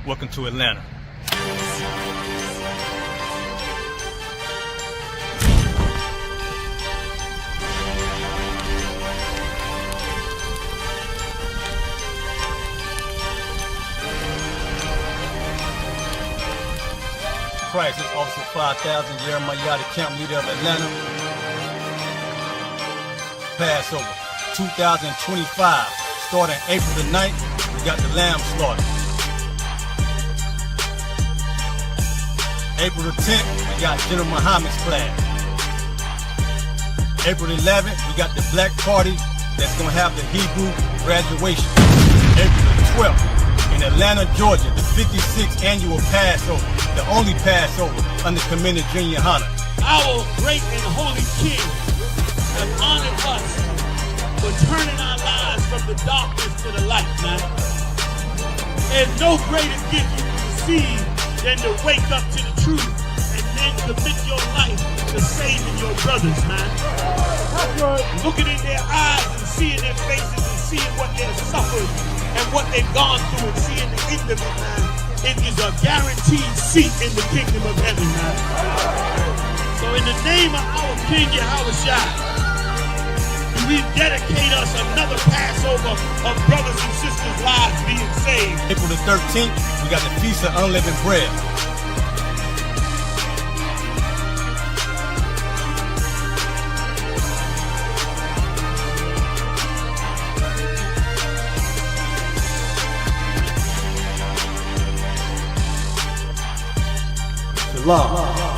Welcome to Atlanta. Christ, this Officer 5000, Jeremiah, the camp leader of Atlanta. Passover 2025, starting April the 9th, we got the lamb slaughter. April the 10th, we got General Muhammad's class. April the 11th, we got the black party that's gonna have the Hebrew graduation. April the 12th, in Atlanta, Georgia, the 56th annual Passover, the only Passover under Commander Yahanna. Our great and holy King has honored us for turning our lives from the darkness to the light, man. There's no greater gift you can receive than to wake up to the truth and then commit your life to saving your brothers, man. Looking in their eyes and seeing their faces and seeing what they've suffered and what they've gone through and seeing the end of it, man. It is a guaranteed seat in the kingdom of heaven, man. So in the name of our King Yahushua, we dedicate us another Passover of brothers and sisters' lives being saved. April the 13th, we got the Feast of Unleavened Bread. SHALAM.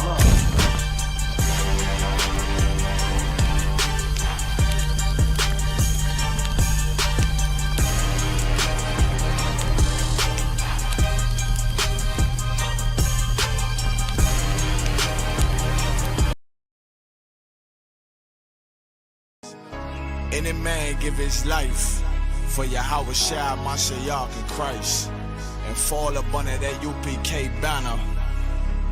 Any man give his life for Yahushua, Mashiach, and Christ, and fall up under that U.P.K banner,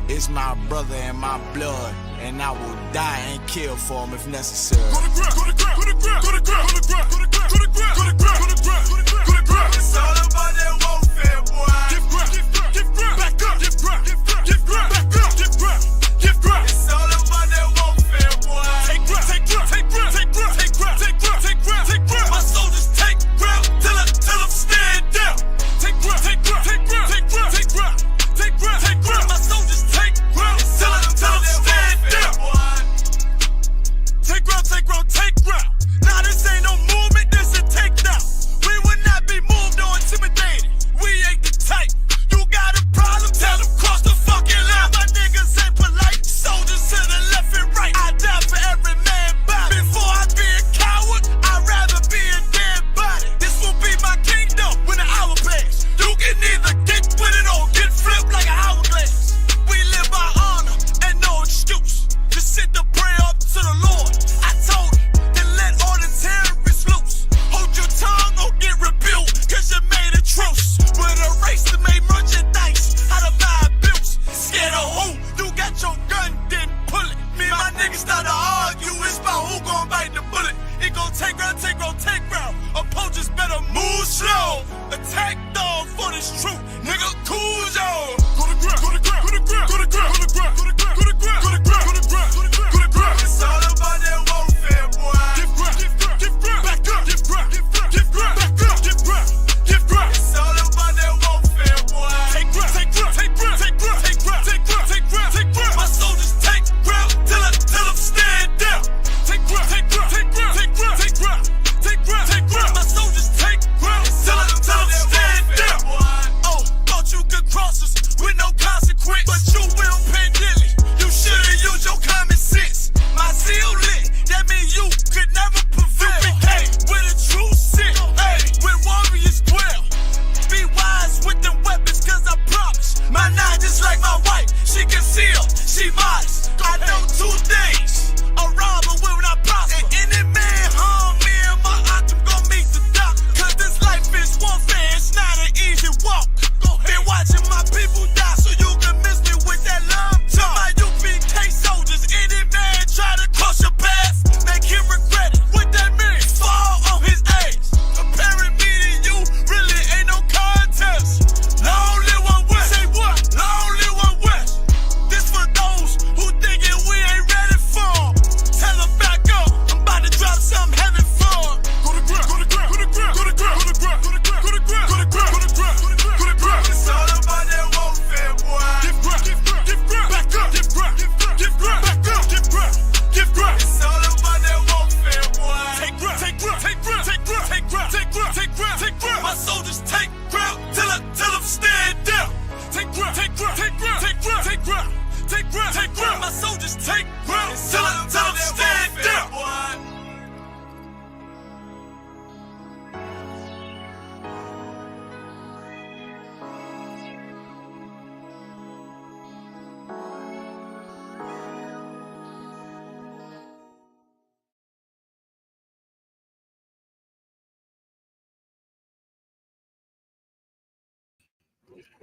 is my brother and my blood, and I will die and kill for him if necessary. Go to ground, go to ground, go to ground, go to ground, go to ground, go to ground, go to ground, go to ground, go to ground, go to ground. It's all about that warfare, boy. Give ground, give ground, give ground, back up, give ground, give ground, give ground, back up, give ground, give ground. It's all about that warfare, boy. Take ground, take ground, take ground, take ground, take ground, take ground, take ground, take ground. My soldiers take ground till I'm stand down. Take ground, take ground, take ground, take ground, take ground, take ground, take ground. My soldiers take ground till I'm stand down. Take ground, take ground, take ground. Now this ain't no movement, this a takedown. We will not be moved or intimidated. We ain't the type. You got a problem, tell them cross the fucking line. My niggas ain't polite. Soldiers to the left and right. I die for every man body. Before I be a coward, I'd rather be a dead body. This will be my kingdom when the hour pass. You can either get with it or get flipped like an hourglass. We live by honor and no excuse. Just sit the prayer up to the Lord. I told him, then let all the terrorists loose. Hold your tongue or get rebuked, cause you made a truce. With a race that made merchandise out of my abuse. Scared of who? You got your gun, then pull it. Me and my niggas start to argue, it's about who gon' bite the bullet. It gon' take round, take round, take round. Opponents better move slow. Attack dog for this truth. Nigga, cool yo. Go to ground, go to ground, go to ground, go to ground, go to ground, go to ground, go to ground, go to ground, go to ground, go to ground, go to ground. It's all about that warfare, boy. Give ground, give ground, give ground, back up, give ground, give ground, give ground, back up, give ground, give ground. It's all about that warfare, boy. Take ground, take ground, take ground, take ground, take ground, take ground, take ground, take ground. My soldiers take ground till I'm stand down. Take ground, take ground, take ground, take ground, take ground, take ground, take ground. My soldiers take ground till I'm stand down. Oh,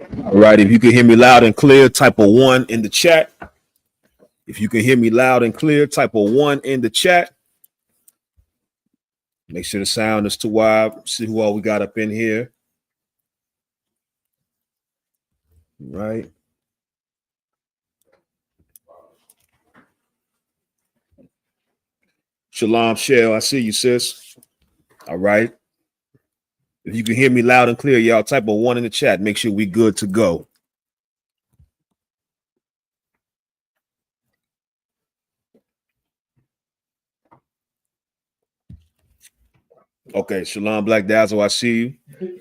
All right. If you can hear me loud and clear, type a 1 in the chat. If you can hear me loud and clear, type a 1 in the chat. Make sure the sound is too wide. See who all we got up in here. Right. Shalom, Shell. I see you, sis. All right. If you can hear me loud and clear, y'all type a 1 in the chat. Make sure we good to go. Okay. Shalom, Black Dazzle. I see you.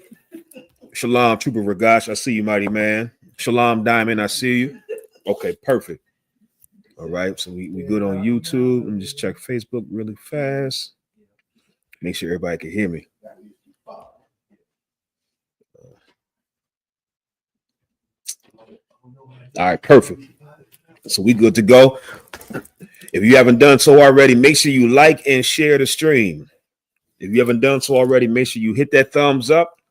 Shalom, Trooper Ragash. I see you, mighty man. Shalom, Diamond. I see you. Okay, perfect. All right. So we good on YouTube. Let me just check Facebook really fast. Make sure everybody can hear me. All right, perfect. So we good to go. If you haven't done so already, make sure you like and share the stream. If you haven't done so already, make sure you hit that thumbs up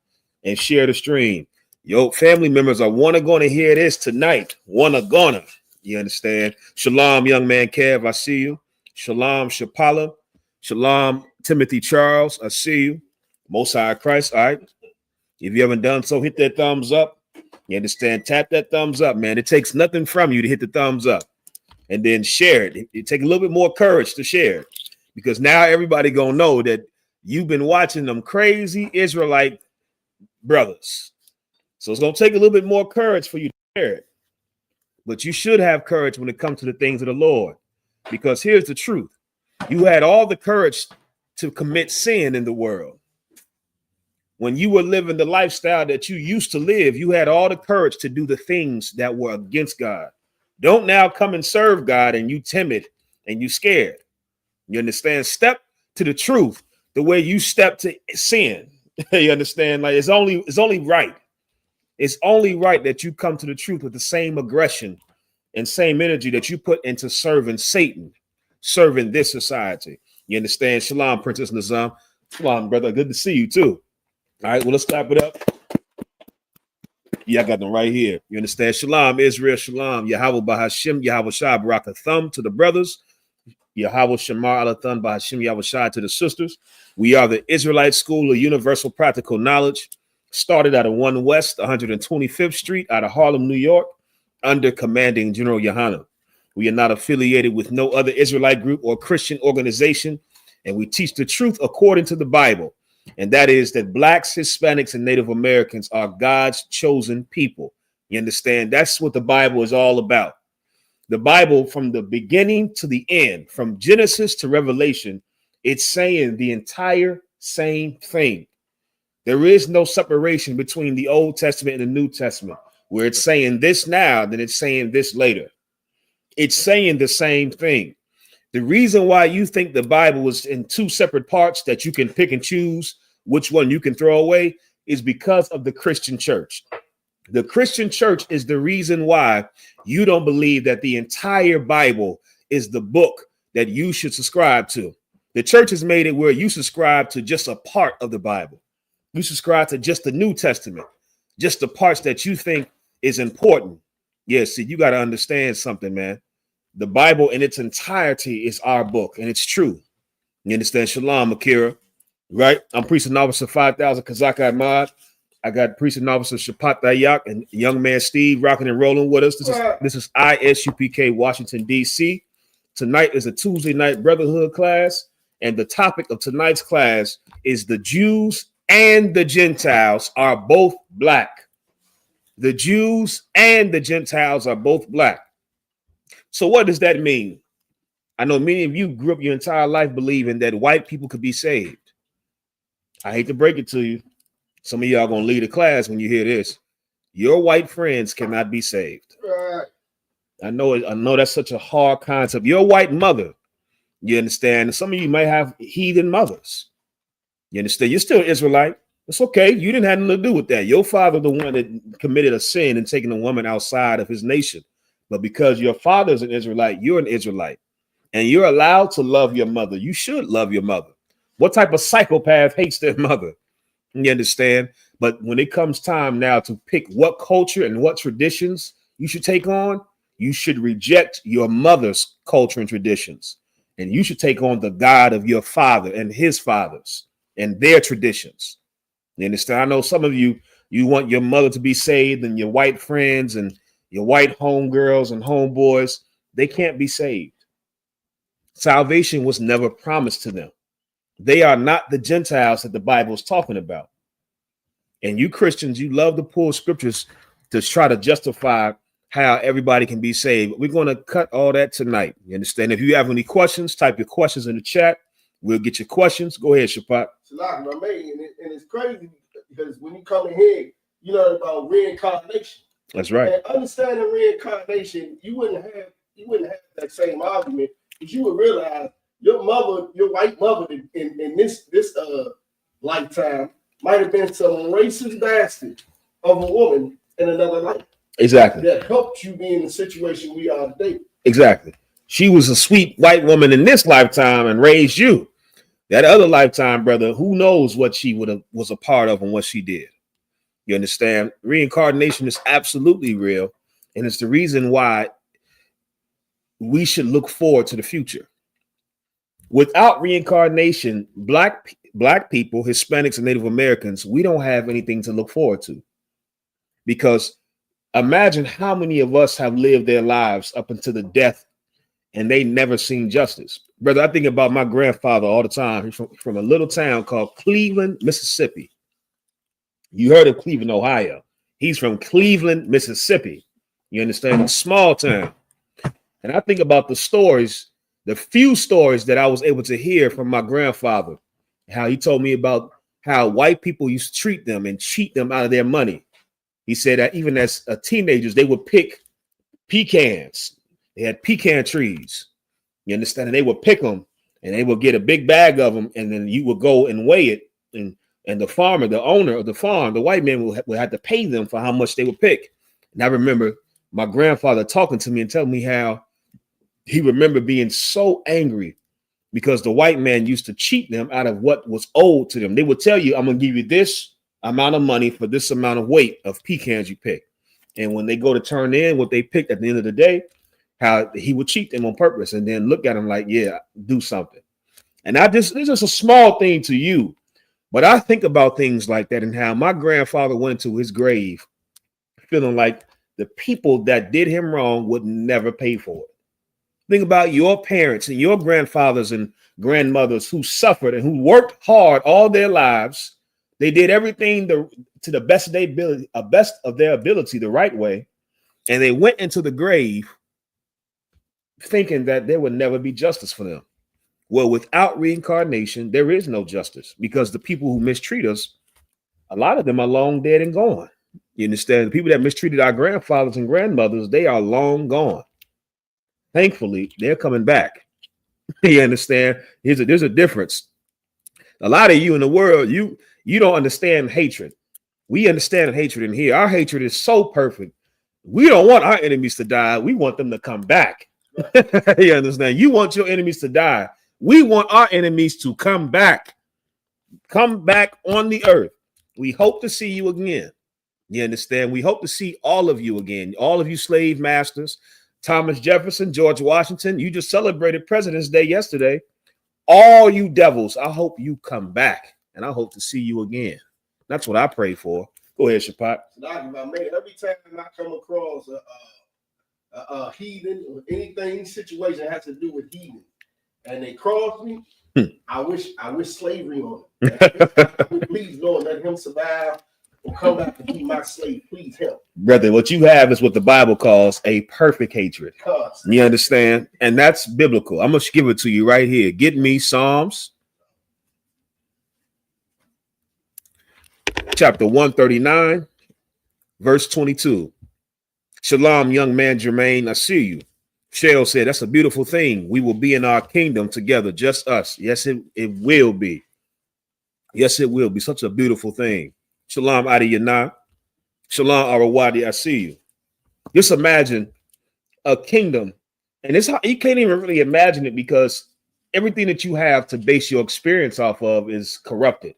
and share the stream. Yo, family members are going to hear this tonight. Gonna. You understand? Shalom, young man Kev, I see you. Shalom, Shapala. Shalom, Timothy Charles, I see you. Most High Christ, all right? If you haven't done so, hit that thumbs up. You understand? Tap that thumbs up, man. It takes nothing from you to hit the thumbs up. And then share it. It takes a little bit more courage to share it. Because now everybody gonna know that you've been watching them crazy Israelite brothers. So it's gonna take a little bit more courage for you to share it. But you should have courage when it comes to the things of the Lord. Because here's the truth. You had all the courage to commit sin in the world. When you were living the lifestyle that you used to live, you had all the courage to do the things that were against God. Don't now come and serve God and you timid and you scared. You understand? Step to the truth the way you step to sin. You understand? Like it's only right. It's only right that you come to the truth with the same aggression and same energy that you put into serving Satan, serving this society. You understand? Shalom, Princess Nazam. Shalom, brother. Good to see you too. All right, well, let's clap it up. Yeah, I got them right here. You understand? Shalom, Israel, shalom. Yahweh Bahashim, Yahweh Shah, Barak Thumb to the brothers. Yahweh Shamar Alathun Bahashim, Yahweh Shah to the sisters. We are the Israelite School of Universal Practical Knowledge. Started out of 1 West, 125th Street, out of Harlem, New York, under commanding General Yahanna. We are not affiliated with no other Israelite group or Christian organization, and we teach the truth according to the Bible. And that is that Blacks, Hispanics, and Native Americans are God's chosen people. You understand? That's what the Bible is all about. The Bible, from the beginning to the end, from Genesis to Revelation, it's saying the entire same thing. There is no separation between the Old Testament and the New Testament, where it's saying this now, then it's saying this later. It's saying the same thing. The reason why you think the Bible was in 2 separate parts that you can pick and choose which one you can throw away is because of the Christian church. The Christian church is the reason why you don't believe that the entire Bible is the book that you should subscribe to. The church has made it where you subscribe to just a part of the Bible. You subscribe to just the New Testament, just the parts that you think is important. Yes, see, you got to understand something, man. The Bible in its entirety is our book, and it's true. You understand? Shalom, Akira. Right? I'm Priest and Officer 5000 Kazak Ahmad. I got Priest and Officer Shapat Dayak and young man Steve rocking and rolling with us. This is I.S.U.P.K, Washington, D.C. Tonight is a Tuesday night brotherhood class, and the topic of tonight's class is the Jews and the Gentiles are both black. The Jews and the Gentiles are both black. So what does that mean? I know many of you grew up your entire life believing that white people could be saved. I hate to break it to you. Some of y'all gonna leave the class when you hear this. Your white friends cannot be saved. Right. I know that's such a hard concept. Your white mother, you understand? Some of you might have heathen mothers. You understand? You're still Israelite. It's okay. You didn't have nothing to do with that. Your father, the one that committed a sin and taking a woman outside of his nation. But because your father's an Israelite, you're an Israelite. And you're allowed to love your mother. You should love your mother. What type of psychopath hates their mother? You understand? But when it comes time now to pick what culture and what traditions you should take on, you should reject your mother's culture and traditions. And you should take on the God of your father and his fathers and their traditions. You understand? I know some of you want your mother to be saved, and your white friends and your white homegirls and homeboys, they can't be saved. Salvation was never promised to them. They are not the Gentiles that the Bible is talking about. And you Christians, you love to pull scriptures to try to justify how everybody can be saved. We're going to cut all that tonight. You understand? If you have any questions, type your questions in the chat. We'll get your questions. Go ahead, Shapat. And it's crazy because when you come in here, you learn about reincarnation. That's right. And understanding reincarnation, you wouldn't have that same argument, because you would realize your mother, your white mother in this lifetime might have been some racist bastard of a woman in another life. Exactly. That helped you be in the situation we are today. Exactly. She was a sweet white woman in this lifetime and raised you. That other lifetime, brother, who knows what she was a part of and what she did. You understand? Reincarnation is absolutely real. And it's the reason why we should look forward to the future. Without reincarnation, black people, Hispanics and Native Americans, we don't have anything to look forward to. Because imagine how many of us have lived their lives up until the death and they never seen justice. Brother, I think about my grandfather all the time. He's from a little town called Cleveland, Mississippi. You heard of Cleveland, Ohio. He's from Cleveland, Mississippi. You understand? A small town. And I think about the few stories that I was able to hear from my grandfather, how he told me about how white people used to treat them and cheat them out of their money. He said that even as teenagers, they would pick pecans. They had pecan trees. You understand? And they would pick them and they would get a big bag of them. And then you would go and weigh it. And the farmer, the owner of the farm, the white man would have to pay them for how much they would pick. And I remember my grandfather talking to me and telling me how he remembered being so angry because the white man used to cheat them out of what was owed to them. They would tell you, I'm going to give you this amount of money for this amount of weight of pecans you pick. And when they go to turn in what they picked at the end of the day, how he would cheat them on purpose and then look at them like, yeah, do something. And it's just a small thing to you. But I think about things like that and how my grandfather went to his grave feeling like the people that did him wrong would never pay for it. Think about your parents and your grandfathers and grandmothers who suffered and who worked hard all their lives. They did everything to the best of their ability, the right way. And they went into the grave thinking that there would never be justice for them. Well, without reincarnation, there is no justice because the people who mistreat us, a lot of them are long dead and gone. You understand? The people that mistreated our grandfathers and grandmothers, they are long gone. Thankfully, they're coming back. You understand? There's a difference. A lot of you in the world, you don't understand hatred. We understand hatred in here. Our hatred is so perfect. We don't want our enemies to die. We want them to come back. You understand? You want your enemies to die. We want our enemies to come back on the earth. We hope to see you again. You understand? We hope to see all of you again. All of you slave masters, Thomas Jefferson, George Washington. You just celebrated President's Day yesterday. All you devils, I hope you come back and I hope to see you again. That's what I pray for. Go ahead, Shapat. Every time I come across a heathen or anything situation that has to do with heathen, and they cross me, I wish slavery on him. Please, Lord, let him survive or come back and be my slave. Please help. Brother, what you have is what the Bible calls a perfect hatred. You understand? And that's biblical. I'm going to give it to you right here. Get me Psalms chapter 139, verse 22. Shalom, young man Jermaine, I see you. Shale said, that's a beautiful thing. We will be in our kingdom together, just us. Yes, it will be. Yes, it will be. Such a beautiful thing. Shalom, Yahanna. Shalom, Arawadi, I see you. Just imagine a kingdom. And it's how you can't even really imagine it because everything that you have to base your experience off of is corrupted.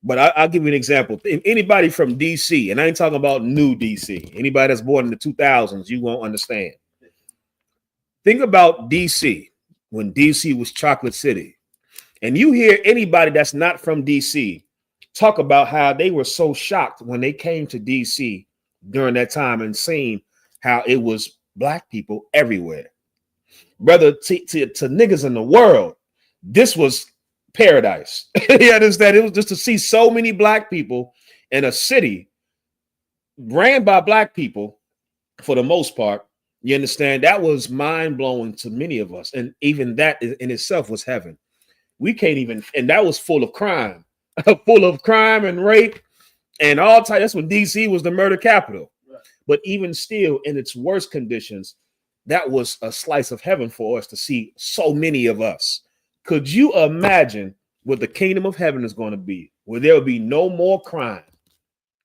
But I'll give you an example. Anybody from DC, and I ain't talking about new DC, anybody that's born in the 2000s, you won't understand. Think about DC when DC was Chocolate City. And you hear anybody that's not from DC talk about how they were so shocked when they came to DC during that time and seeing how it was black people everywhere. Brother, to niggas in the world, this was paradise. You understand? It was just to see so many black people in a city ran by black people for the most part. You understand? That was mind-blowing to many of us. And even that in itself was heaven. We can't even, and that was full of crime, full of crime and rape and all types. That's when DC was the murder capital. Right. But even still, in its worst conditions, that was a slice of heaven for us to see so many of us. Could you imagine what the kingdom of heaven is going to be, where there will be no more crime,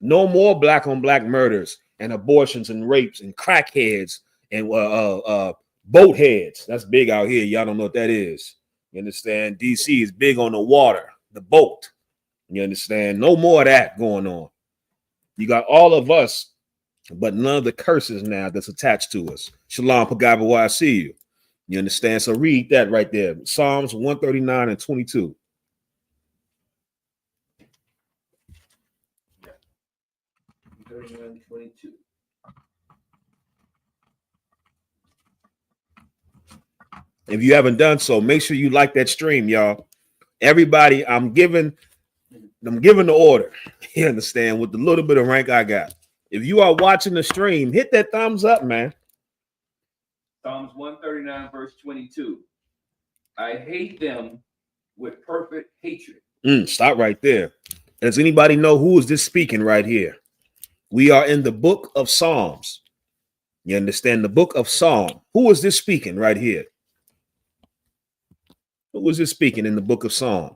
no more black on black murders and abortions and rapes and crackheads and boat heads? That's big out here. Y'all don't know what that is. You understand? DC is big on the water, the boat. You understand? No more of that going on. You got all of us, but none of the curses now that's attached to us. Shalom, Pagabawa, I see you. You understand? So read that right there. Psalms 139 and 22. Yeah. 139, 22. If you haven't done so, make sure you like that stream, y'all. Everybody, I'm giving the order. You understand? With the little bit of rank I got. If you are watching the stream, hit that thumbs up, man. Psalms 139, verse 22. I hate them with perfect hatred. Stop right there. Does anybody know who is this speaking right here? We are in the book of Psalms. You understand? The book of Psalm. Who is this speaking right here? Who was this speaking in the book of Psalm?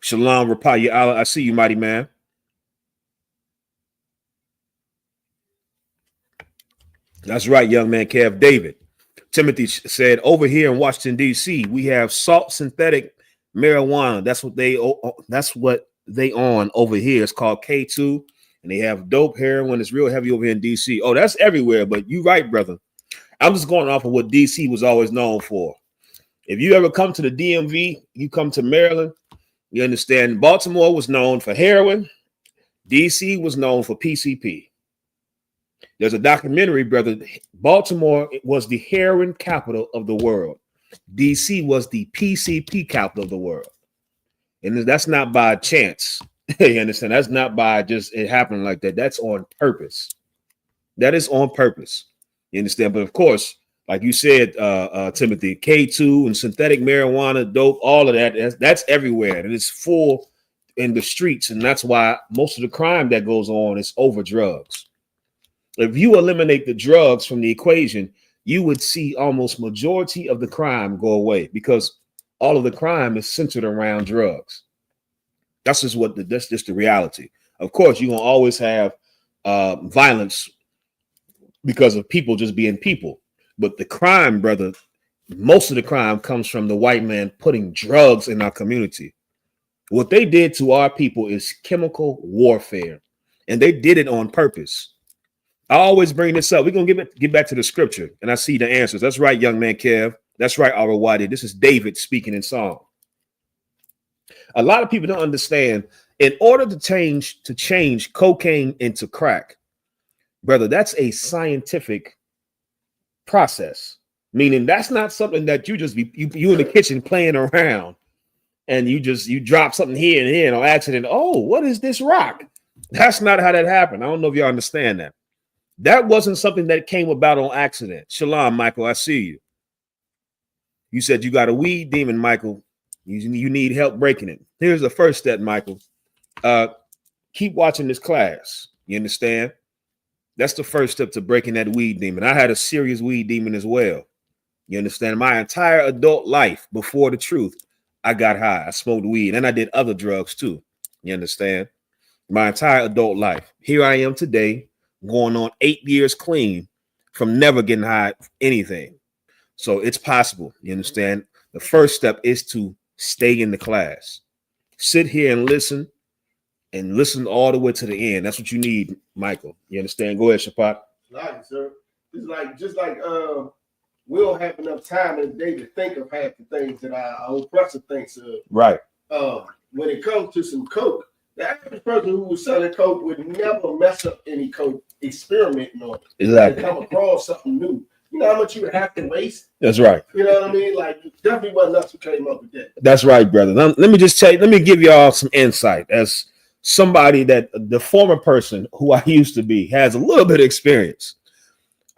Shalom, Rapaya Allah. I see you, mighty man. That's right, young man, Kev David. Timothy said, over here in Washington, D.C., we have salt synthetic marijuana. That's what they on over here. It's called K2. And they have dope heroin. It's real heavy over here in D.C. Oh, that's everywhere. But you're right, brother. I'm just going off of what D.C. was always known for. If you ever come to the DMV, you come to Maryland, you understand Baltimore was known for heroin. D.C. was known for PCP. There's a documentary, brother. Baltimore was the heroin capital of the world. D.C. was the PCP capital of the world. And that's not by chance. You understand? That's not by just it happening like that. That's on purpose. That is on purpose. You understand? But of course, like you said, Timothy, K2 and synthetic marijuana, dope, all of that's everywhere. And it's full in the streets. And that's why most of the crime that goes on is over drugs. If you eliminate the drugs from the equation, you would see almost majority of the crime go away because all of the crime is centered around drugs. That's just the reality. Of course, you're gonna always have violence because of people just being people. But the crime, brother, most of the crime comes from the white man putting drugs in our community. What they did to our people is chemical warfare, and they did it on purpose. I always bring this up. We're gonna get back to the scripture, and I see the answers. That's right, young man Kev. That's right, Arawadi. This is David speaking in Psalm. A lot of people don't understand. In order to change cocaine into crack, brother, that's a scientific process. Meaning that's not something that you just you in the kitchen playing around and you drop something here and here on accident. Oh, what is this rock? That's not how that happened. I don't know if y'all understand that. That wasn't something that came about on accident. Shalom, Michael. I see you. You said you got a weed demon, Michael. You need help breaking it. Here's the first step, Michael. Keep watching this class. You understand? That's the first step to breaking that weed demon. I had a serious weed demon as well. You understand? My entire adult life before the truth, I got high. I smoked weed and I did other drugs too. You understand? My entire adult life. Here I am today, going on 8 years clean from never getting high anything. So it's possible. You understand? The first step is to stay in the class. Sit here and listen all the way to the end. That's what you need, Michael. You understand? Go ahead, Shapat. Right, sir. It's like just like we don't have enough time in the day to think of half the things that our oppressor thinks of. Right. When it comes to some coke, the average person who was selling coke would never mess up any coke experimenting on it. Exactly. To come across something new. You know how much you would have to waste? That's right. You know what I mean? Like, definitely wasn't us who came up with that. That's right, brother. Now, let me just tell you, let me give y'all some insight as somebody that the former person who I used to be has a little bit of experience.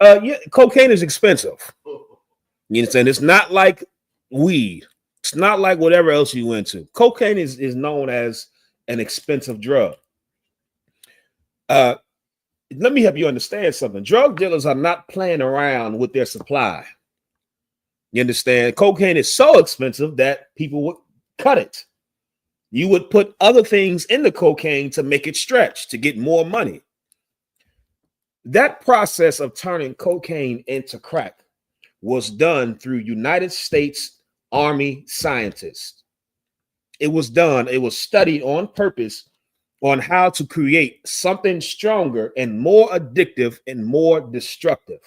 Yeah, cocaine is expensive. You understand? It's not like weed. It's not like whatever else you went to. Cocaine is known as an expensive drug. Let me help you understand something. Drug dealers are not playing around with their supply. You understand? Cocaine is so expensive that people would cut it. You would put other things in the cocaine to make it stretch, to get more money. That process of turning cocaine into crack was done through United States Army scientists. It was studied on purpose on how to create something stronger and more addictive and more destructive.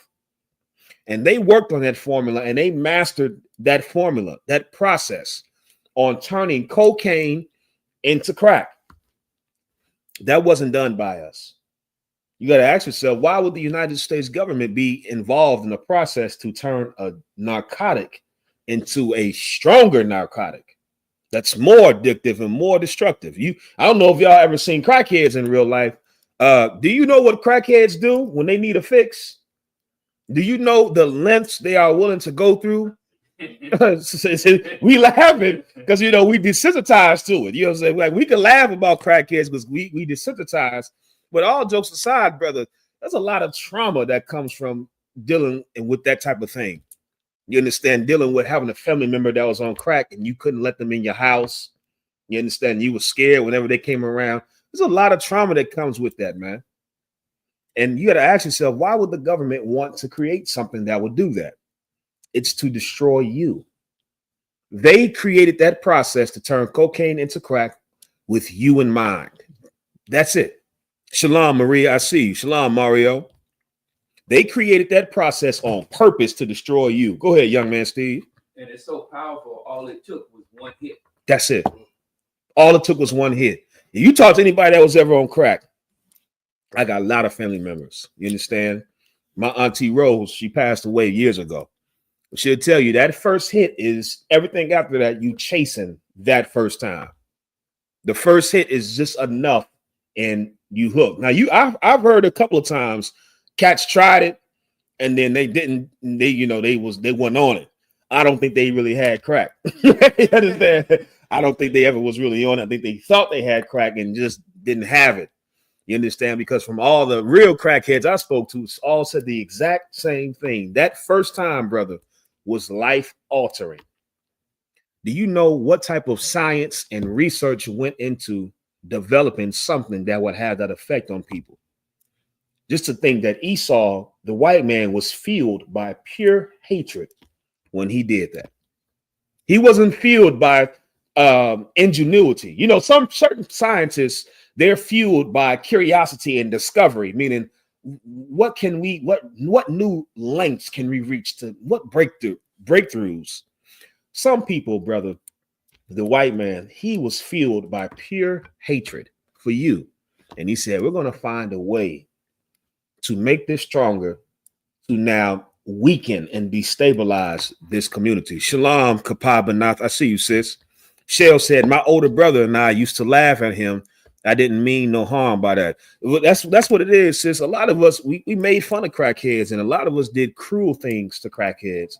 And they worked on that formula and they mastered that formula, that process on turning cocaine into crack. That wasn't done by us. You got to ask yourself, why would the United States government be involved in the process to turn a narcotic into a stronger narcotic that's more addictive and more destructive? I don't know if y'all ever seen crackheads in real life. Do you know what crackheads do when they need a fix? Do you know the lengths they are willing to go through? We laughing because we desensitized to it. You know what I'm saying? Like, we can laugh about crackheads because we desensitized. But all jokes aside, brother, there's a lot of trauma that comes from dealing with that type of thing. You understand? Dealing with having a family member that was on crack and you couldn't let them in your house. You understand? You were scared whenever they came around. There's a lot of trauma that comes with that, man. And you got to ask yourself, why would the government want to create something that would do that? It's to destroy you. They created that process to turn cocaine into crack with you in mind. That's it. Shalom, Maria. I see you. Shalom, Mario. They created that process on purpose to destroy you. Go ahead, young man, Steve. And it's so powerful. All it took was one hit. That's it. All it took was one hit. If you talk to anybody that was ever on crack, I got a lot of family members. You understand? My auntie Rose, she passed away years ago. She'll tell you that first hit is everything after that. You chasing that first time. The first hit is just enough, and you hook. Now, I've heard a couple of times cats tried it, and then they didn't. They weren't on it. I don't think they really had crack. You understand? I don't think they ever was really on it. I think they thought they had crack and just didn't have it. You understand? Because from all the real crackheads I spoke to, all said the exact same thing. That first time, brother, was life altering. Do you know what type of science and research went into developing something that would have that effect on people? Just to think that Esau, the white man, was fueled by pure hatred when he did that. He wasn't fueled by ingenuity. You know, some certain scientists, they're fueled by curiosity and discovery, meaning what new lengths can we reach to what breakthroughs? Some people, brother, the white man, he was fueled by pure hatred for you. And he said, we're going to find a way to make this stronger, to now weaken and destabilize this community. Shalom, Kapabanath. I see you, sis. Shell said, my older brother and I used to laugh at him. I didn't mean no harm by that. That's what it is, sis. A lot of us, we made fun of crackheads, and a lot of us did cruel things to crackheads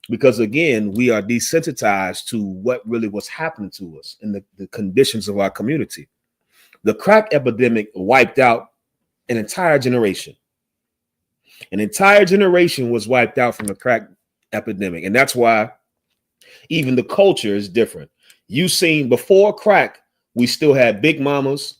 because, again, we are desensitized to what really was happening to us in the conditions of our community. The crack epidemic wiped out an entire generation. An entire generation was wiped out from the crack epidemic, and that's why even the culture is different. You've seen before crack, we still had big mamas.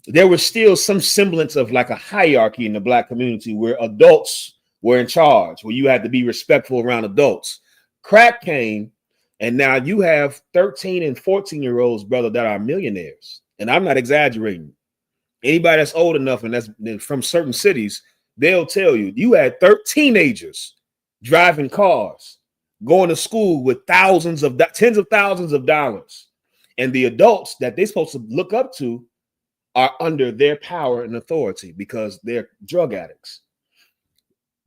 There was still some semblance of like a hierarchy in the black community where adults were in charge, where you had to be respectful around adults. Crack came, and now you have 13 and 14-year-olds, brother, that are millionaires. And I'm not exaggerating. Anybody that's old enough and that's from certain cities, they'll tell you, you had 13 teenagers driving cars, going to school with tens of thousands of dollars. And the adults that they're supposed to look up to are under their power and authority because they're drug addicts.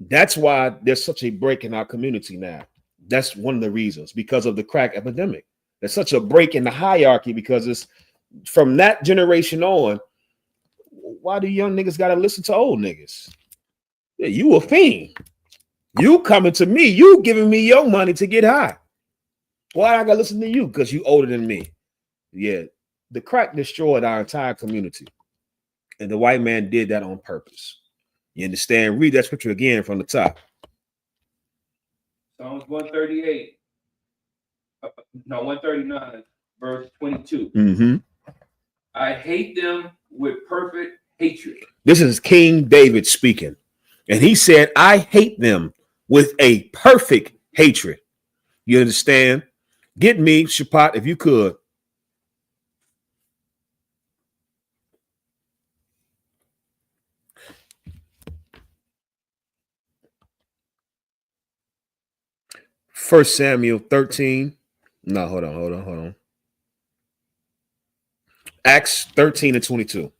That's why there's such a break in our community now. That's one of the reasons, because of the crack epidemic. There's such a break in the hierarchy because it's from that generation on. Why do young niggas got to listen to old niggas? Yeah, you a fiend. You coming to me. You giving me your money to get high. Why I got to listen to you? Because you older than me. Yeah, the crack destroyed our entire community. And the white man did that on purpose. You understand? Read that scripture again from the top. Psalms 138. No, 139, verse 22. Mm-hmm. I hate them with perfect hatred. This is King David speaking. And he said, I hate them with a perfect hatred. You understand? Get me, Shapat, if you could. First Samuel 13. No, hold on. Acts 13 and 22.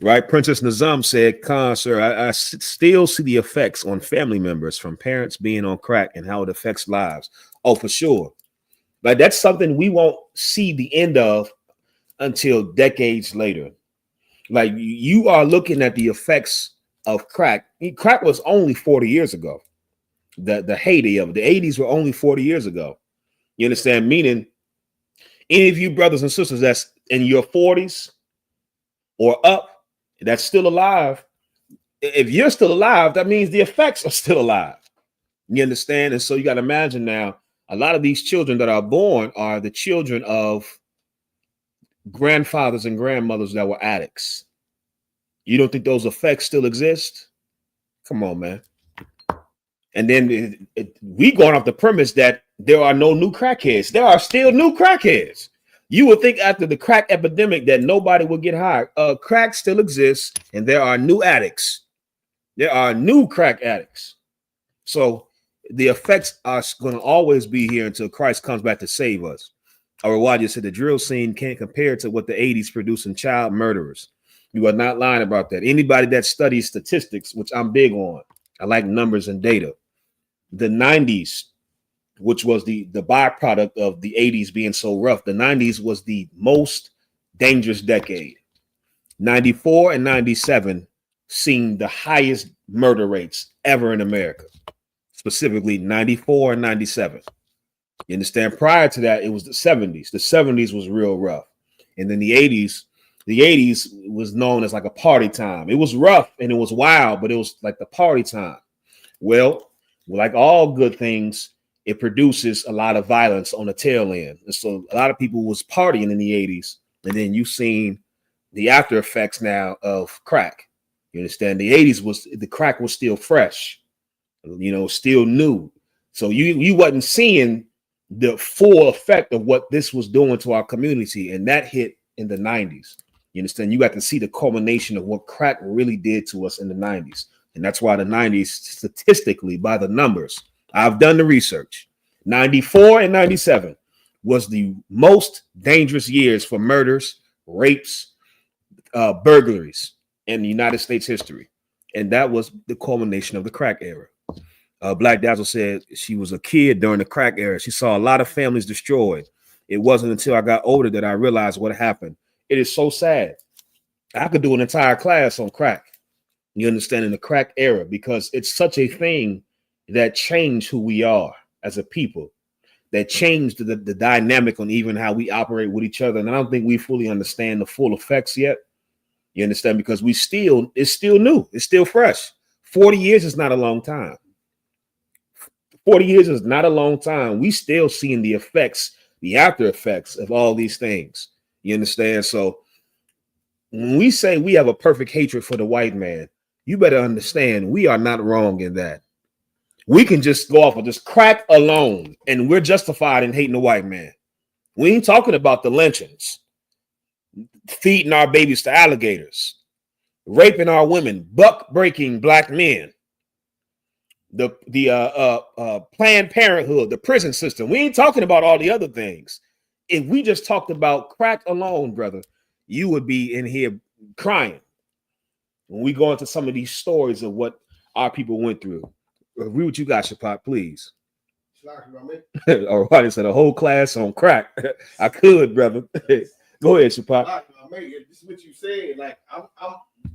Right? Princess Nazam said, Khan, sir, I still see the effects on family members from parents being on crack and how it affects lives. Oh, for sure. But that's something we won't see the end of until decades later. Like, you are looking at the effects of crack. Crack was only 40 years ago. The heyday of it. The 80s were only 40 years ago. You understand? Meaning, any of you brothers and sisters that's in your 40s or up, that's still alive. If you're still alive, that means the effects are still alive. You understand? And so you got to imagine now, a lot of these children that are born are the children of grandfathers and grandmothers that were addicts. You don't think those effects still exist? Come on, man. And then we going off the premise that there are no new crackheads. There are still new crackheads. You would think after the crack epidemic that nobody will get high. Crack still exists, and there are new addicts. There are new crack addicts. So the effects are going to always be here until Christ comes back to save us. Or why you said the drill scene can't compare to what the 80s producing child murderers. You are not lying about that. Anybody that studies statistics, which I'm big on, I like numbers and data. The 90s, which was the byproduct of the 80s being so rough, the 90s was the most dangerous decade. 94 and 97 seen the highest murder rates ever in America, specifically 94 and 97. You understand? Prior to that, it was the 70s. The 70s was real rough. And then the 80s was known as like a party time. It was rough and it was wild, but it was like the party time. Well, like all good things, it produces a lot of violence on the tail end. And so a lot of people was partying in the 80s. And then you've seen the after effects now of crack. You understand? The 80s the crack was still fresh, still new. So you wasn't seeing the full effect of what this was doing to our community. And that hit in the 90s. You understand? You got to see the culmination of what crack really did to us in the 90s. And that's why the 90s, statistically, by the numbers, I've done the research, 94 and 97 was the most dangerous years for murders, rapes, burglaries in the United States history. And that was the culmination of the crack era. Black Dazzle said she was a kid during the crack era. She saw a lot of families destroyed. It wasn't until I got older that I realized what happened. It is so sad. I could do an entire class on crack. You understand, in the crack era, because it's such a thing that changed who we are as a people, that changed the dynamic on even how we operate with each other. And I don't think we fully understand the full effects yet. You understand? Because it's still new. It's still fresh. 40 years is not a long time. 40 years is not a long time. We still seeing the effects, the after effects of all these things. You understand? So when we say we have a perfect hatred for the white man, you better understand we are not wrong in that. we can just go off of this crack alone, and we're justified in hating the white man. We ain't talking about the lynchings, feeding our babies to alligators, raping our women, buck breaking black men, the Planned Parenthood, the prison system. We ain't talking about all the other things. If we just talked about crack alone, brother, you would be in here crying. When we go into some of these stories of what our people went through. Read what you got, Shapak, please. All right, it's a whole class on crack. I could, brother. Go ahead, Shapak. This is what you said. Like, I'm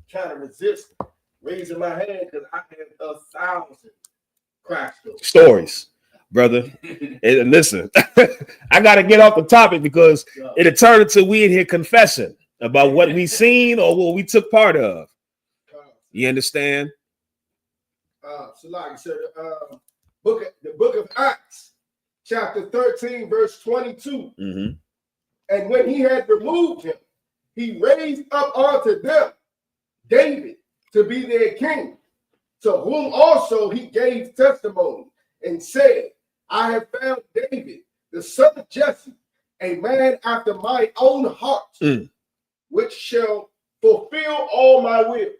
trying to resist raising my hand because I have 1,000 crack stories, brother. And listen, I got to get off the topic because it'll turn into we in here confessing about what we seen or what we took part of. You understand? So like so the book of Acts, chapter 13, verse 22. Mm-hmm. And when he had removed him, he raised up unto them David to be their king, to whom also he gave testimony and said, I have found David, the son of Jesse, a man after my own heart, which shall fulfill all my will.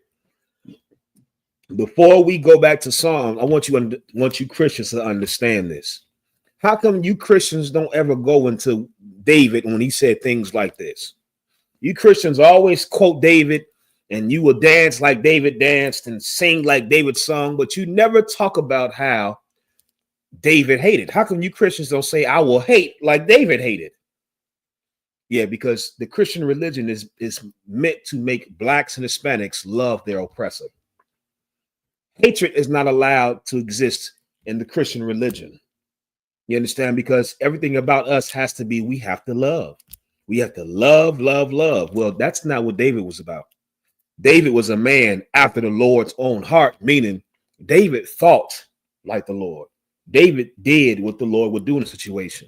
Before we go back to Psalm, I want you Christians to understand this. How come you Christians don't ever go into David when he said things like this? You Christians always quote David, and you will dance like David danced and sing like David sung, but you never talk about how David hated. How come you Christians don't say, I will hate like David hated? Yeah, because the Christian religion is meant to make blacks and Hispanics love their oppressor. Hatred is not allowed to exist in the Christian religion. You understand? Because everything about us has to be, we have to love. We have to love, love, love. Well, that's not what David was about. David was a man after the Lord's own heart, meaning David thought like the Lord. David did what the Lord would do in a situation.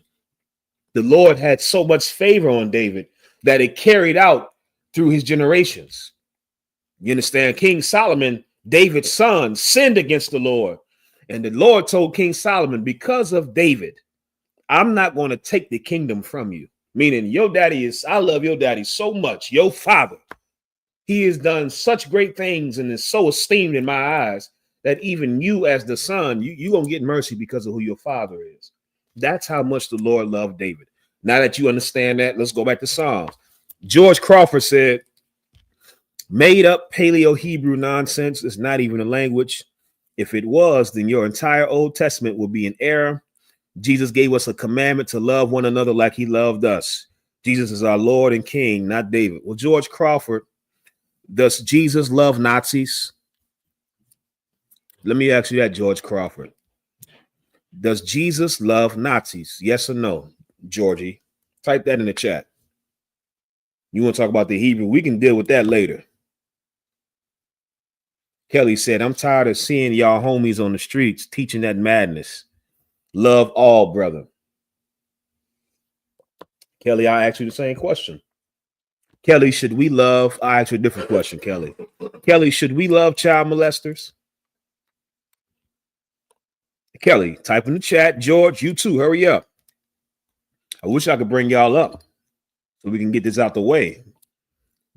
The Lord had so much favor on David that it carried out through his generations. You understand? King Solomon, David's son, sinned against the Lord. And the Lord told King Solomon, because of David, I'm not going to take the kingdom from you. Meaning your daddy I love your daddy so much. Your father, he has done such great things and is so esteemed in my eyes that even you as the son, you going to get mercy because of who your father is. That's how much the Lord loved David. Now that you understand that, let's go back to Psalms. George Crawford said, made up Paleo Hebrew nonsense is not even a language. If it was, then your entire Old Testament would be in error. Jesus gave us a commandment to love one another like he loved us. Jesus is our Lord and King, not David. Well, George Crawford, does Jesus love Nazis? Let me ask you that, George Crawford. Does Jesus love Nazis? Yes or no, Georgie? Type that in the chat. You want to talk about the Hebrew? We can deal with that later. Kelly said, I'm tired of seeing y'all homies on the streets teaching that madness. Love all, brother. Kelly, I asked you the same question. Kelly, should we love? I asked you a different question, Kelly. Kelly, should we love child molesters? Kelly, type in the chat. George, you too. Hurry up. I wish I could bring y'all up so we can get this out the way.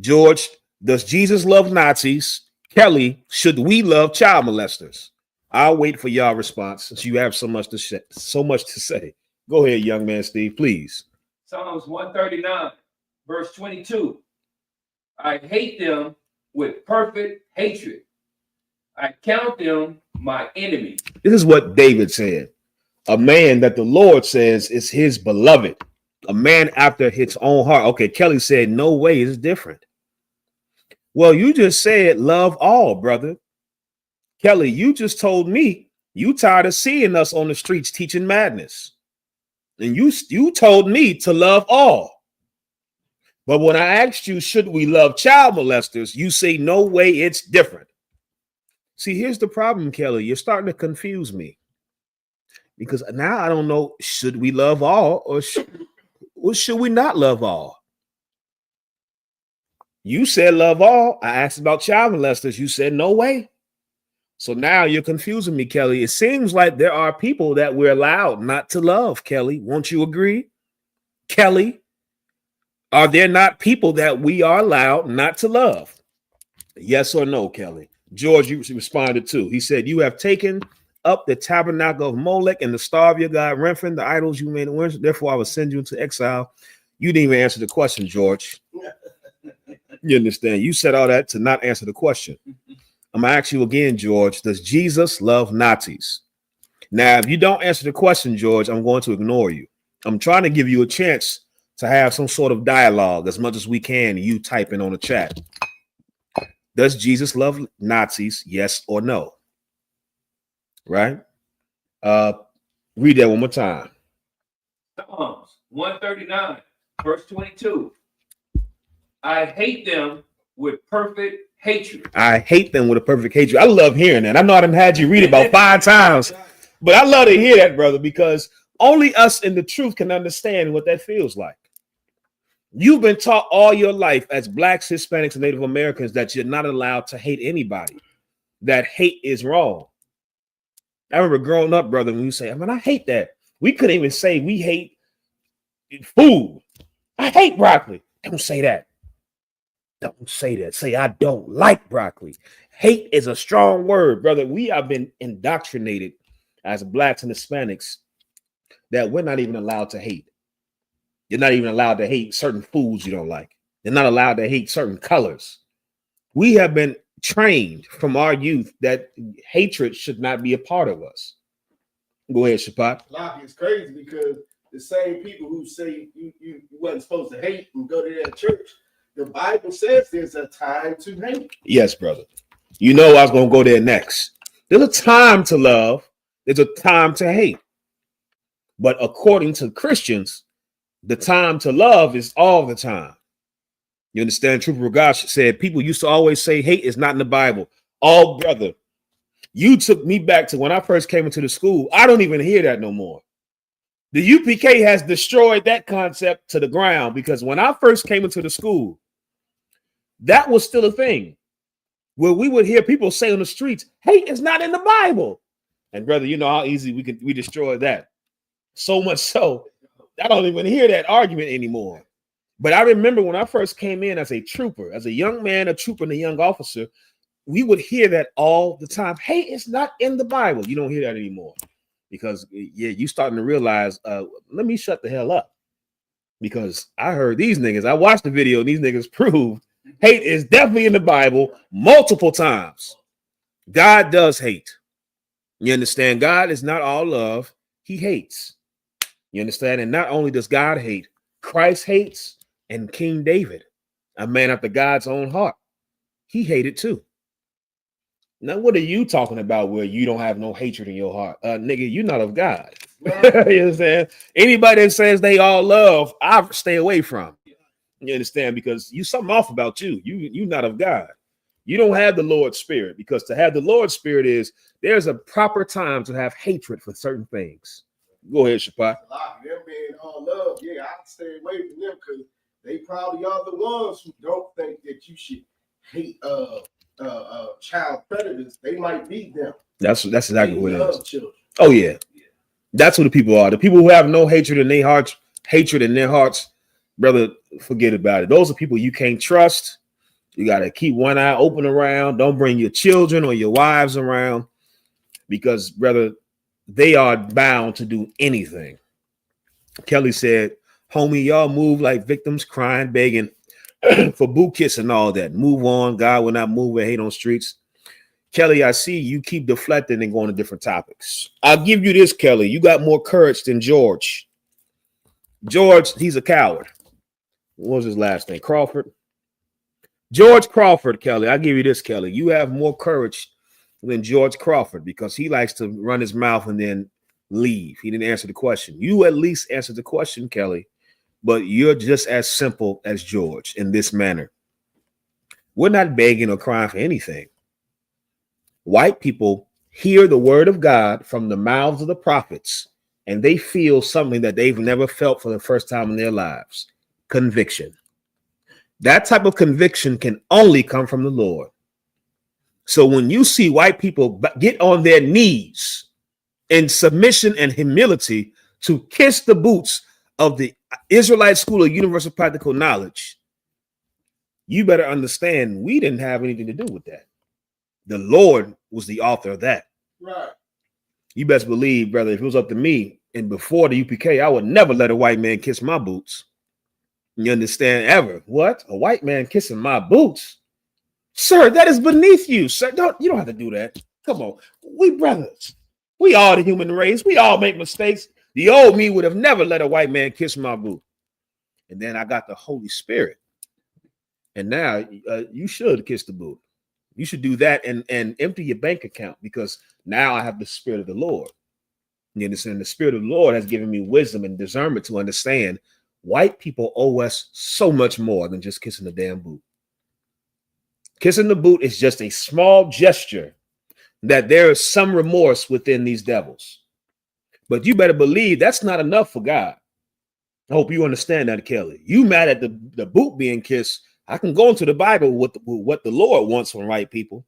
George, does Jesus love Nazis? Kelly, should we love child molesters? I'll wait for y'all response since you have so much to say. Go ahead, young man Steve, please. Psalms 139, verse 22. I hate them with perfect hatred. I count them my enemies. This is what David said. A man that the Lord says is his beloved. A man after his own heart. Okay, Kelly said, no way, it's different. Well, you just said love all, brother. Kelly, you just told me you tired of seeing us on the streets teaching madness. And you told me to love all. But when I asked you, should we love child molesters, you say, no way, it's different. See, here's the problem, Kelly. You're starting to confuse me. Because now I don't know, should we love all or should we not love all? You said love all. I asked about child molesters. You said no way. So now you're confusing me, Kelly. It seems like there are people that we're allowed not to love, Kelly. Won't you agree? Kelly, are there not people that we are allowed not to love? Yes or no, Kelly? George, you responded too. He said, you have taken up the tabernacle of Molech and the star of your God, Remphan, the idols you made in worship. Therefore, I will send you into exile. You didn't even answer the question, George. You understand? You said all that to not answer the question. I'm going to ask you again, George. Does Jesus love Nazis? Now, if you don't answer the question, George, I'm going to ignore you. I'm trying to give you a chance to have some sort of dialogue as much as we can. You typing on the chat. Does Jesus love Nazis? Yes or no? Right? Read that one more time. Psalms 139, verse 22. I hate them with perfect hatred. I hate them with a perfect hatred. I love hearing that. I know I done had you read it about 5 times, but I love to hear that, brother, because only us in the truth can understand what that feels like. You've been taught all your life as Blacks, Hispanics, and Native Americans that you're not allowed to hate anybody, that hate is wrong. I remember growing up, brother, when you say, I mean, I hate that. We couldn't even say we hate food. I hate broccoli. Don't say that. Don't say that. Say, I don't like broccoli. Hate is a strong word, brother. We have been indoctrinated as Blacks and Hispanics that we're not even allowed to hate. You're not even allowed to hate certain foods you don't like. You're not allowed to hate certain colors. We have been trained from our youth that hatred should not be a part of us. Go ahead, Shapat. It's crazy because the same people who say you wasn't supposed to hate and go to that church, the Bible says there's a time to hate. Yes, brother. You know I was going to go there next. There's a time to love. There's a time to hate. But according to Christians, the time to love is all the time. You understand? Trooper Ragash said people used to always say hate is not in the Bible. Oh, brother, you took me back to when I first came into the school. I don't even hear that no more. The UPK has destroyed that concept to the ground because when I first came into the school, that was still a thing where we would hear people say on the streets, hate is not in the Bible. And brother, you know how easy we destroy that. So much so, I don't even hear that argument anymore. But I remember when I first came in as a trooper, as a young man, a trooper, and a young officer, we would hear that all the time. Hate is not in the Bible. You don't hear that anymore because, yeah, you starting to realize, let me shut the hell up because I heard these niggas. I watched the video and these niggas proved hate is definitely in the Bible multiple times. God does hate. You understand? God is not all love. He hates. You understand? And not only does God hate, Christ hates, and King David, a man after God's own heart, he hated too. Now, what are you talking about where you don't have no hatred in your heart? Nigga, you're not of God. You understand? Anybody that says they all love, I stay away from. You understand? Because you something off about you. You're not of God. You don't have the Lord's Spirit because to have the Lord's Spirit is there's a proper time to have hatred for certain things. Go ahead, Shapat. A lot of them being all love, yeah, I'd stay away from them because they probably are the ones who don't think that you should hate child predators. They might be them. That's exactly what it is. Children. Oh yeah, that's who the people are. The people who have no hatred in their hearts, brother. Forget about it. Those are people you can't trust. You got to keep one eye open around. Don't bring your children or your wives around because, brother, they are bound to do anything. Kelly said, homie, y'all move like victims crying, begging for boo kiss and all that. Move on. God will not move and hate on streets. Kelly, I see you keep deflecting and going to different topics. I'll give you this, Kelly. You got more courage than George. George, he's a coward. What was his last name? Crawford? George Crawford, Kelly. I'll give you this, Kelly. You have more courage than George Crawford because he likes to run his mouth and then leave. He didn't answer the question. You at least answered the question, Kelly, but you're just as simple as George in this manner. We're not begging or crying for anything. White people hear the word of God from the mouths of the prophets, and they feel something that they've never felt for the first time in their lives. Conviction. That type of conviction can only come from the Lord. So when you see white people get on their knees in submission and humility to kiss the boots of the Israelite School of Universal Practical Knowledge, you better understand we didn't have anything to do with that. The Lord was the author of that. Right. You best believe, brother, if it was up to me and before the UPK, I would never let a white man kiss my boots. You understand? Ever. What? A white man kissing my boots? Sir, that is beneath you. Sir, you don't have to do that. Come on. We brothers. We all the human race. We all make mistakes. The old me would have never let a white man kiss my boot. And then I got the Holy Spirit. And now you should kiss the boot. You should do that and empty your bank account, because now I have the Spirit of the Lord. You understand? The Spirit of the Lord has given me wisdom and discernment to understand white people owe us so much more than just kissing the damn boot. Kissing the boot is just a small gesture that there is some remorse within these devils. But you better believe that's not enough for God. I hope you understand that, Kelly. You mad at the boot being kissed. I can go into the Bible with what the Lord wants from white people.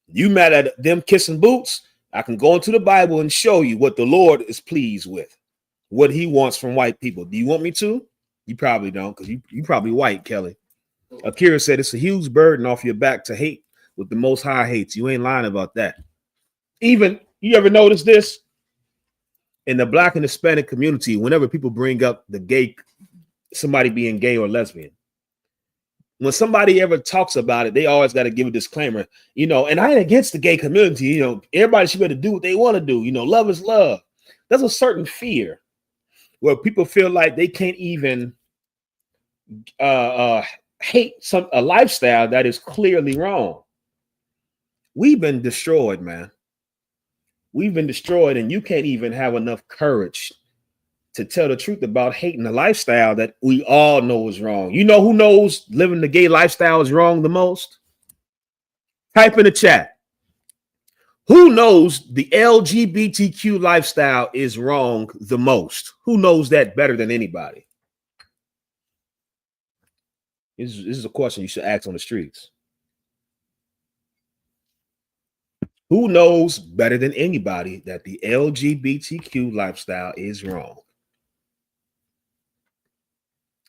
You mad at them kissing boots? I can go into the Bible and show you what the Lord is pleased with, what he wants from white people. Do you want me to? You probably don't, because you probably white, Kelly. Akira said it's a huge burden off your back to hate what the Most High hates. You ain't lying about that. Even, you ever notice this? In the Black and Hispanic community, whenever people bring up the gay, somebody being gay or lesbian, when somebody ever talks about it, they always got to give a disclaimer, and I ain't against the gay community. Everybody should be able to do what they want to do. Love is love. There's a certain fear where people feel like they can't even hate a lifestyle that is clearly wrong. We've been destroyed, man. We've been destroyed, and you can't even have enough courage to tell the truth about hating a lifestyle that we all know is wrong. You know who knows living the gay lifestyle is wrong the most? Type in the chat. Who knows the LGBTQ lifestyle is wrong the most? Who knows that better than anybody? This is a question you should ask on the streets. Who knows better than anybody that the LGBTQ lifestyle is wrong?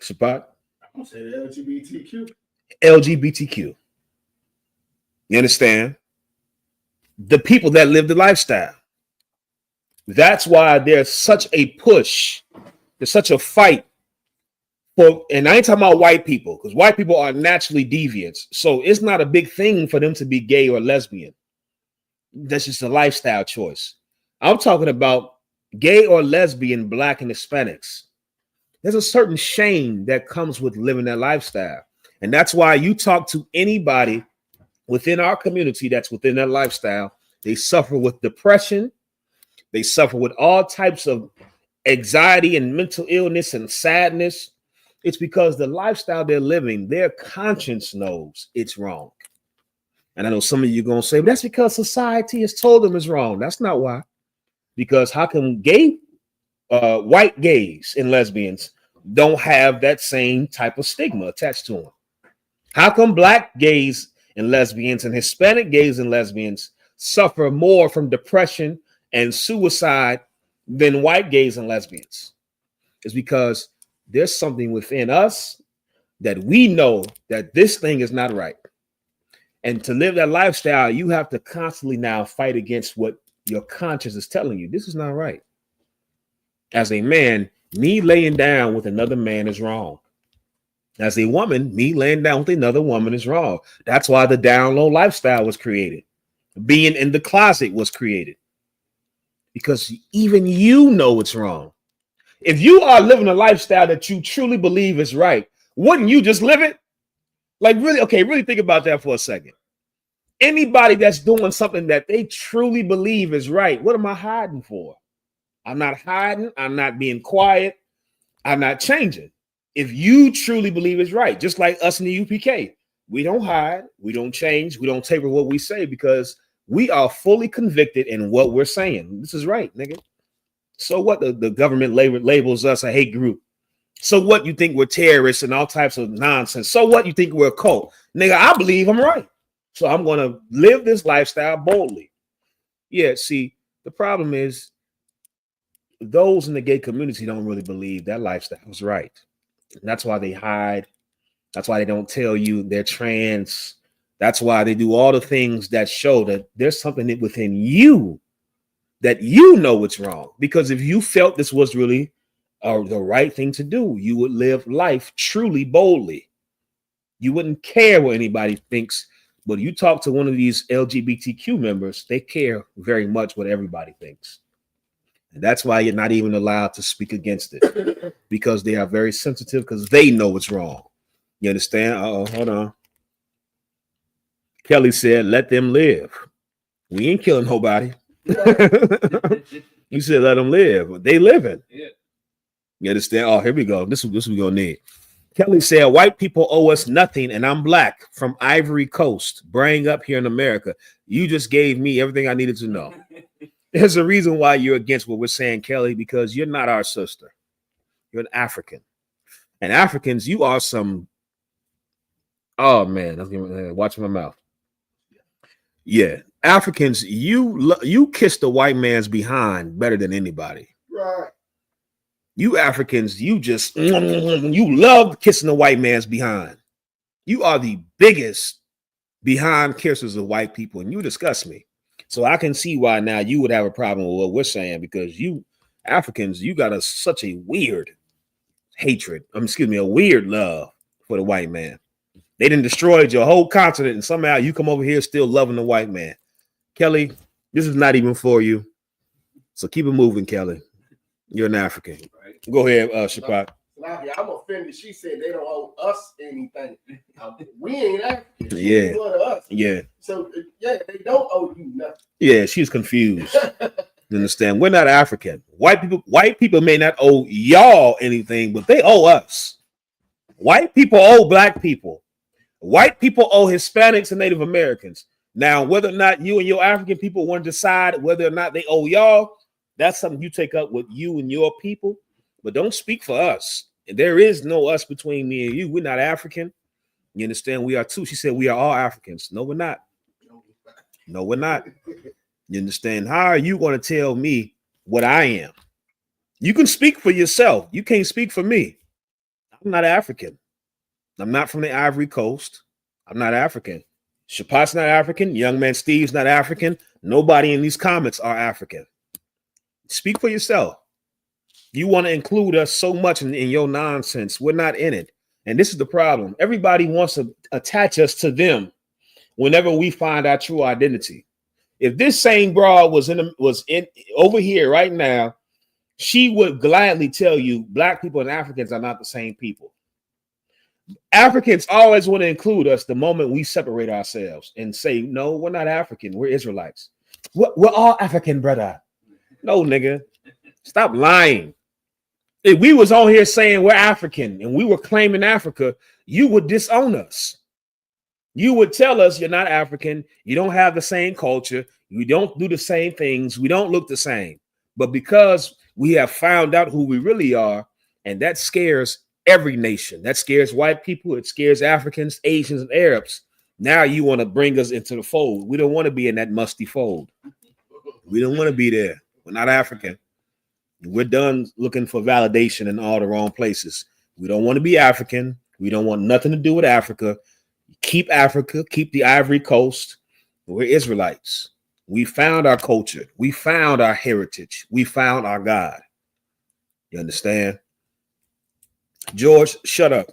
Shapat? I'm saying LGBTQ. LGBTQ. You understand? The people that live the lifestyle. That's why there's such a push. There's such a fight for, and I ain't talking about white people, because white people are naturally deviants. So it's not a big thing for them to be gay or lesbian. That's just a lifestyle choice. I'm talking about gay or lesbian, Black and Hispanics. There's a certain shame that comes with living that lifestyle. And that's why you talk to anybody within our community that's within that lifestyle, they suffer with depression. They suffer with all types of anxiety and mental illness and sadness. It's because the lifestyle they're living, their conscience knows it's wrong. And I know some of you are going to say, but that's because society has told them it's wrong. That's not why. Because how come white gays and lesbians don't have that same type of stigma attached to them? How come Black gays and lesbians and Hispanic gays and lesbians suffer more from depression and suicide than white gays and lesbians? It's because there's something within us that we know that this thing is not right. And to live that lifestyle, you have to constantly now fight against what your conscience is telling you. This is not right. As a man, me laying down with another man is wrong. As a woman, me laying down with another woman is wrong. That's why the down low lifestyle was created. Being in the closet was created. Because even you know it's wrong. If you are living a lifestyle that you truly believe is right, wouldn't you just live it? Like really think about that for a second. Anybody that's doing something that they truly believe is right, what am I hiding for? I'm not hiding. I'm not being quiet. I'm not changing. If you truly believe it's right, just like us in the UPK, we don't hide. We don't change. We don't taper what we say because we are fully convicted in what we're saying. This is right, nigga. So what? The government labels us a hate group. So what? You think we're terrorists and all types of nonsense. So what? You think we're a cult. Nigga, I believe I'm right. So I'm going to live this lifestyle boldly. Yeah, see, the problem is those in the gay community don't really believe that lifestyle is right. And that's why they hide. That's why they don't tell you they're trans. That's why they do all the things that show that there's something within you that you know it's wrong. Because if you felt this was really the right thing to do, you would live life truly boldly. You wouldn't care what anybody thinks. But you talk to one of these LGBTQ members, they care very much what everybody thinks. And that's why you're not even allowed to speak against it, because they are very sensitive, because they know it's wrong. You understand? Hold on. Kelly said, let them live. We ain't killing nobody. You said let them live. They living. Yeah. You understand? Oh, here we go. This is we gonna need. Kelly said, white people owe us nothing, and I'm black from Ivory Coast, bring up here in America. You just gave me everything I needed to know. There's a reason why you're against what we're saying, Kelly, because you're not our sister. You're an African. And Africans, you are some. Oh, man. Watch my mouth. Yeah. Africans, you kiss the white man's behind better than anybody. Right. You Africans, you love kissing the white man's behind. You are the biggest behind kissers of white people, and you disgust me. So I can see why now you would have a problem with what we're saying, because you Africans, you got such a weird hatred. A weird love for the white man. They done destroyed your whole continent, and somehow you come over here still loving the white man. Kelly, this is not even for you. So keep it moving, Kelly. You're an African. Right. Go ahead, Shapak. I'm offended. She said they don't owe us anything. We ain't African. Yeah. Us. Yeah. So yeah, they don't owe you nothing. Yeah, she's confused. You understand? We're not African. White people may not owe y'all anything, but they owe us. White people owe black people. White people owe Hispanics and Native Americans. Now, whether or not you and your African people want to decide whether or not they owe y'all, that's something you take up with you and your people. But don't speak for us. There is no us between me and you. We're not African. You understand? We are too. She said we are all Africans. No, we're not. No, we're not. You understand? How are you going to tell me what I am? You can speak for yourself. You can't speak for me. I'm not African. I'm not from the Ivory Coast. I'm not African. Shapat's not African. Young man Steve's not African. Nobody in these comments are African. Speak for yourself. You want to include us so much in your nonsense. We're not in it. And this is the problem. Everybody wants to attach us to them whenever we find our true identity. If this same broad was in over here right now, she would gladly tell you black people and Africans are not the same people. Africans always want to include us the moment we separate ourselves and say, no, we're not African. We're Israelites. We're all African, brother. No, nigga. Stop lying. If we was on here saying we're African and we were claiming Africa, you would disown us. You would tell us you're not African. You don't have the same culture. You don't do the same things. We don't look the same. But because we have found out who we really are, and that scares every nation. That scares white people. It scares Africans, Asians, and Arabs. Now you want to bring us into the fold. We don't want to be in that musty fold. We don't want to be there. We're not African. We're done looking for validation in all the wrong places. We don't want to be African. We don't want nothing to do with Africa. Keep Africa. Keep the Ivory Coast. We're Israelites. We found our culture. We found our heritage. We found our God. You understand? George, shut up.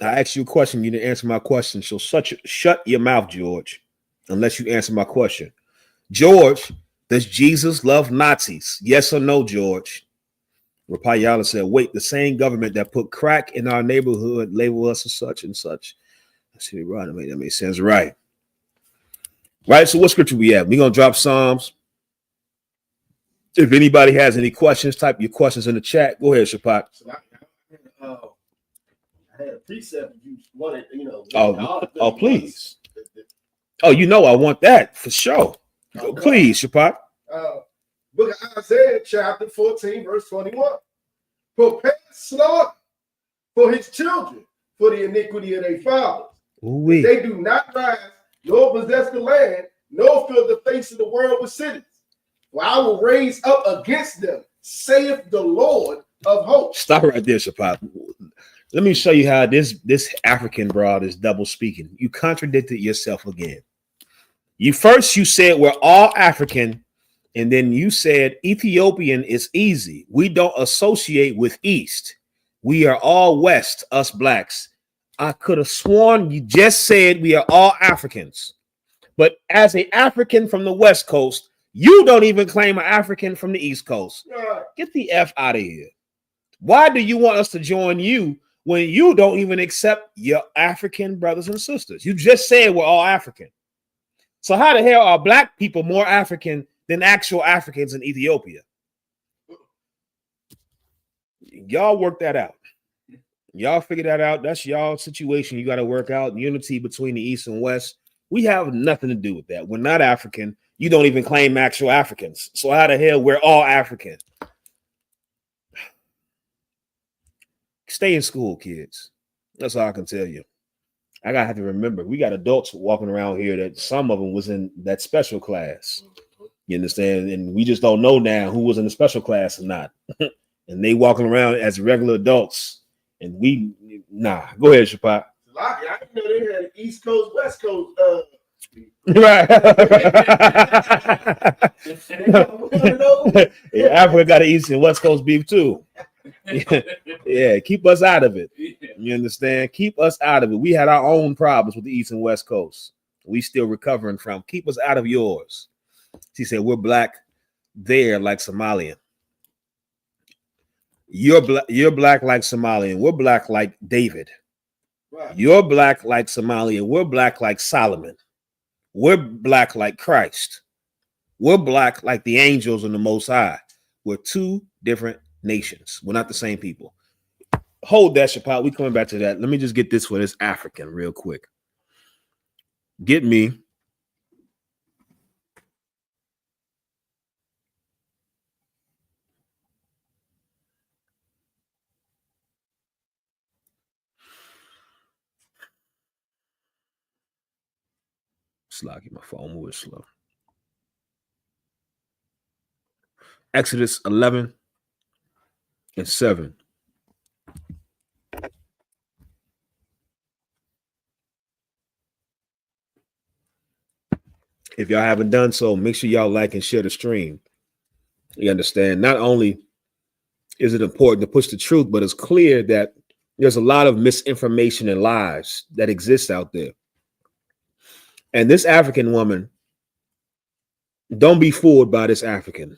I asked you a question. You didn't answer my question. So shut your mouth, George, unless you answer my question. George, does Jesus love Nazis? Yes or no, George? Rapayala said, wait, the same government that put crack in our neighborhood label us as such and such. I see, right. That makes sense. Right. Right. So what scripture we have? We're going to drop Psalms. If anybody has any questions, type your questions in the chat. Go ahead, Shapak. So I had a precept you wanted, Oh, please. Oh, I want that for sure. Please, Shapak. Book of Isaiah, chapter 14, verse 21. Prepare slaughter for his children, for the iniquity of their fathers. Ooh-wee. They do not rise nor possess the land, nor fill the face of the world with cities. For I will raise up against them, saith the Lord of hosts. Stop right there, Shapap. Let me show you how this African broad is double speaking. You contradicted yourself again. You said we're all African, and then you said Ethiopian is easy. We don't associate with East. We are all West, us blacks. I could have sworn you just said we are all Africans. But as an African from the West Coast, you don't even claim an African from the East Coast. Get the F out of here. Why do you want us to join you when you don't even accept your African brothers and sisters? You just said we're all African. So how the hell are black people more African than actual Africans in Ethiopia? Y'all work that out. Y'all figure that out. That's y'all situation. You got to work out unity between the East and West. We have nothing to do with that. We're not African. You don't even claim actual Africans. So how the hell we're all African? Stay in school, kids. That's all I can tell you. I gotta have to remember, we got adults walking around here that some of them was in that special class. You understand? And we just don't know now who was in the special class or not. And they walking around as regular adults. And nah. Go ahead, Shapak. I didn't know they had East Coast, West Coast. Right. Yeah, Africa got an East and West Coast beef too. Yeah, keep us out of it. You understand? Keep us out of it. We had our own problems with the East and West Coast. We still recovering from. Keep us out of yours. She said, we're black there like Somalian. You're black like Somalian. We're black like David. Right. You're black like Somalian. We're black like Solomon. We're black like Christ. We're black like the angels and the Most High. We're two different nations. We're not the same people. Hold that, Chappelle. We coming back to that. Let me just get this for this African real quick. Get me sluggy. My phone was slow. Exodus 11 and 7. If y'all haven't done so, make sure y'all like and share the stream. You understand? Not only is it important to push the truth, but it's clear that there's a lot of misinformation and lies that exist out there. And this African woman, don't be fooled by this African.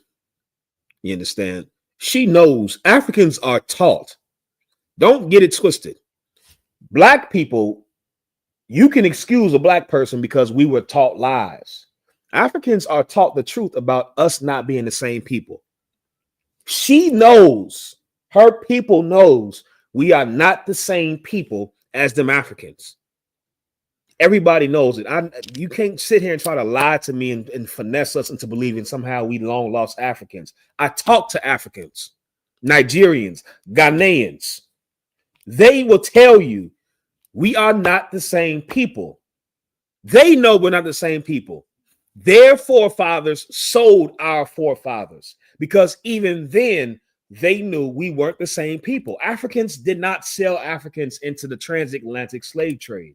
You understand? She knows Africans are taught. Don't get it twisted. Black people, you can excuse a black person because we were taught lies. Africans are taught the truth about us not being the same people. She knows, her people knows we are not the same people as them Africans. Everybody knows it. You can't sit here and try to lie to me and finesse us into believing somehow we long lost Africans. I talk to Africans, Nigerians, Ghanaians. They will tell you we are not the same people. They know we're not the same people. Their forefathers sold our forefathers because even then they knew we weren't the same people. Africans did not sell Africans into the transatlantic slave trade.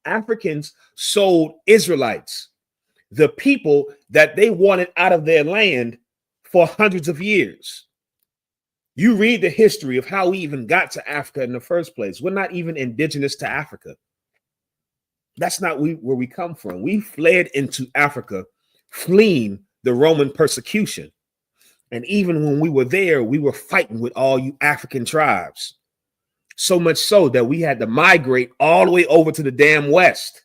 Africans sold Israelites, the people that they wanted out of their land for hundreds of years. You read the history of how we even got to Africa in the first place. We're not even indigenous to Africa. That's not where we come from. We fled into Africa, fleeing the Roman persecution. And even when we were there, we were fighting with all you African tribes. So much so that we had to migrate all the way over to the damn West.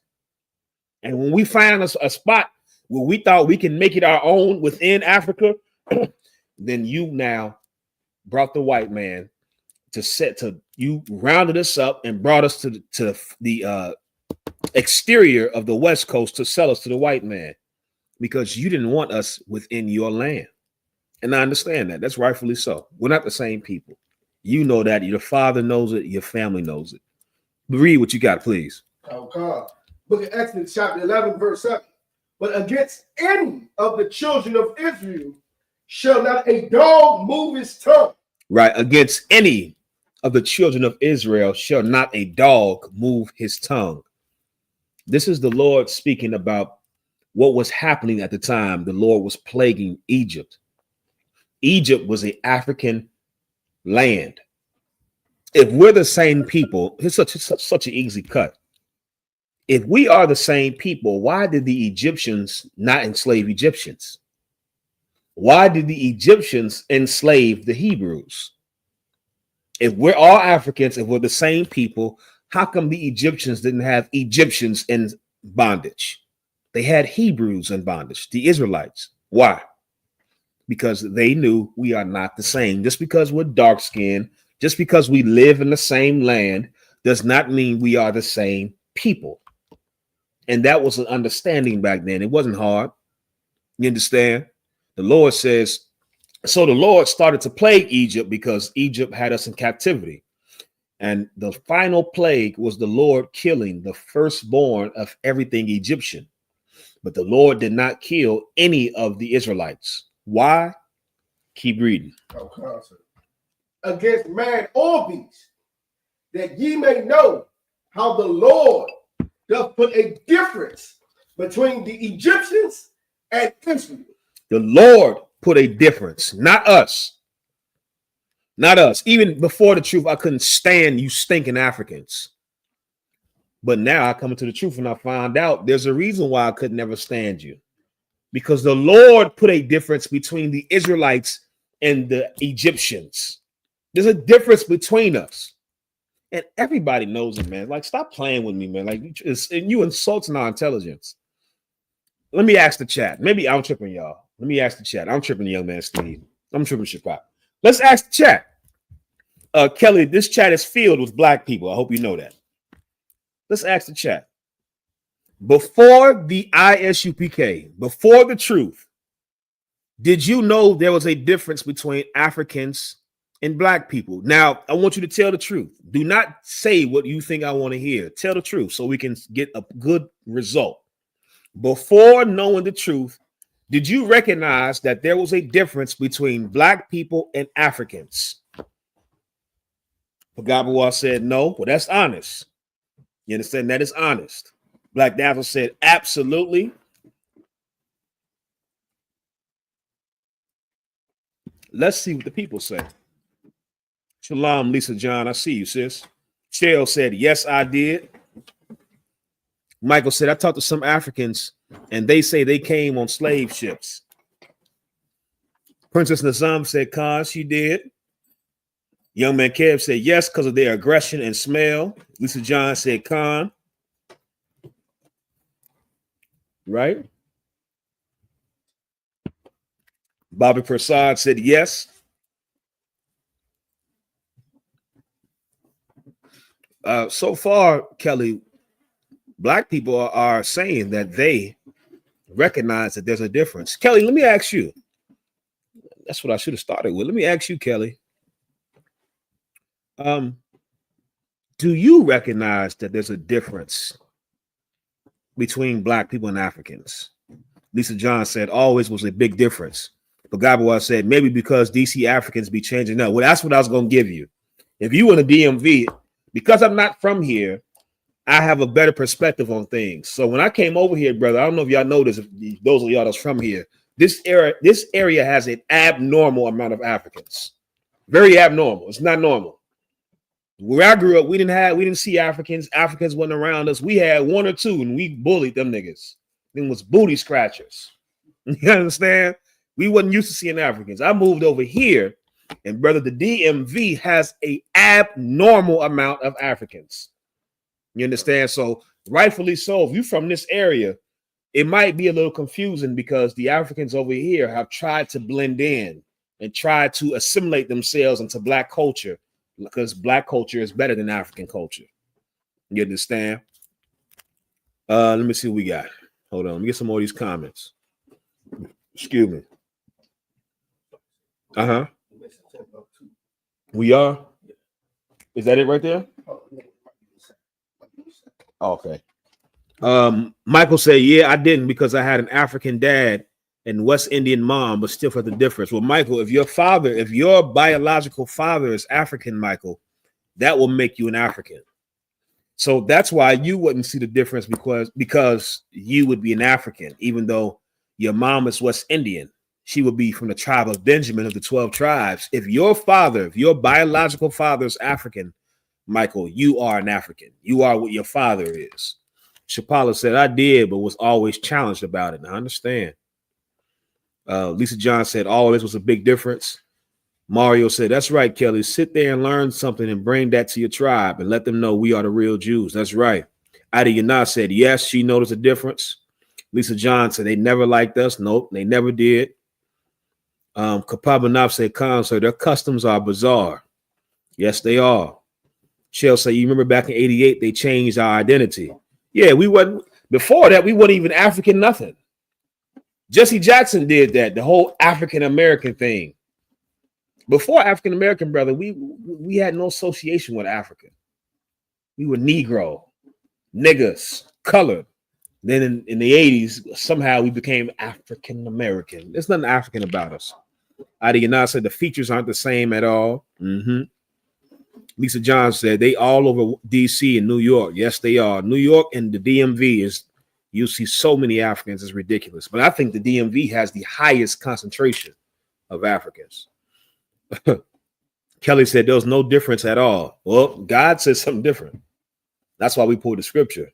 And when we found a spot where we thought we can make it our own within Africa, then you now brought the white man you rounded us up and brought us to the exterior of the West Coast to sell us to the white man because you didn't want us within your land. And I understand that. That's rightfully so. We're not the same people. You know that. Your father knows it. Your family knows it. Read what you got, please. Book of Exodus, chapter 11, verse 7. But against any of the children of Israel shall not a dog move his tongue. Right. Against any of the children of Israel shall not a dog move his tongue. This is the Lord speaking about what was happening at the time. The Lord was plaguing Egypt. Egypt was an African land. If we're the same people, it's such an easy cut. If we are the same people, why did the Egyptians not enslave Egyptians? Why did the Egyptians enslave the Hebrews? If we're all Africans, if we're the same people, how come the Egyptians didn't have Egyptians in bondage? They had Hebrews in bondage, the Israelites. Why? Because they knew we are not the same. Just because we're dark skinned, just because we live in the same land, does not mean we are the same people. And that was an understanding back then. It wasn't hard. You understand? The Lord says, so the Lord started to plague Egypt because Egypt had us in captivity. And the final plague was the Lord killing the firstborn of everything Egyptian. But the Lord did not kill any of the Israelites. Why? Keep reading. Against man or beast, that ye may know how the Lord doth put a difference between the Egyptians and Israel. The Lord put a difference, not us. Not us. Even before the truth, I couldn't stand you stinking Africans. But now I come into the truth and I found out there's a reason why I could never stand you. Because the Lord put a difference between the Israelites and the Egyptians. There's a difference between us. And everybody knows it, man. Like, stop playing with me, man. Like, you insulting our intelligence. Let me ask the chat. Maybe I'm tripping, y'all. Let me ask the chat. I'm tripping, young man Steve. I'm tripping, Shapap. Let's ask the chat. Kelly, this chat is filled with black people. I hope you know that. Let's ask the chat. Before the I.S.U.P.K, before the truth, did you know there was a difference between Africans and black people? Now, I want you to tell the truth. Do not say what you think I want to hear. Tell the truth so we can get a good result. Before knowing the truth, did you recognize that there was a difference between black people and Africans? Pagabawa said no. Well, that's honest. You understand? That is honest. Black Dazzle said absolutely. Let's see what the people say. Shalom, Lisa John. I see you, sis. Cheryl said, yes, I did. Michael said, I talked to some Africans and they say they came on slave ships. Princess Nazam said, Khan, she did. Young man Kev said, yes, because of their aggression and smell. Lisa John said, Khan. Right? Bobby Prasad said, yes. So far, Kelly, black people are saying that they recognize that there's a difference. Kelly, let me ask you. That's what I should have started with. Let me ask you, Kelly. Do you recognize that there's a difference between black people and Africans? Lisa John said always was a big difference. But Gabawa said maybe because DC Africans be changing up. Well, that's what I was going to give you. If you in the DMV, because I'm not from here, I have a better perspective on things. So when I came over here, brother, I don't know if y'all know this, if those of y'all that's from here, this area has an abnormal amount of Africans. Very abnormal. It's not normal. Where I grew up, we didn't see Africans. Africans wasn't around us. We had one or two, and we bullied them niggas. Them was booty scratchers. You understand? We wasn't used to seeing Africans. I moved over here, and brother, the DMV has a abnormal amount of Africans. You understand? So rightfully so, if you're from this area, it might be a little confusing because the Africans over here have tried to blend in and try to assimilate themselves into black culture because black culture is better than African culture. You understand? Let me see what we got. Hold on. Let me get some more of these comments. Excuse me. Uh-huh. We are? Is that it right there? Oh, okay. Michael said, yeah, I didn't because I had an African dad and West Indian mom, but still for the difference. Well, Michael, if your biological father is African, Michael, that will make you an African. So that's why you wouldn't see the difference because you would be an African, even though your mom is West Indian. She would be from the tribe of Benjamin of the 12 tribes. If your biological father is African, Michael, you are an African. You are what your father is. Shapala said, I did, but was always challenged about it. And I understand. Lisa John said, all this was a big difference. Mario said, that's right, Kelly. Sit there and learn something and bring that to your tribe and let them know we are the real Jews. That's right. Yahanna said, yes, she noticed a difference. Lisa John said, they never liked us. Nope, they never did. Kapabanov said, Khan, so their customs are bizarre. Yes, they are. Shell said, you remember back in 88, they changed our identity. Yeah, before that, we weren't even African nothing. Jesse Jackson did that, the whole African American thing. Before African American, brother, we had no association with Africa. We were Negro, niggas, colored. Then in the 80s, somehow we became African American. There's nothing African about us. Yahanna said the features aren't the same at all. Lisa John said they all over DC and New York. Yes, they are. New York and the DMV you see so many Africans, it's ridiculous. But I think the DMV has the highest concentration of Africans. Kelly said there was no difference at all. Well, God said something different. That's why we pulled the scripture.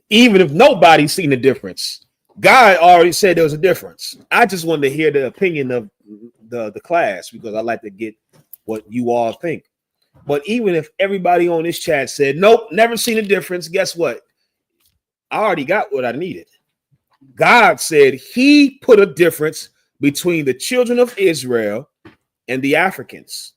Even if nobody's seen the difference, God already said there was a difference. I just wanted to hear the opinion of the class because I like to get what you all think. But even if everybody on this chat said, nope, never seen a difference, guess what? I already got what I needed. God said he put a difference between the children of Israel and the Africans.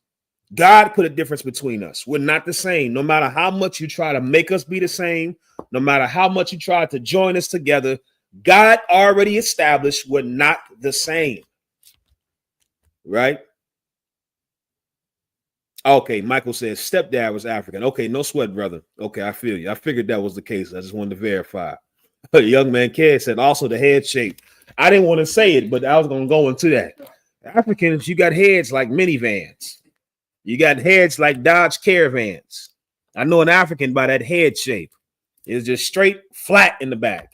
God put a difference between us. We're not the same. No matter how much you try to make us be the same, no matter how much you try to join us together, God already established we're not the same. Right? Okay, Michael says stepdad was African. Okay, no sweat, brother. Okay, I feel you. I figured that was the case. I just wanted to verify. Young man Kid said also the head shape. I didn't want to say it, but I was going to go into that. Africans, you got heads like minivans. You got heads like Dodge Caravans. I know an African by that head shape. It's just straight flat in the back.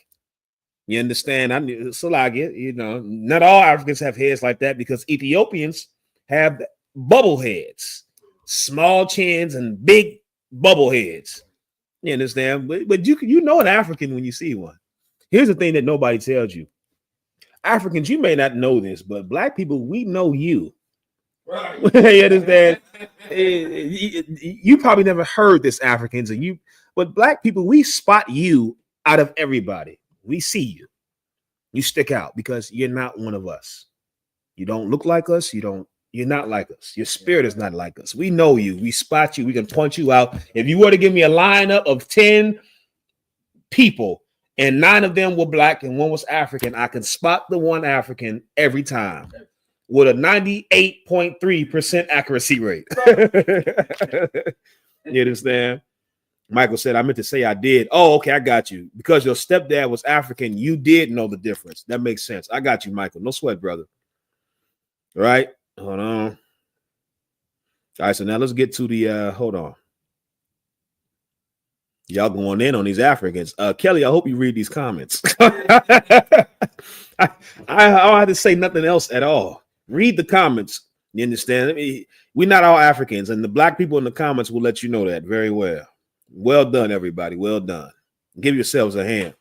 You understand? Not all Africans have heads like that because Ethiopians have bubble heads, small chins and big bubble heads. You understand? But you know an African when you see one. Here's the thing that nobody tells you. Africans, you may not know this, but black people, we know you. Right. You understand? You probably never heard this, Africans, but black people, we spot you out of everybody. We see you. You stick out because you're not one of us. You don't look like us. You're not like us. Your spirit is not like us. We know you. We spot you. We can point you out. If you were to give me a lineup of 10 people and 9 of them were black and 1 was African, I can spot the one African every time with a 98.3% accuracy rate. You understand? Michael said, I meant to say I did. Oh, okay, I got you. Because your stepdad was African, you did know the difference. That makes sense. I got you, Michael. No sweat, brother. All right. Hold on. All right, so now let's get to the hold on. Y'all going in on these Africans. Kelly, I hope you read these comments. I don't have to say nothing else at all. Read the comments. You understand? We're not all Africans, and the black people in the comments will let you know that very well. Well done, everybody. Well done. Give yourselves a hand.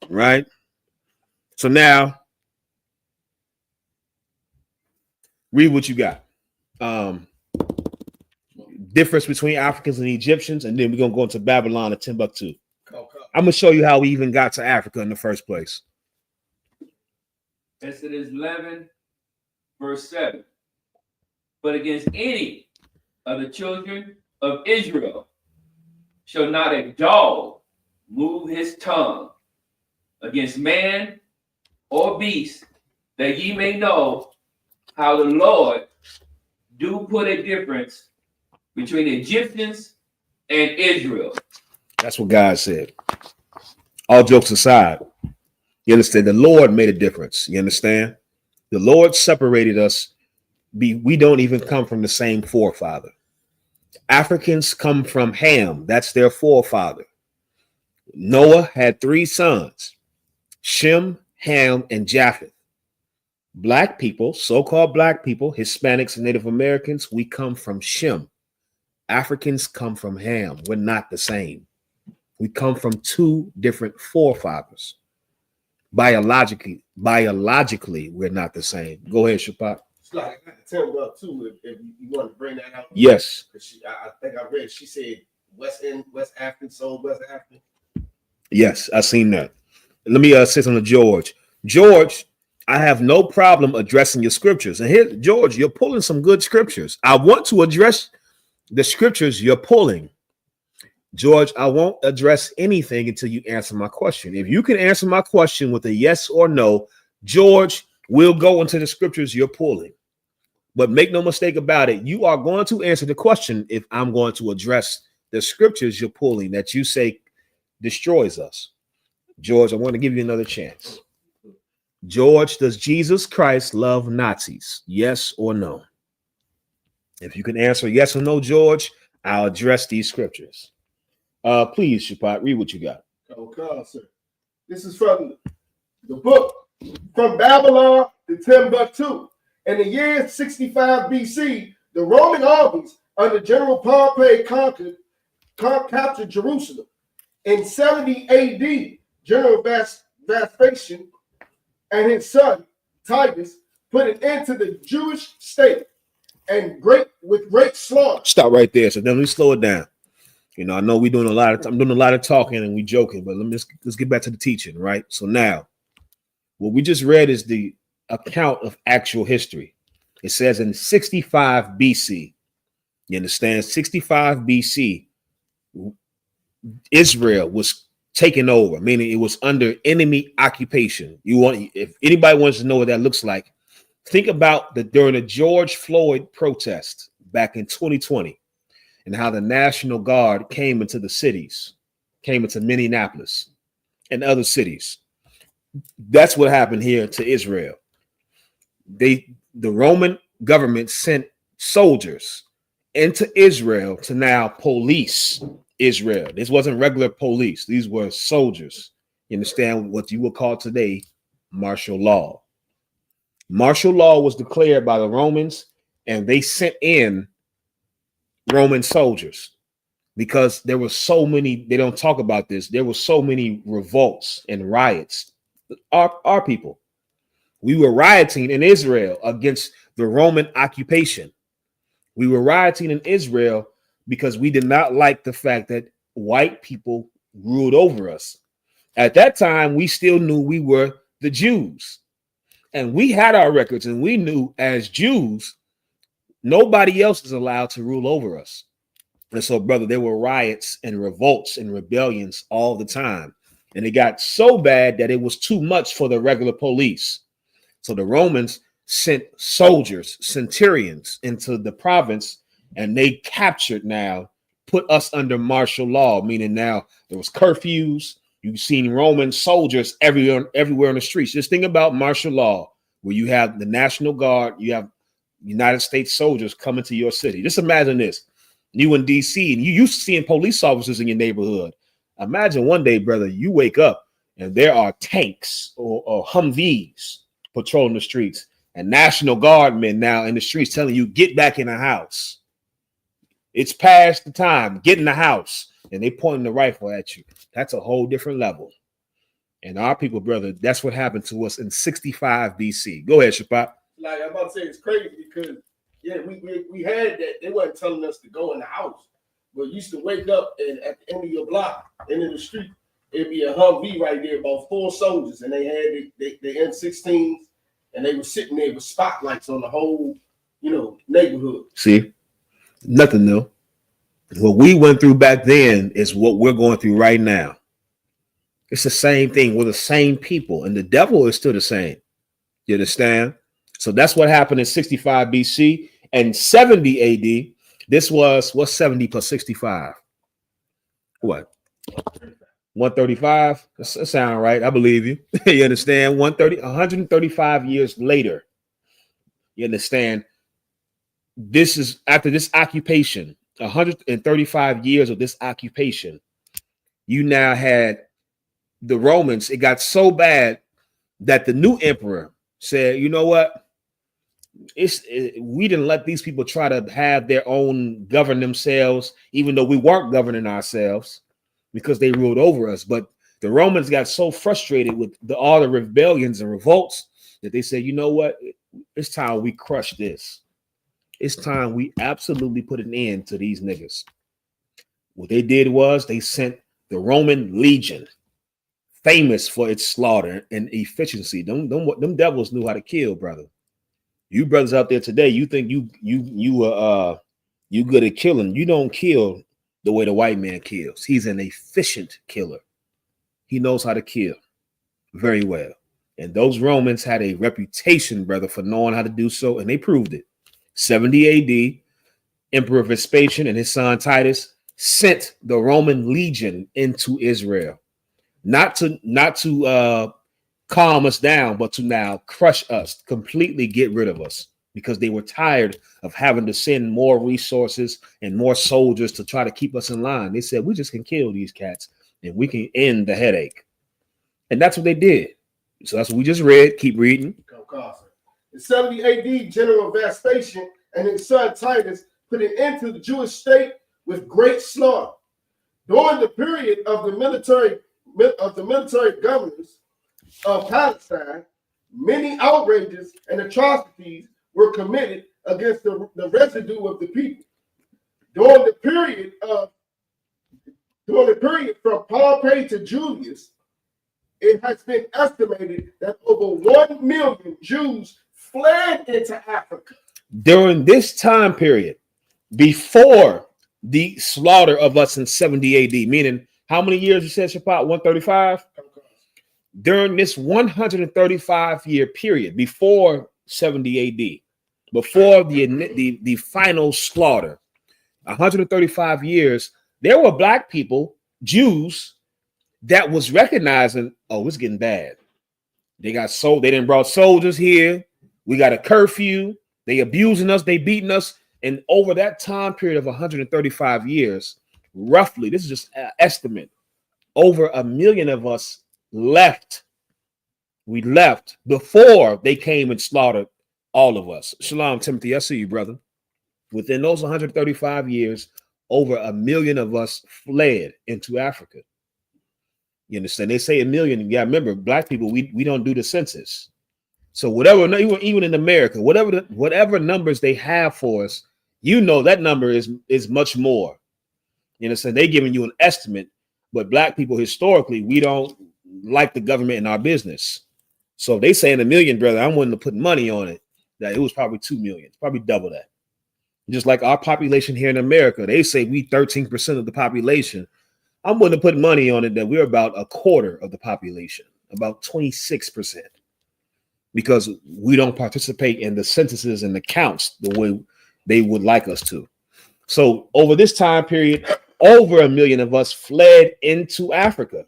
Right? So now, read what you got. Difference between Africans and Egyptians, and then we're going to go into Babylon and Timbuktu. I'm going to show you how we even got to Africa in the first place. Exodus 11, verse 7. But against any of the children of Israel shall not a dog move his tongue against man or beast, that ye may know how the Lord do put a difference between Egyptians and Israel. That's what God said. All jokes aside, you understand? The Lord made a difference. You understand? The Lord separated us. We don't even come from the same forefather. Africans come from Ham. That's their forefather. Noah had 3 sons, Shem, Ham, and Japheth. Black people, so-called black people, Hispanics and Native Americans, we come from Shem. Africans come from Ham. We're not the same. We come from 2 different forefathers. Biologically, we're not the same. Go ahead, Shapak. It's like I got to tell her too if you want to bring that out. Yes. I think I read. She said West African, soul West African. Yes, I seen that. Let me say something to George. George, I have no problem addressing your scriptures. And here, George, you're pulling some good scriptures. I want to address the scriptures you're pulling. George, I won't address anything until you answer my question. If you can answer my question with a yes or no, George, we'll go into the scriptures you're pulling. But make no mistake about it, you are going to answer the question if I'm going to address the scriptures you're pulling that you say destroys us. George, I want to give you another chance. George, does Jesus Christ love Nazis? Yes or no? If you can answer yes or no, George, I'll address these scriptures. Please, Shapat, read what you got. Okay, sir. This is from the book From Babylon to Timbuktu. In the year 65 BC, the Roman armies under General Pompey captured Jerusalem. In 70 AD, General Vespasian and his son Titus put an end to the Jewish state and with great slaughter. Stop right there. So then we slow it down. You know, I know I'm doing a lot of talking and we joking, but let's get back to the teaching, right? So now, what we just read is the account of actual history. It says in 65 BC. You understand? 65 BC, Israel was taken over, meaning it was under enemy occupation. If anybody wants to know what that looks like, think about during the George Floyd protest back in 2020 and how the National Guard came into the cities, came into Minneapolis and other cities. That's what happened here to Israel. The Roman government sent soldiers into Israel to now police Israel. This wasn't regular police. These were soldiers. You understand what you would call today martial law. Martial law was declared by the Romans, and they sent in Roman soldiers because there were so many, they don't talk about this, there were so many revolts and riots. Our people, we were rioting in Israel against the Roman occupation. We were rioting in Israel because we did not like the fact that white people ruled over us. At that time, we still knew we were the Jews. And we had our records, and we knew as Jews, nobody else is allowed to rule over us. And so, brother, there were riots and revolts and rebellions all the time. And it got so bad that it was too much for the regular police. So the Romans sent soldiers, centurions into the province, and they captured put us under martial law, meaning now there was curfews. You've seen Roman soldiers everywhere on the streets. Just think about martial law, where you have the National Guard, you have United States soldiers coming to your city. Just imagine this. You in DC and you used to seeing police officers in your neighborhood. Imagine one day, brother, you wake up and there are tanks or Humvees patrolling the streets and National Guardmen now in the streets telling you, get back in the house. It's past the time. Get in the house. And they pointing the rifle at you. That's a whole different level. And our people, brother, that's what happened to us in 65 BC. Go ahead, Shapat. Like I'm about to say, it's crazy because we had that. They weren't telling us to go in the house, but you used to wake up and at the end of your block, end of the street, it'd be a Humvee right there, about 4 soldiers, and they had the M16s, and they were sitting there with spotlights on the whole, neighborhood. See, nothing new. What we went through back then is what we're going through right now. It's the same thing. We're the same people, and the devil is still the same. You understand? So that's what happened in 65 BC and 70 AD. This was, what's 70 plus 65? What? 135. That sound right. I believe you. You understand? 135 years later. You understand? This is after this occupation, 135 years of this occupation. You now had the Romans. It got so bad that the new emperor said, you know what? We didn't let these people try to have their own govern themselves, even though we weren't governing ourselves because they ruled over us. But the Romans got so frustrated with all the rebellions and revolts that they said, you know what? It's time we crush this. It's time we absolutely put an end to these niggas. What they did was they sent the Roman legion, famous for its slaughter and efficiency. Them devils knew how to kill, brother. You brothers out there today, you think you good at killing. You don't kill the way the white man kills. He's an efficient killer. He knows how to kill very well. And those Romans had a reputation, brother, for knowing how to do so, and they proved it. 70 AD, Emperor Vespasian and his son Titus sent the Roman legion into Israel, not to calm us down, but to now crush us, completely get rid of us, because they were tired of having to send more resources and more soldiers to try to keep us in line. They said, we just can kill these cats and we can end the headache. And that's what they did. So that's what we just read. Keep reading. In 70 AD, General Vespasian and his son Titus put an end to the Jewish state with great slaughter. During the period of the military governors of Palestine, many outrages and atrocities were committed against the residue of the people. During the period from Pompey to Julius, it has been estimated that over 1 million Jews fled into Africa. During this time period, before the slaughter of us in 70 AD, meaning how many years you said, Shapat? 135? During this 135-year period, before 70 AD, before the final slaughter, 135 years, there were black people, Jews, that was recognizing, oh, it's getting bad. They didn't brought soldiers here. We got a curfew. They abusing us. They beating us. And over that time period of 135 years, roughly, this is just an estimate, over 1 million of us left. We left before they came and slaughtered all of us. Shalom, Timothy. I see you, brother. Within those 135 years, over 1 million of us fled into Africa. You understand? They say 1 million. Yeah, remember, black people, we don't do the census. So whatever, even in America, whatever numbers they have for us, you know that number is much more. You understand? They're giving you an estimate, but black people historically, we don't like the government in our business. So if they saying 1 million, brother, I'm willing to put money on it that it was probably 2 million, probably double that. Just like our population here in America, they say we 13% of the population. I'm willing to put money on it that we're about a quarter of the population, about 26%, because we don't participate in the censuses and the counts the way they would like us to. So over this time period, over 1 million of us fled into Africa.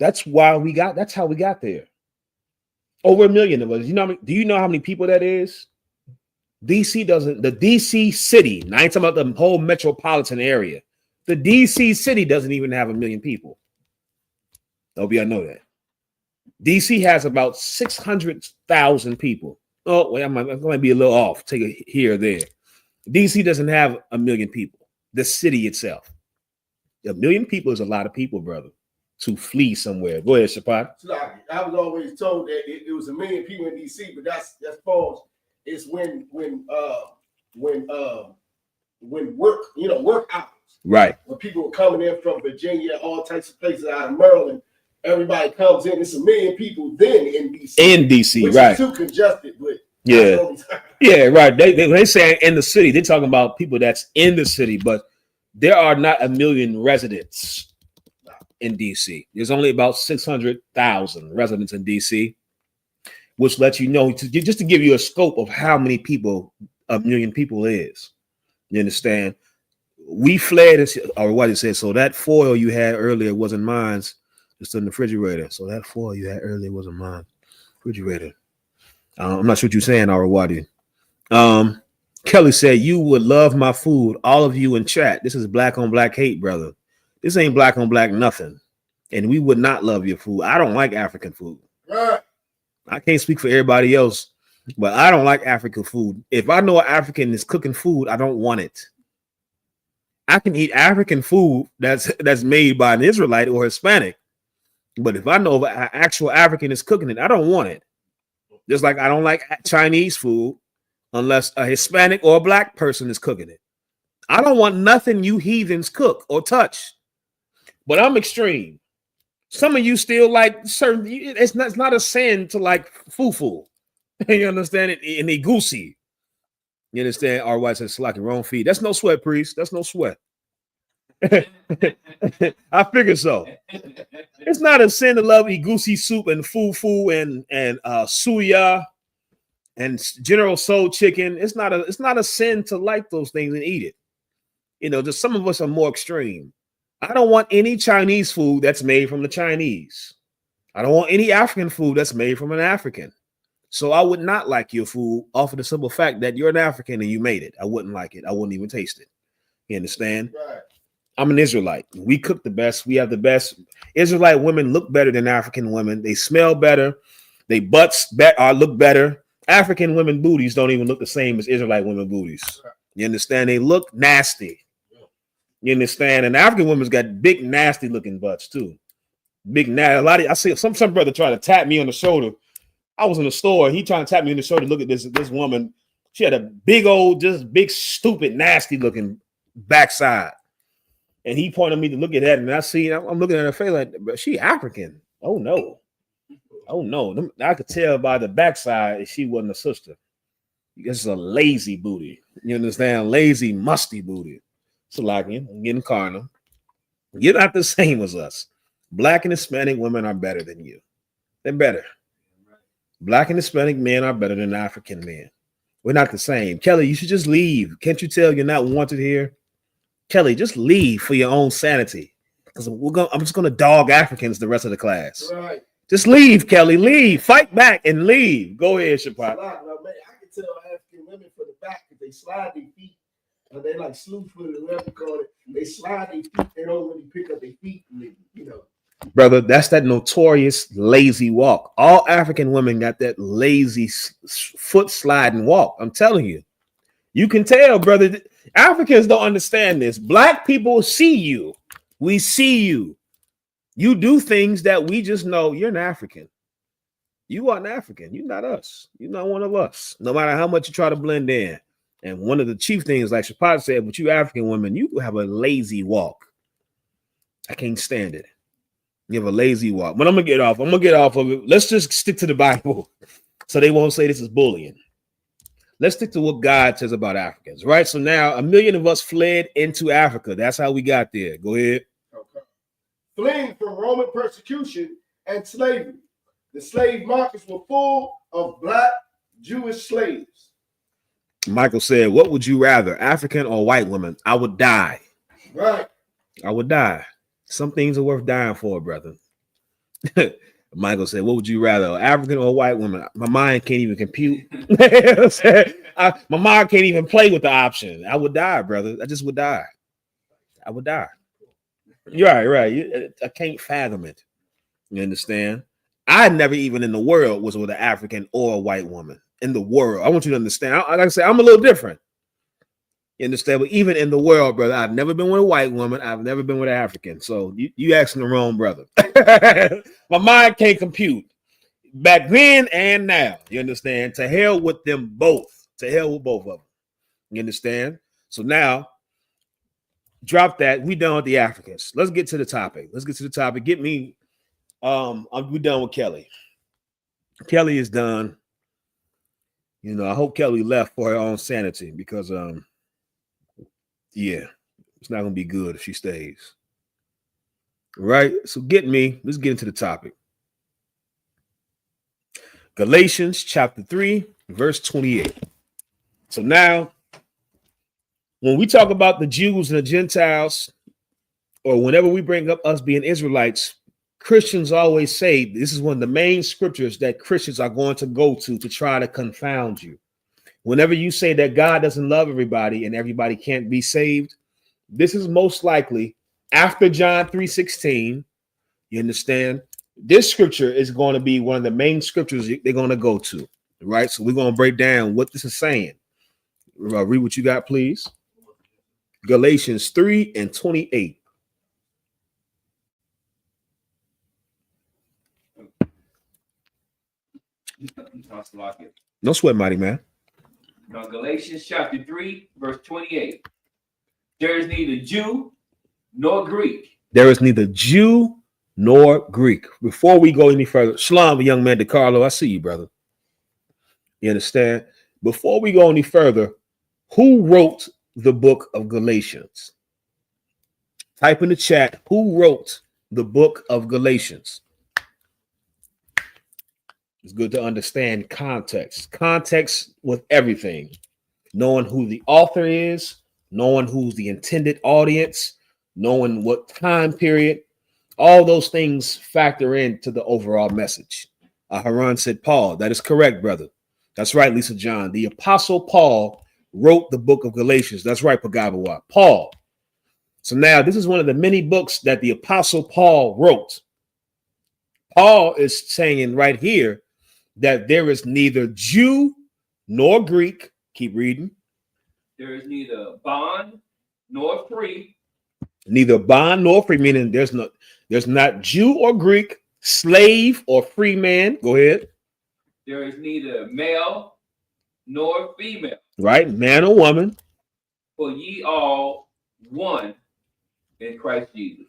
That's how we got there. Over 1 million of us. Do you know how many people that is? The DC city, now I ain't talking about the whole metropolitan area. The DC city doesn't even have 1 million people. Hope y'all know that. DC has about 600,000 people. Oh, wait, I might be a little off. Take it here or there. DC doesn't have 1 million people. The city itself. 1 million people is a lot of people, brother, to flee somewhere. Go ahead, Shapat. I was always told that it was 1 million people in DC, but that's false. It's when work hours. Right. When people were coming in from Virginia, all types of places out of Maryland, everybody comes in. It's 1 million people then in DC. In DC, which right. Is too congested, but yeah. Yeah, right. They say in the city, they're talking about people that's in the city, but there are not 1 million residents in DC. There's only about 600,000 residents in DC, which lets you know, just to give you a scope of how many people 1 million people is. You understand? we fled, or what it said. So that foil you had earlier wasn't mine. It's in the refrigerator. So that foil you had earlier wasn't mine. Refrigerator. I'm not sure what you're saying, Arawadi. Kelly said, you would love my food. All of you in chat. This is black on black hate, brother. This ain't black on black nothing. And we would not love your food. I don't like African food. Right. I can't speak for everybody else, but I don't like African food. If I know an African is cooking food, I don't want it. I can eat African food that's made by an Israelite or Hispanic. But if I know an actual African is cooking it, I don't want it. Just like I don't like Chinese food unless a Hispanic or a black person is cooking it. I don't want nothing you heathens cook or touch. But I'm extreme. Some of you still like certain. It's not a sin to like fufu. You understand it? And they goosey. You understand? Our white says like wrong feed. That's no sweat, priest. That's no sweat. I figure so. It's not a sin to love egusi soup and fufu and suya and General Soul chicken. It's not a sin to like those things and eat it. You know, just some of us are more extreme. I don't want any Chinese food that's made from the Chinese. I don't want any African food that's made from an African. So I would not like your food off of the simple fact that you're an African and you made it. I wouldn't like it. I wouldn't even taste it. You understand? Right. I'm an Israelite. We cook the best. We have the best. Israelite women look better than African women. They smell better. They butts look better. African women booties don't even look the same as Israelite women booties. You understand? They look nasty. You understand? And African women's got big, nasty looking butts too. Big, nasty. I see some brother try to tap me on the shoulder. I was in the store. He trying to tap me on the shoulder. Look at this woman. She had a big old, just big, stupid, nasty looking backside. And he pointed me to look at that. And I'm looking at her face like, she African. Oh no. Oh no. I could tell by the backside if she wasn't a sister. This is a lazy booty. You understand? Lazy, musty booty. So like, I'm getting carnal. You're not the same as us. Black and Hispanic women are better than you. They're better. Black and Hispanic men are better than African men. We're not the same. Kelly, you should just leave. Can't you tell you're not wanted here? Kelly, just leave for your own sanity. Because I'm just gonna dog Africans the rest of the class. Right. Just leave, Kelly. Leave. Fight back and leave. Go ahead, Shapat. I can tell African women from the back if they slide their feet. They like slew foot or whatever you call it. They slide their feet. They don't really pick up their feet. You know. Brother, that's that notorious lazy walk. All African women got that lazy foot sliding walk. I'm telling you. You can tell, brother. Africans don't understand this. Black people see you. We see you. You do things that we just know you're an African. You are an African. You're not us. You're not one of us. No matter how much you try to blend in. And one of the chief things, like Shapat said, with you African women, you have a lazy walk. I can't stand it. You have a lazy walk. But I'm gonna get off of it. Let's just stick to the Bible so they won't say this is bullying. Let's stick to what God says about Africans, right? So now 1 million of us fled into Africa. That's how we got there. Go ahead. Okay. Fleeing from Roman persecution and slavery. The slave markets were full of black Jewish slaves. Michael said, what would you rather, African or white women? I would die. Right. I would die. Some things are worth dying for, brother. Michael said, what would you rather, African or white woman? My mind can't even compute. My mind can't even play with the option. I would die, brother. I just would die. I would die. You're right. I can't fathom it. You understand? I never even in the world was with an African or a white woman. In the world, I want you to understand. Like I say, I'm a little different. You understand? But even in the world, brother, I've never been with a white woman. I've never been with an African. So you asking the wrong brother. My mind can't compute. Back then and now, you understand? To hell with them both. To hell with both of them. You understand? So now, drop that. We done with the Africans. Let's get to the topic. Get me. We done with Kelly. Kelly is done. You know, I hope Kelly left for her own sanity because, yeah, it's not going to be good if she stays. Right? So let's get into the topic. Galatians chapter 3, verse 28. So now When we talk about the Jews and the Gentiles, or whenever we bring up us being Israelites, Christians always say this is one of the main scriptures that Christians are going to go to try to confound you. Whenever you say that God doesn't love everybody and everybody can't be saved, this is most likely after John 3:16. You understand? This scripture is going to be one of the main scriptures they're going to go to, right? So we're going to break down what this is saying. Read what you got, please. Galatians 3:28. No sweat, mighty man. Now, Galatians chapter 3, verse 28. There is neither Jew nor Greek. There is neither Jew nor Greek. Before we go any further, Shalom, young man DeCarlo, I see you, brother. You understand? Before we go any further, who wrote the book of Galatians? Type in the chat, who wrote the book of Galatians? It's good to understand context. Context with everything. Knowing who the author is, knowing who's the intended audience, knowing what time period, all those things factor into the overall message. Haran said, Paul, that is correct, brother. That's right, Lisa John. The apostle Paul wrote the book of Galatians. That's right, Pagabawa. Paul. So now this is one of the many books that the apostle Paul wrote. Paul is saying right here that there is neither Jew nor Greek. Keep reading. There is neither bond nor free. Neither bond nor free, meaning there's not Jew or Greek, slave or free man. Go ahead. There is neither male nor female. Right, man or woman. For ye all one in Christ Jesus.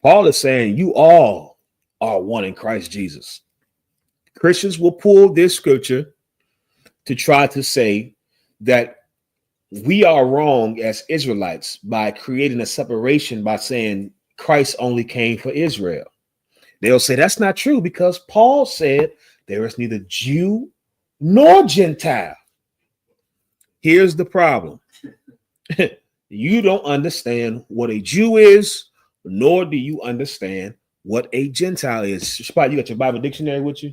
Paul is saying you all are one in Christ Jesus. Christians will pull this scripture to try to say that we are wrong as Israelites by creating a separation by saying Christ only came for Israel. They'll say that's not true because Paul said there is neither Jew nor Gentile. Here's the problem. You don't understand what a Jew is, nor do you understand what a Gentile is. Shapat, you got your Bible dictionary with you?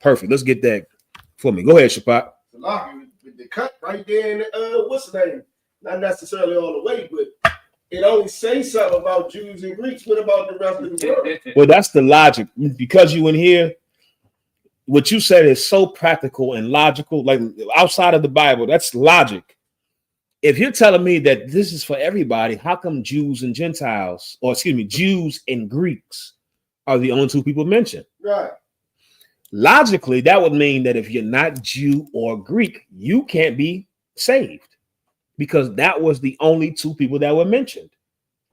Perfect. Let's get that for me. Go ahead, Shapat. The cut right there in what's the name? Not necessarily all the way, but it only says something about Jews and Greeks. What about the rest of the world? Well, that's the logic. Because you in here, what you said is so practical and logical, like outside of the Bible, that's logic. If you're telling me that this is for everybody, how come Jews and Gentiles, or excuse me, Jews and Greeks are the only two people mentioned? Right. Logically, that would mean that if you're not Jew or Greek, you can't be saved because that was the only two people that were mentioned.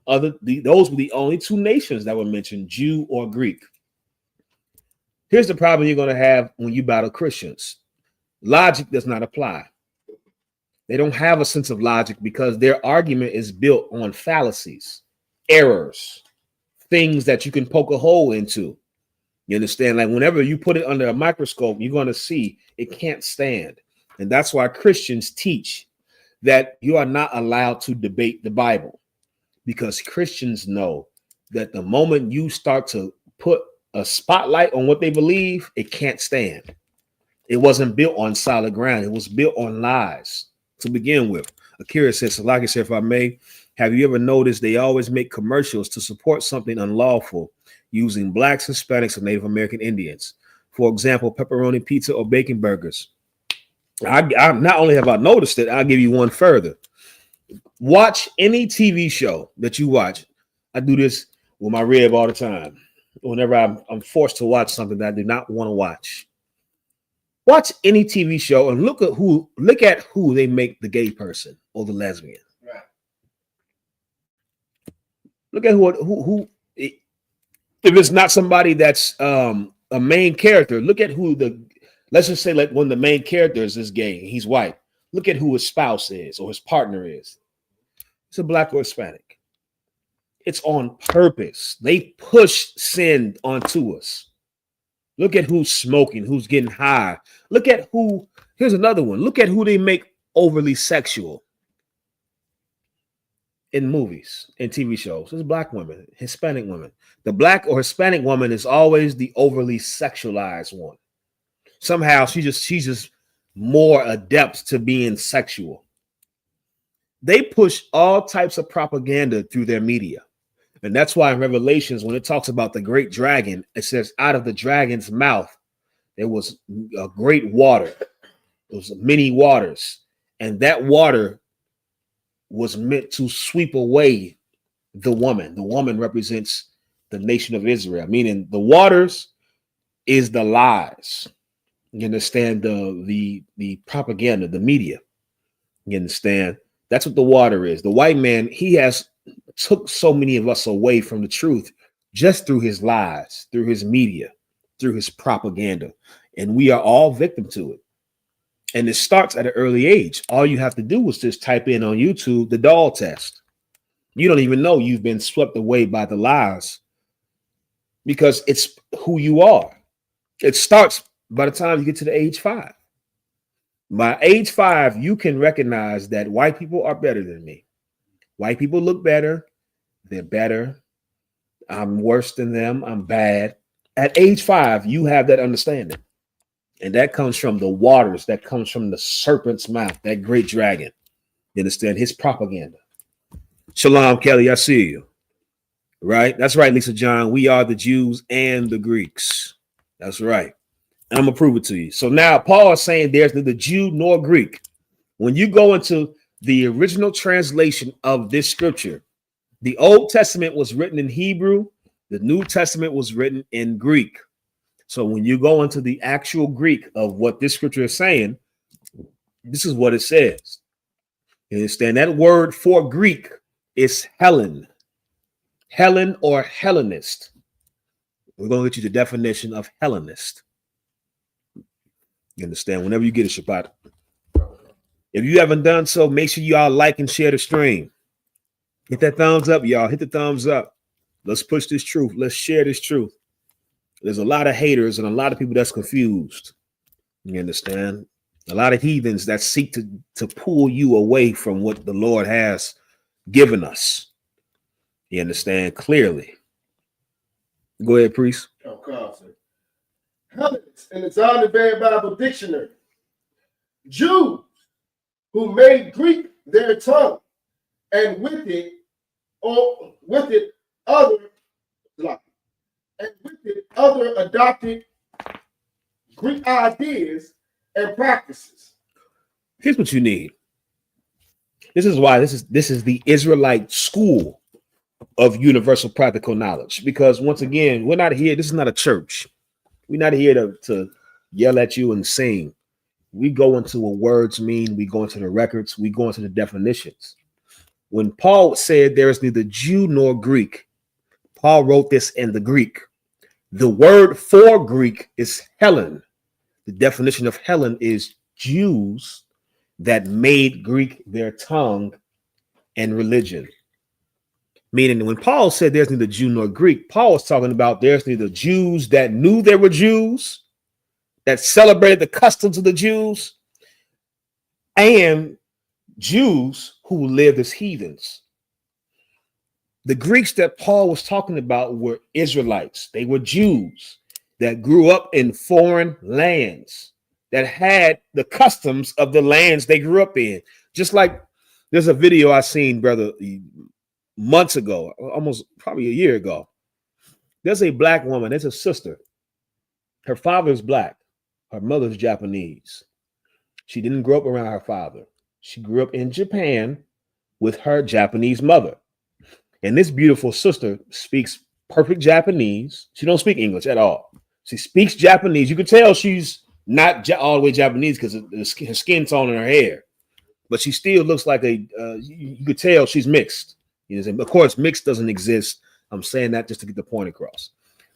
Those were the only two nations that were mentioned, Jew or Greek. Here's the problem you're going to have when you battle Christians. Logic does not apply. They don't have a sense of logic because their argument is built on fallacies, errors, things that you can poke a hole into. You understand? Like whenever you put it under a microscope, you're going to see it can't stand. And that's why Christians teach that you are not allowed to debate the Bible, because Christians know that the moment you start to put a spotlight on what they believe, it can't stand. It wasn't built on solid ground. It was built on lies to begin with. Akira says, like I said, if I may, have you ever noticed they always make commercials to support something unlawful using blacks, Hispanics, and Native American Indians? For example, pepperoni pizza or bacon burgers. I not only have I noticed it, I'll give you one further. Watch any TV show that you watch. I do this with my rib all the time. Whenever I'm forced to watch something that I do not want to watch. Watch any TV show and look at who they make the gay person or the lesbian. Right. Look at who if it's not somebody that's a main character, look at who let's just say like one of the main characters is gay, he's white. Look at who his spouse is or his partner is. It's a black or Hispanic. It's on purpose. They push sin onto us. Look at who's smoking, who's getting high. Look at here's another one. Look at who they make overly sexual. in movies, in TV shows. It's black women, Hispanic women. The black or Hispanic woman is always the overly sexualized one. Somehow she's just more adept to being sexual. They push all types of propaganda through their media. And that's why in Revelations, when it talks about the great dragon, it says out of the dragon's mouth, there was a great water. It was many waters. And that water was meant to sweep away the woman. The woman represents the nation of Israel, meaning the waters is the lies. You understand the propaganda, the media. You understand? That's what the water is. The white man, he has took so many of us away from the truth just through his lies, through his media, through his propaganda. And we are all victim to it. And it starts at an early age. All you have to do is just type in on YouTube the doll test. You don't even know you've been swept away by the lies because it's who you are. It starts by the time you get to the age 5. By age 5, you can recognize that white people are better than me. White people look better. They're better. I'm worse than them. I'm bad. At age 5, you have that understanding. And that comes from the waters. That comes from the serpent's mouth, that great dragon. You understand? His propaganda. Shalom, Kelly. I see you. Right? That's right, Lisa John. We are the Jews and the Greeks. That's right. And I'm going to prove it to you. So now Paul is saying there's neither Jew nor Greek. When you go into the original translation of this scripture, the Old Testament was written in Hebrew. The New Testament was written in Greek. So when you go into the actual Greek of what this scripture is saying, this is what it says. You understand? That word for Greek is Helen. Helen or Hellenist. We're going to get you the definition of Hellenist. You understand? Whenever you get a Shabbat. If you haven't done so, make sure y'all like and share the stream. Hit that thumbs up, y'all. Hit the thumbs up. Let's push this truth. Let's share this truth. There's a lot of haters and a lot of people that's confused. You understand? A lot of heathens that seek to pull you away from what the Lord has given us. You understand? Clearly. Go ahead, priest. Oh, God, Hellenist in the Zondervan Bible Dictionary. Jews who made Greek their tongue, and with it other adopted Greek ideas and practices. Here's what you need. This is why this is the Israelite school of universal practical knowledge. Because once again, we're not here. This is not a church. We're not here to yell at you and sing. We go into what words mean. We go into the records. We go into the definitions. When Paul said there is neither Jew nor Greek, Paul wrote this in the Greek. The word for Greek is Helen. The definition of Helen is Jews that made Greek their tongue and religion. Meaning when Paul said there's neither Jew nor Greek, Paul was talking about there's neither Jews that knew they were Jews, that celebrated the customs of the Jews, and Jews who lived as heathens. The Greeks that Paul was talking about were Israelites. They were Jews that grew up in foreign lands, that had the customs of the lands they grew up in. Just like there's a video I seen, brother, months ago, almost probably a year ago. There's a black woman, there's a sister. Her father's black. Her mother's Japanese. She didn't grow up around her father. She grew up in Japan with her Japanese mother. And this beautiful sister speaks perfect Japanese. She don't speak English at all. She speaks Japanese. You can tell she's not all the way Japanese because of her skin tone and her hair. But she still looks like you could tell she's mixed. You know, of course, mixed doesn't exist. I'm saying that just to get the point across.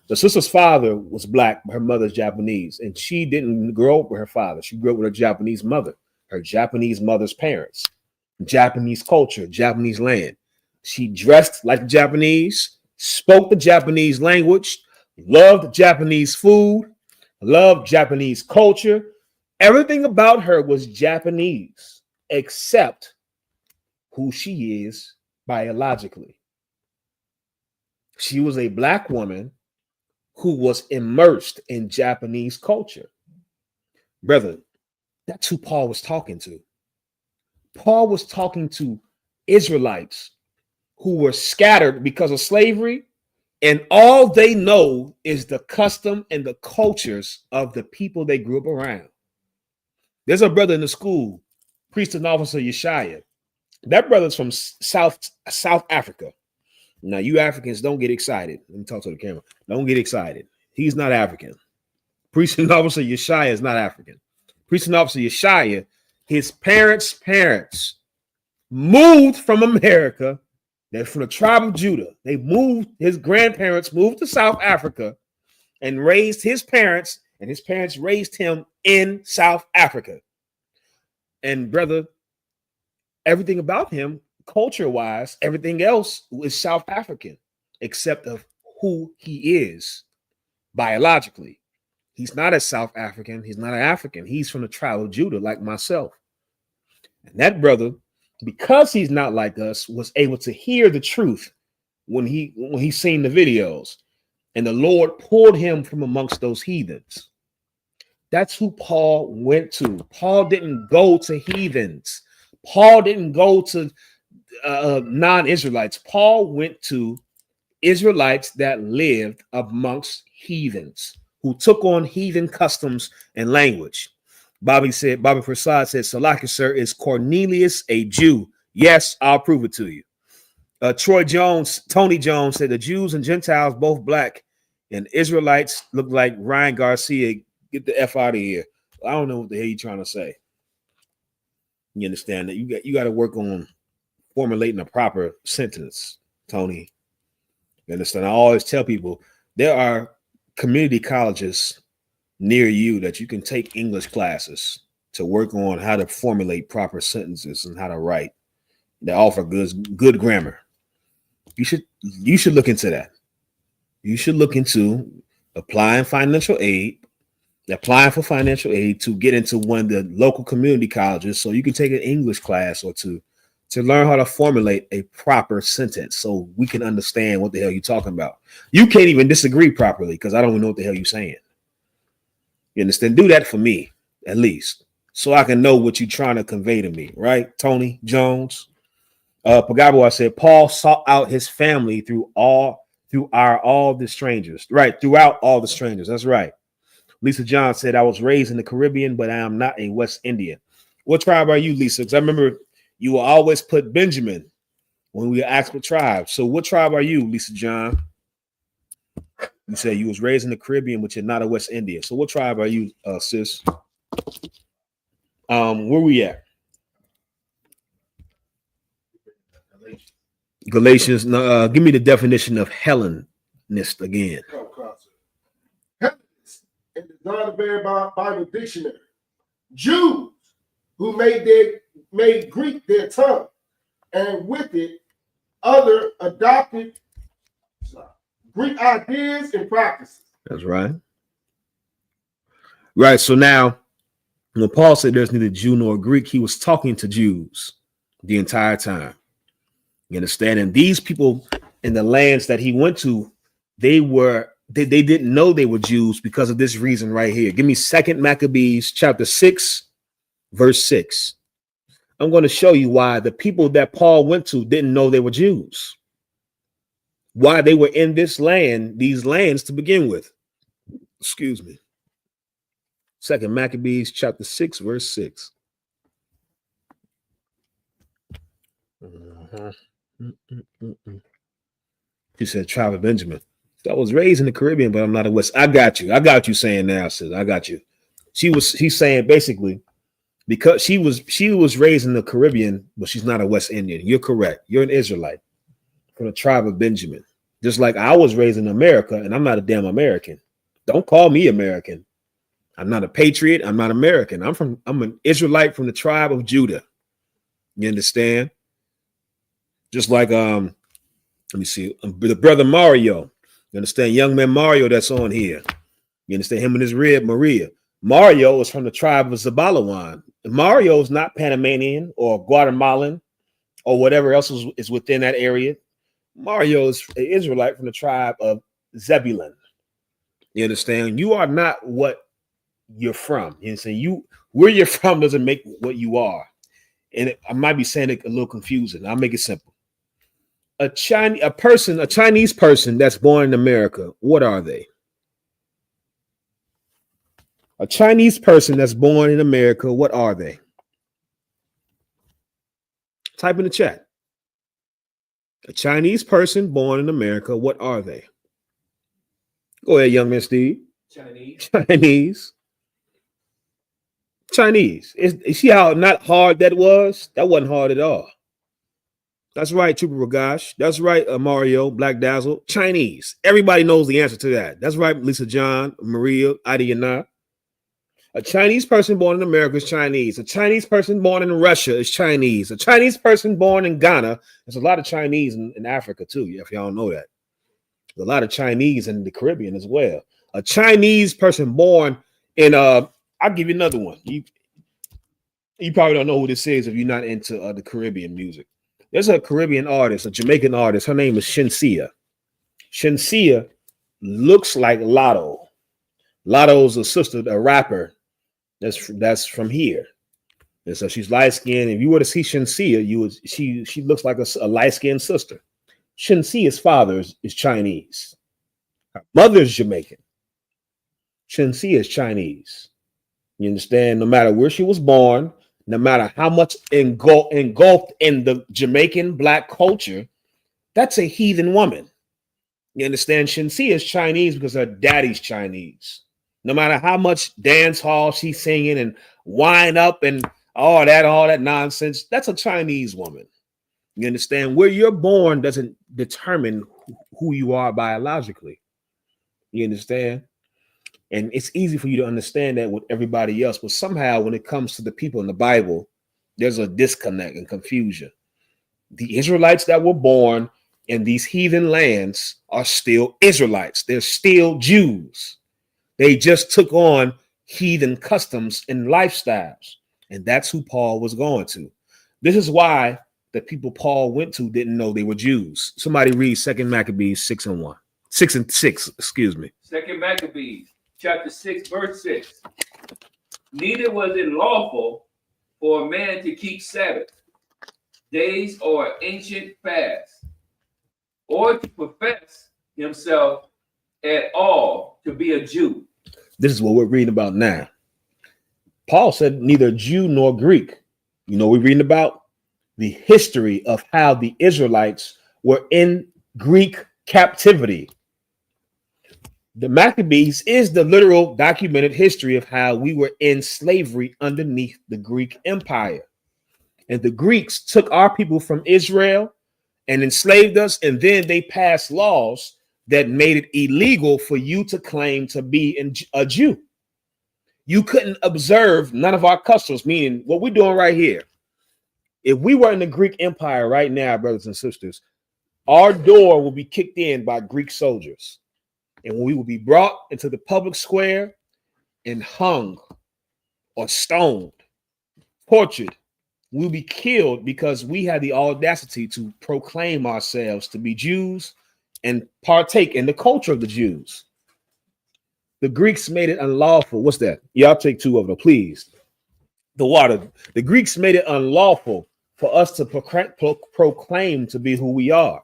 The sister's father was black, but her mother's Japanese. And she didn't grow up with her father. She grew up with her Japanese mother, her Japanese mother's parents, Japanese culture, Japanese land. She dressed like the Japanese, spoke the Japanese language, loved Japanese food, loved Japanese culture. Everything about her was Japanese, except who she is biologically. She was a black woman who was immersed in Japanese culture. Brother, that's who Paul was talking to. Paul was talking to Israelites who were scattered because of slavery, and all they know is the custom and the cultures of the people they grew up around. There's a brother in the school, priest and officer Yeshaya. That brother's from South Africa. Now, you Africans don't get excited. Let me talk to the camera. Don't get excited. He's not African. Priest and officer Yeshaya is not African. Priest and officer Yeshaya, his parents moved from America. They're from the tribe of Judah. They moved, his grandparents moved to South Africa and raised his parents, and his parents raised him in South Africa. And brother, everything about him, culture-wise, everything else is South African, except of who he is biologically. He's not a South African. He's not an African. He's from the tribe of Judah, like myself. And that brother, because he's not like us, was able to hear the truth when he seen the videos, and the Lord pulled him from amongst those heathens. That's who Paul went to. Paul didn't go to heathens. Paul didn't go to non-Israelites. Paul went to Israelites that lived amongst heathens, who took on heathen customs and language. Bobby Prasad said, Salaki, sir, is Cornelius a Jew? Yes, I'll prove it to you. Tony Jones said the Jews and Gentiles, both black, and Israelites look like Ryan Garcia. Get the F out of here. I don't know what the hell you're trying to say. You understand that you got to work on formulating a proper sentence, Tony. You understand? I always tell people there are community colleges near you that you can take English classes to work on how to formulate proper sentences and how to write. They offer good grammar. You should look into that. You should look into applying for financial aid to get into one of the local community colleges so you can take an English class or two to learn how to formulate a proper sentence so we can understand what the hell you're talking about. You can't even disagree properly because I don't even know what the hell you're saying. You understand? Do that for me, at least, so I can know what you're trying to convey to me, right? Tony Jones. Pagabo, I said, Paul sought out his family throughout all the strangers. Right, throughout all the strangers. That's right. Lisa John said, I was raised in the Caribbean, but I am not a West Indian. What tribe are you, Lisa? Because I remember you will always put Benjamin when we asked what tribe. So what tribe are you, Lisa John? You said you was raised in the Caribbean, but you're not a West Indian. So what tribe are you, sis? Where we at? Galatians. Give me the definition of Hellenist again. Hellenist in the Zondervan Bible Dictionary. Jews who made Greek their tongue, and with it other adopted Greek ideas and practices. That's right. Right. So now, when Paul said there's neither Jew nor Greek, he was talking to Jews the entire time. You understand? And these people in the lands that he went to, they didn't know they were Jews because of this reason right here. Give me 2 Maccabees chapter 6, verse 6. I'm going to show you why the people that Paul went to didn't know they were Jews. Why they were in these lands to begin with. Excuse me. 2 Maccabees chapter 6, verse 6. He said, tribe of Benjamin. I was raised in the Caribbean, but I'm not a West. I got you saying now, sis. I got you. He's saying basically, because she was raised in the Caribbean, but she's not a West Indian. You're correct. You're an Israelite from the tribe of Benjamin. Just like I was raised in America, and I'm not a damn American. Don't call me American. I'm not a patriot. I'm not American. I'm an Israelite from the tribe of Judah. You understand? Just like let me see, the brother Mario. You understand? Young man Mario that's on here. You understand? Him and his rib Maria. Mario is from the tribe of Zabalawan. Mario is not Panamanian or Guatemalan or whatever else is within that area. Mario is an Israelite from the tribe of Zebulun. You understand? You are not what you're from. You understand? Where you're from doesn't make what you are. And I might be saying it a little confusing. I'll make it simple. A Chinese person that's born in America, what are they? A Chinese person that's born in America, what are they? Type in the chat. A Chinese person born in America, what are they? Go ahead, young man Steve. Chinese. You see how not hard that was? That wasn't hard at all. That's right, Trooper Ragash. That's right, Mario, Black Dazzle. Chinese. Everybody knows the answer to that. That's right, Lisa John, Maria, Yahanna. A Chinese person born in America is Chinese. A Chinese person born in Russia is Chinese. A Chinese person born in Ghana, there's a lot of Chinese in Africa too, if y'all know that. There's a lot of Chinese in the Caribbean as well. A Chinese person born in, I'll give you another one. You probably don't know who this is if you're not into the Caribbean music. There's a Caribbean artist, a Jamaican artist. Her name is Shenseea. Shenseea looks like Lotto. Lotto's a sister, a rapper that's from here. And so she's light-skinned. If you were to see Shenseea, she looks like a light-skinned sister. Shensea's father is Chinese. Her mother is Jamaican. Shenseea is Chinese. You understand? No matter where she was born, no matter how much engulfed in the Jamaican black culture, that's a heathen woman. You understand? Shenseea is Chinese because her daddy's Chinese. No matter how much dance hall she's singing and wind up and all that nonsense, that's a Chinese woman. You understand? Where you're born doesn't determine who you are biologically. You understand? And it's easy for you to understand that with everybody else, but somehow when it comes to the people in the Bible, there's a disconnect and confusion. The Israelites that were born in these heathen lands are still Israelites. They're still Jews. They just took on heathen customs and lifestyles. And that's who Paul was going to. This is why the people Paul went to didn't know they were Jews. Somebody read 2 Maccabees 6:1. 6:6, excuse me. 2 Maccabees, chapter 6, verse 6. Neither was it lawful for a man to keep Sabbath, days or ancient fasts, or to profess himself at all to be a Jew. This is what we're reading about now. Paul said neither Jew nor Greek. You know, we're reading about the history of how the Israelites were in Greek captivity. The Maccabees is the literal documented history of how we were in slavery underneath the Greek Empire. And the Greeks took our people from Israel and enslaved us, and then they passed laws that made it illegal for you to claim to be a Jew. You couldn't observe none of our customs, meaning what we're doing right here. If we were in the Greek Empire right now, brothers and sisters, our door will be kicked in by Greek soldiers. And we will be brought into the public square and hung or stoned, tortured. We'll be killed because we had the audacity to proclaim ourselves to be Jews and partake in the culture of the Jews. The Greeks made it unlawful. What's that? Y'all take two of them, please. The water. The Greeks made it unlawful for us to proclaim to be who we are.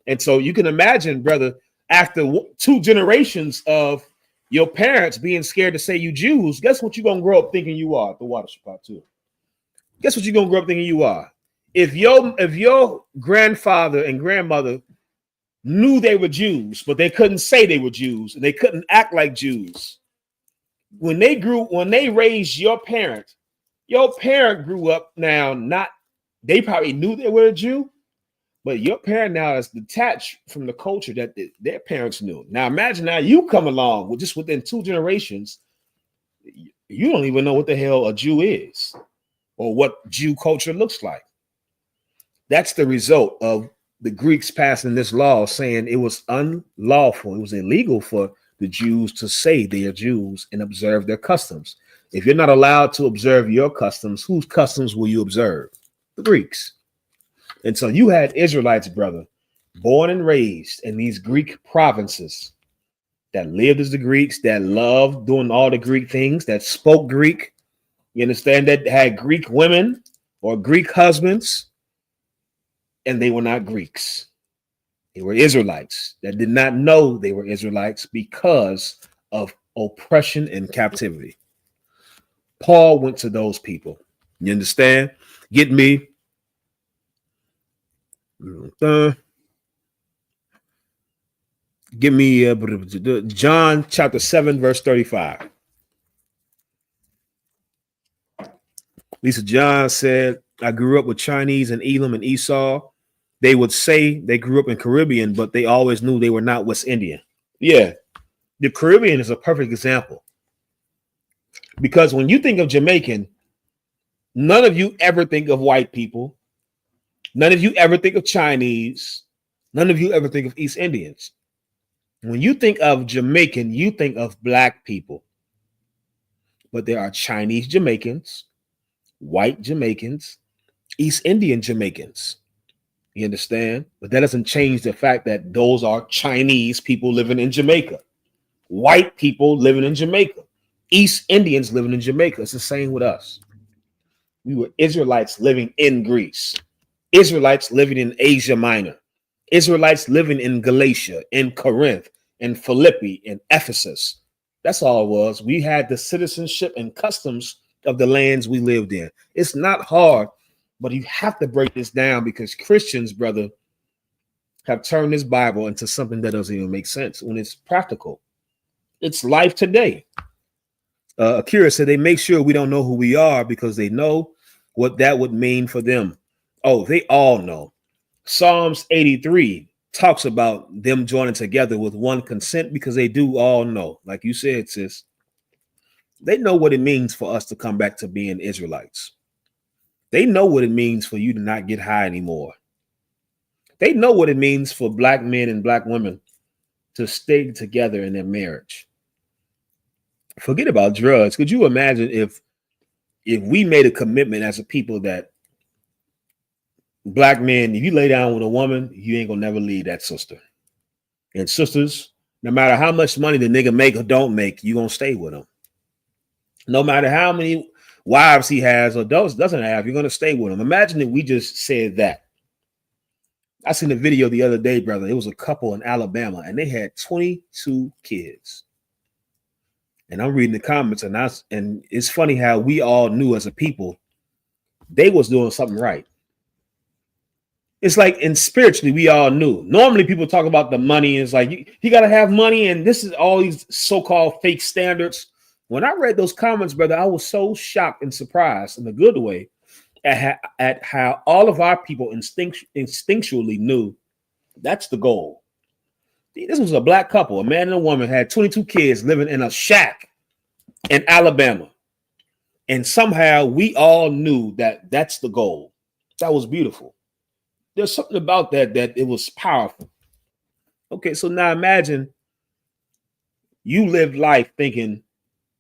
And so you can imagine, brother, after 2 generations of your parents being scared to say you Jews, guess what you're going to grow up thinking you are? The water supply too. Guess what you're going to grow up thinking you are? If your grandfather and grandmother knew they were Jews, but they couldn't say they were Jews and they couldn't act like Jews, when they raised your parent grew up now, they probably knew they were a Jew, but your parent now is detached from the culture that their parents knew. Now imagine now you come along with just within 2 generations, you don't even know what the hell a Jew is or what Jew culture looks like. That's the result of the Greeks passing this law saying it was unlawful, it was illegal for the Jews to say they are Jews and observe their customs. If you're not allowed to observe your customs, whose customs will you observe? The Greeks. And so you had Israelites, brother, born and raised in these Greek provinces that lived as the Greeks, that loved doing all the Greek things, that spoke Greek. You understand, that had Greek women or Greek husbands, and they were not Greeks. They were Israelites that did not know they were Israelites because of oppression and captivity. Paul went to those people. You understand? Get me. Give me John chapter 7, verse 35. Lisa John said, I grew up with Chinese and Elam and Esau. They would say they grew up in Caribbean, but they always knew they were not West Indian. Yeah, the Caribbean is a perfect example. Because when you think of Jamaican, none of you ever think of white people. None of you ever think of Chinese. None of you ever think of East Indians. When you think of Jamaican, you think of black people. But there are Chinese Jamaicans, white Jamaicans, East Indian Jamaicans. You understand? But that doesn't change the fact that those are Chinese people living in Jamaica, white people living in Jamaica, East Indians living in Jamaica. It's the same with us. We were Israelites living in Greece, Israelites living in Asia Minor, Israelites living in Galatia, in Corinth, in Philippi, in Ephesus. That's all it was. We had the citizenship and customs of the lands we lived in. It's not hard, but you have to break this down because Christians, brother, have turned this Bible into something that doesn't even make sense when it's practical. It's life today. Akira said they make sure we don't know who we are because they know what that would mean for them. Oh, they all know. Psalms 83 talks about them joining together with one consent because they do all know. Like you said, sis, they know what it means for us to come back to being Israelites. They know what it means for you to not get high anymore. They know what it means for black men and black women to stay together in their marriage. Forget about drugs. Could you imagine if we made a commitment as a people that black men, if you lay down with a woman, you ain't gonna never leave that sister. And sisters, no matter how much money the nigga make or don't make, you gonna stay with him. No matter how many wives he has or doesn't have, you're gonna stay with him. Imagine if we just said that. I seen a video the other day, brother. It was a couple in Alabama, and they had 22 kids. And I'm reading the comments, and it's funny how we all knew as a people they was doing something right. It's like, and spiritually, we all knew. Normally, people talk about the money. It's like you got to have money, and this is all these so-called fake standards. When I read those comments, brother, I was so shocked and surprised in a good way at how all of our people instinctually knew that's the goal. This was a black couple, a man and a woman, had 22 kids living in a shack in Alabama. And somehow we all knew that that's the goal. That was beautiful. There's something about that it was powerful. Okay, so now imagine you live life thinking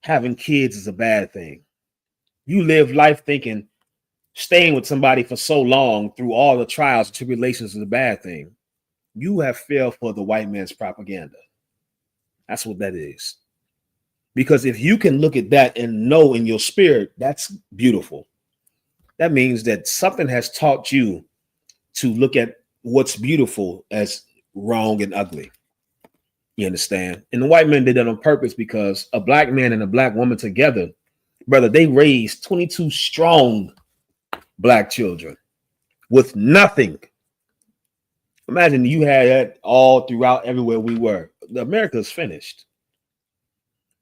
having kids is a bad thing. You live life thinking staying with somebody for so long through all the trials and tribulations is a bad thing. You have fell for the white man's propaganda. That's what that is. Because if you can look at that and know in your spirit, that's beautiful. That means that something has taught you to look at what's beautiful as wrong and ugly. You understand? And the white men did that on purpose because a black man and a black woman together, brother, they raised 22 strong black children with nothing. Imagine you had that all throughout everywhere we were. America's finished.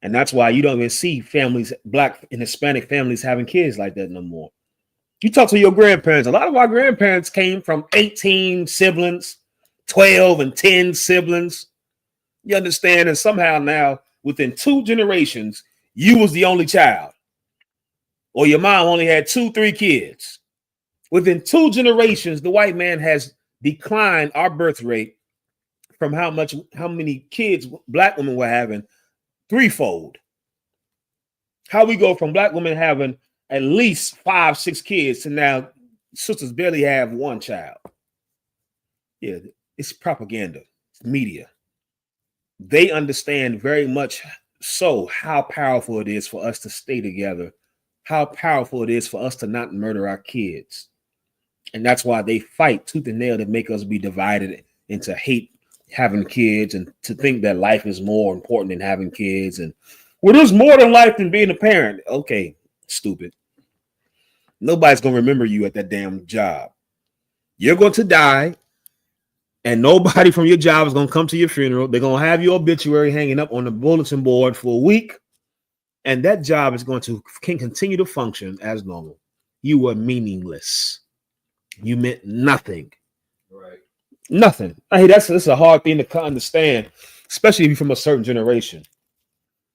And that's why you don't even see families, black and Hispanic families having kids like that no more. You talk to your grandparents. A lot of our grandparents came from 18 siblings, 12 and 10 siblings. You understand? And somehow now, within 2 generations, you was the only child. Or your mom only had 2-3 kids. Within 2 generations, the white man has declined our birth rate from how many kids black women were having threefold. How we go from black women having at least 5-6 kids to now sisters barely have 1 child. Yeah, it's propaganda, it's media. They understand very much so how powerful it is for us to stay together, how powerful it is for us to not murder our kids. And that's why they fight tooth and nail to make us be divided into hate having kids and to think that life is more important than having kids. And well, there's more than life than being a parent. Okay, stupid. Nobody's going to remember you at that damn job. You're going to die, and nobody from your job is going to come to your funeral. They're going to have your obituary hanging up on the bulletin board for a week, and that job is going to continue to function as normal. You were meaningless. You meant nothing. Right. Nothing. Hey, that's a hard thing to understand, especially if you're from a certain generation.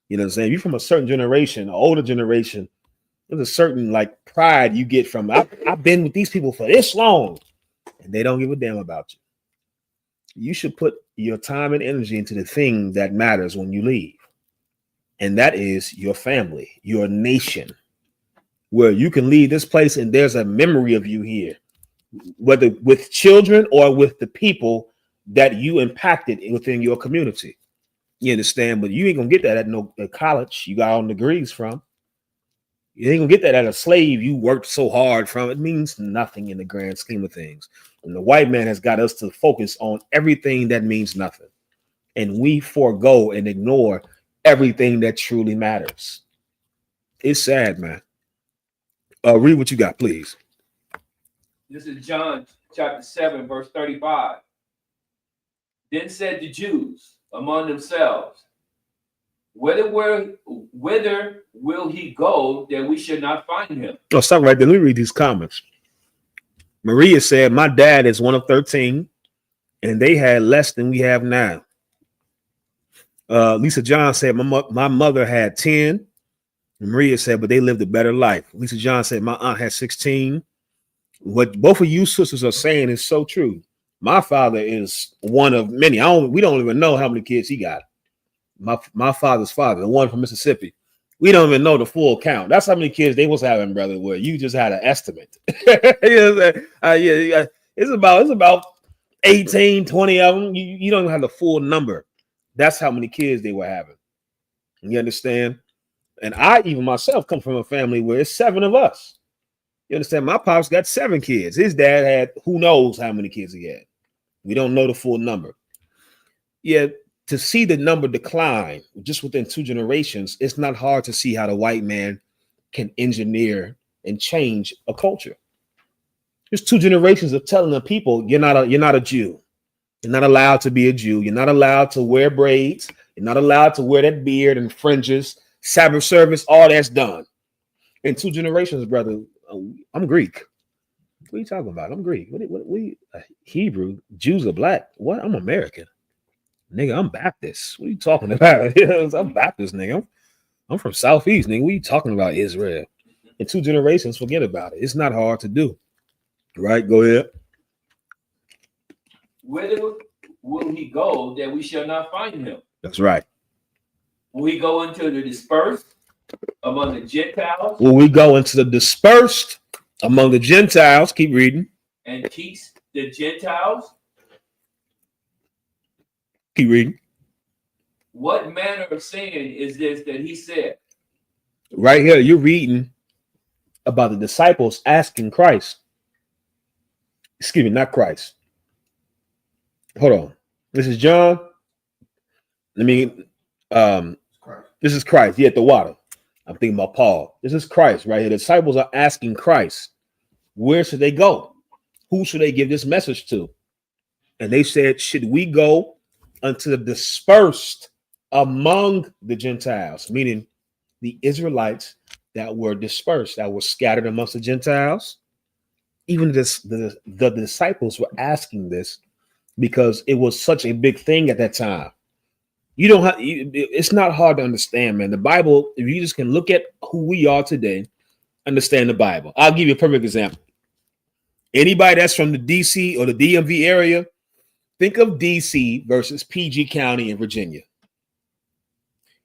You know what I'm saying? If you're from a certain generation, an older generation, there's a certain like pride you get from I've been with these people for this long, and they don't give a damn about you. You should put your time and energy into the thing that matters when you leave, and that is your family, your nation, where you can leave this place and there's a memory of you here, whether with children or with the people that you impacted within your community. You understand? But you ain't gonna get that at no college you got all degrees from. You ain't gonna get that at a slave you worked so hard from. It means nothing in the grand scheme of things. And the white man has got us to focus on everything that means nothing. And we forego and ignore everything that truly matters. It's sad, man. Read what you got, please. This is John chapter 7, verse 35. Then said the Jews among themselves, whither will he go that we should not find him? Oh, stop right there. Let me read these comments. Maria said, my dad is one of 13, and they had less than we have now. Lisa John said, my mother had 10. And Maria said, but they lived a better life. Lisa John said, my aunt had 16. What both of you sisters are saying is so true. My father is one of many. We don't even know how many kids he got. My father's father, the one from Mississippi. We don't even know the full count. That's how many kids they was having, brother, where you just had an estimate. Yeah, it's about 18, 20 of them. You don't even have the full number. That's how many kids they were having. You understand? And I even myself come from a family where it's 7 of us. You understand? My pops got 7 kids. His dad had who knows how many kids he had. We don't know the full number. Yeah, to see the number decline just within 2 generations, it's not hard to see how the white man can engineer and change a culture. There's 2 generations of telling the people you're not a Jew. You're not allowed to be a Jew. You're not allowed to wear braids. You're not allowed to wear that beard and fringes. Sabbath service, all that's done. In 2 generations, brother, I'm Greek. What are you talking about? I'm Greek. What Hebrew? Jews are black. What? I'm American. Nigga, I'm Baptist. What are you talking about? I'm Baptist, nigga. I'm from Southeast, nigga. What are you talking about, Israel? In 2 generations, forget about it. It's not hard to do. Right? Go ahead. Whither will he go that we shall not find him? That's right. Will he go into the dispersed among the Gentiles? Will we go into the dispersed among the Gentiles? Keep reading. And teach the Gentiles? Keep reading. What manner of saying is this that he said? Right here, you're reading about the disciples asking Christ. Excuse me, not Christ. Hold on. This is John. This is Christ. Yeah, at the water. I'm thinking about Paul. This is Christ right here. The disciples are asking Christ, where should they go? Who should they give this message to? And they said, should we go unto the dispersed among the Gentiles, meaning the Israelites that were dispersed, that were scattered amongst the Gentiles? Even the disciples were asking this because it was such a big thing at that time. It's not hard to understand, man. The Bible, if you just can look at who we are today, understand the Bible. I'll give you a perfect example. Anybody that's from the DC or the DMV area, think of DC versus PG County in Virginia.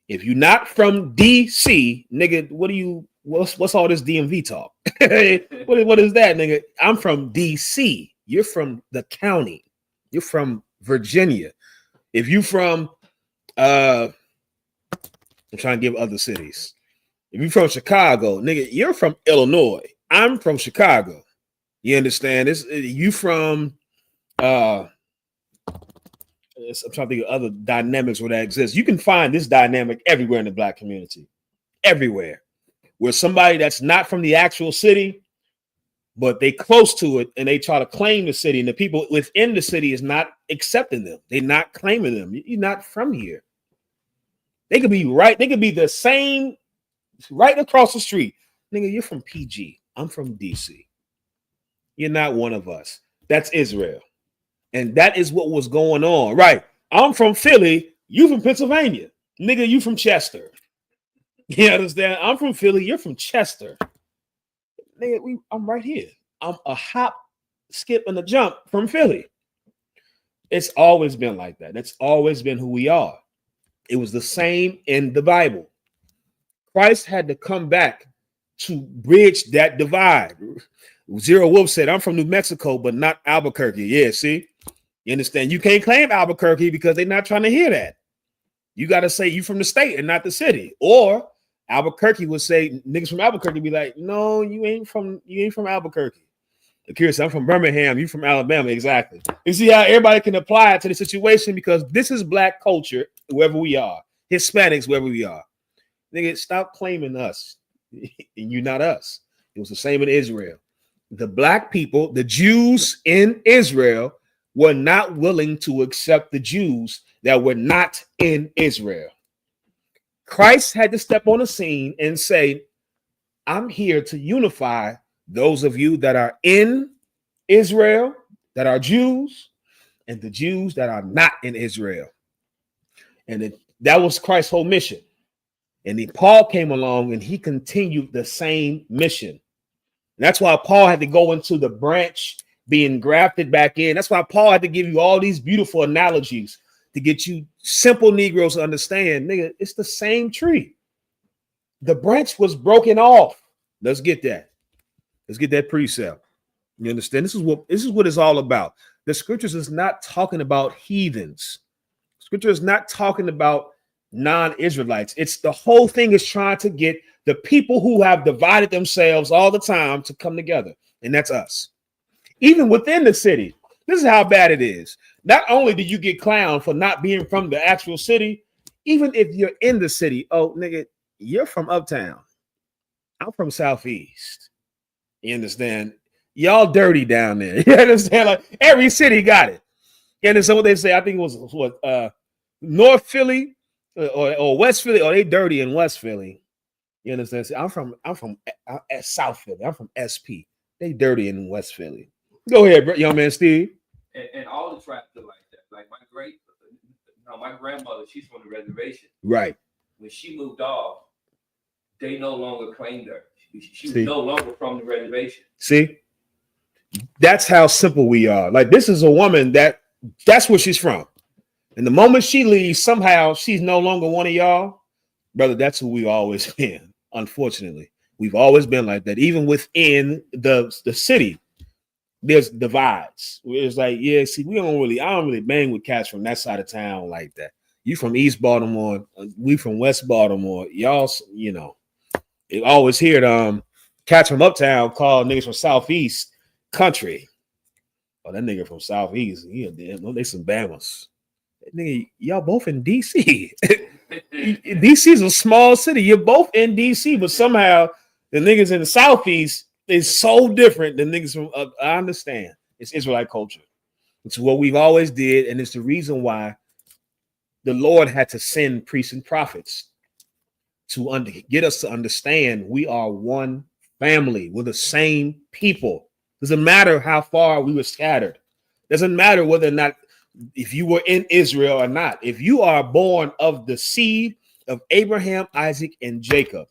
If you're not from DC, nigga, what's all this DMV talk? What is that, nigga? I'm from DC. You're from the county. You're from Virginia. If you from I'm trying to give other cities. If you're from Chicago, nigga, you're from Illinois. I'm from Chicago. You understand? This you from I'm trying to think of other dynamics where that exists. You can find this dynamic everywhere in the black community. Everywhere. Where somebody that's not from the actual city, but they close to it and they try to claim the city, and the people within the city is not accepting them. They're not claiming them. You're not from here. They could be right. They could be the same right across the street. Nigga, you're from PG. I'm from DC. You're not one of us. That's Israel. And that is what was going on. Right. I'm from Philly. You from Pennsylvania. Nigga, you from Chester. You understand? I'm from Philly. You're from Chester. Nigga, I'm right here. I'm a hop, skip, and a jump from Philly. It's always been like that. That's always been who we are. It was the same in the Bible. Christ had to come back to bridge that divide. Zero Wolf said, I'm from New Mexico, but not Albuquerque. Yeah, see? You understand? You can't claim Albuquerque because they're not trying to hear that. You got to say you from the state and not the city. Or Albuquerque would say, niggas from Albuquerque be like, no, you ain't from Albuquerque. Curious, I'm from Birmingham, you from Alabama. Exactly. You see how everybody can apply it to the situation because this is black culture, wherever we are. Hispanics, wherever we are. Nigga, stop claiming us. You're not us. It was the same in Israel. The black people, the Jews in Israel, were not willing to accept the Jews that were not in Israel. Christ had to step on the scene and say, I'm here to unify those of you that are in Israel, that are Jews, and the Jews that are not in Israel. And that was Christ's whole mission. And then Paul came along and he continued the same mission. And that's why Paul had to go into the branch being grafted back in. That's why Paul had to give you all these beautiful analogies to get you simple Negroes to understand, nigga, it's the same tree. The branch was broken off. Let's get that. Let's get that precept. You understand? This is what it's all about. The scriptures is not talking about heathens. Scripture is not talking about non-Israelites. It's the whole thing is trying to get the people who have divided themselves all the time to come together. And that's us. Even within the city. This is how bad it is. Not only do you get clowned for not being from the actual city, even if you're in the city, oh, nigga, you're from uptown. I'm from Southeast. You understand? Y'all dirty down there. You understand? Like every city got it. You understand what they say? I think it was what North Philly or West Philly, or they dirty in West Philly. You understand? See, I'm from South Philly. I'm from SP. They dirty in West Philly. Go ahead, young man Steve. And all the tribes are like that. Like my grandmother, she's from the reservation. Right. When she moved off, they no longer claimed her. She was no longer from the reservation. See, that's how simple we are. Like this is a woman that's where she's from. And the moment she leaves, somehow she's no longer one of y'all. Brother, that's who we've always been. Unfortunately, we've always been like that. Even within the city, there's divides. It's like, yeah, see, I don't really bang with cats from that side of town like that. You from East Baltimore, we from West Baltimore. Y'all, you know, you always hear cats from uptown call niggas from Southeast country. Oh, that nigga from Southeast, they some Bamas. Nigga, y'all both in DC. DC is a small city. You're both in DC, but somehow the niggas in the Southeast is so different than niggas from. I understand. It's Israelite culture. It's what we've always did, and it's the reason why the Lord had to send priests and prophets to get us to understand we are one family. We're the same people. Doesn't matter how far we were scattered. Doesn't matter whether or not if you were in Israel or not. If you are born of the seed of Abraham, Isaac, and Jacob,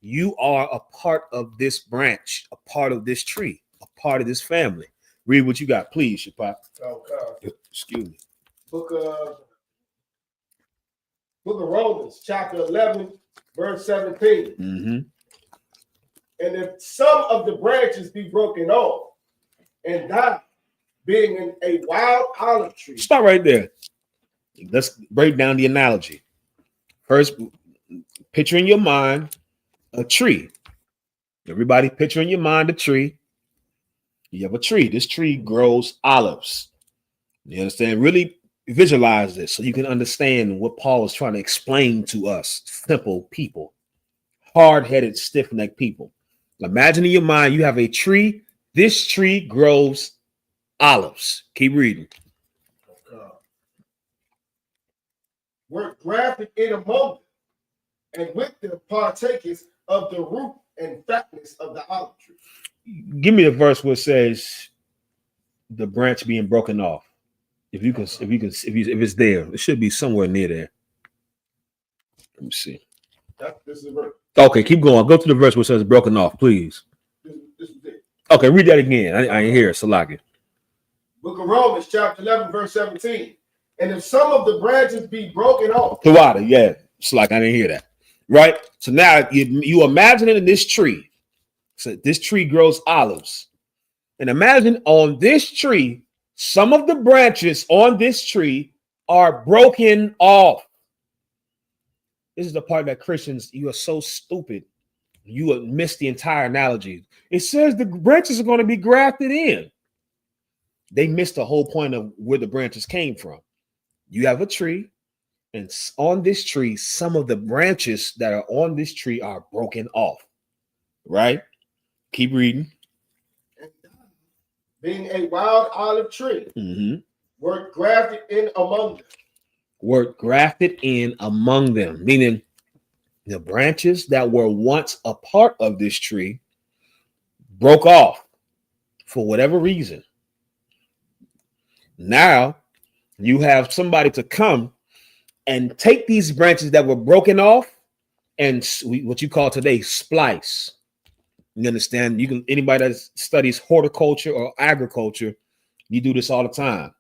you are a part of this branch, a part of this tree, a part of this family. Read what you got, please, Shapop. Okay. Excuse me. Book of Romans, chapter 11, verse 17. Mm-hmm. And if some of the branches be broken off and die, being a wild olive tree. Stop right there. Let's break down the analogy. First, picture in your mind a tree. Everybody picture in your mind a tree. You have a tree. This tree grows olives. You understand? Really visualize this so you can understand what Paul is trying to explain to us, simple people, hard-headed, stiff-necked people. Imagine in your mind you have a tree. This tree grows olives. Keep reading. Were grafted in among them, and with them partakers of the root and fatness of the olive tree. Give me a verse where it says the branch being broken off. If it's there, it should be somewhere near there. Let me see. This is a verse. Okay, keep going. Go to the verse where it says broken off, please. This is it. Okay, read that again. I ain't hear it, Salaki. Book of Romans, chapter 11, verse 17. And if some of the branches be broken off. Tawada, yeah. Salaki, I didn't hear that. Right? So now you imagine it in this tree. So this tree grows olives. And imagine on this tree, some of the branches on this tree are broken off. This is the part that Christians, you are so stupid. You would miss the entire analogy. It says the branches are going to be grafted in. They missed the whole point of where the branches came from. You have a tree, and on this tree, some of the branches that are on this tree are broken off. Right? Keep reading. Being a wild olive tree, were grafted in among them. Were grafted in among them, meaning the branches that were once a part of this tree broke off for whatever reason. Now you have somebody to come and take these branches that were broken off and what you call today splice. You understand? You can, anybody that studies horticulture or agriculture, you do this all the time.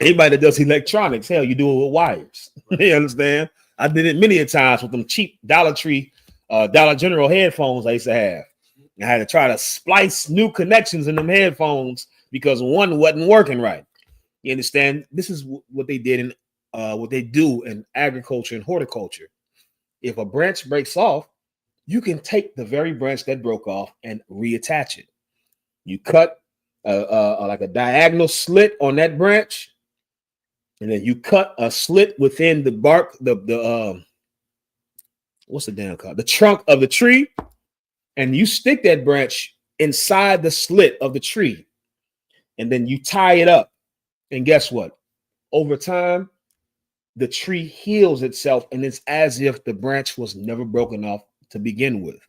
Anybody that does electronics, hell, you do it with wires. You understand? I did it many a times with them cheap Dollar General headphones I used to have. I had to try to splice new connections in them headphones because one wasn't working right. You understand? This is what they did in what they do in agriculture and horticulture. If a branch breaks off, you can take the very branch that broke off and reattach it. You cut like a diagonal slit on that branch, and then you cut a slit within the bark, what's the damn called? The trunk of the tree, and you stick that branch inside the slit of the tree, and then you tie it up. And guess what? Over time, the tree heals itself, and it's as if the branch was never broken off to begin with.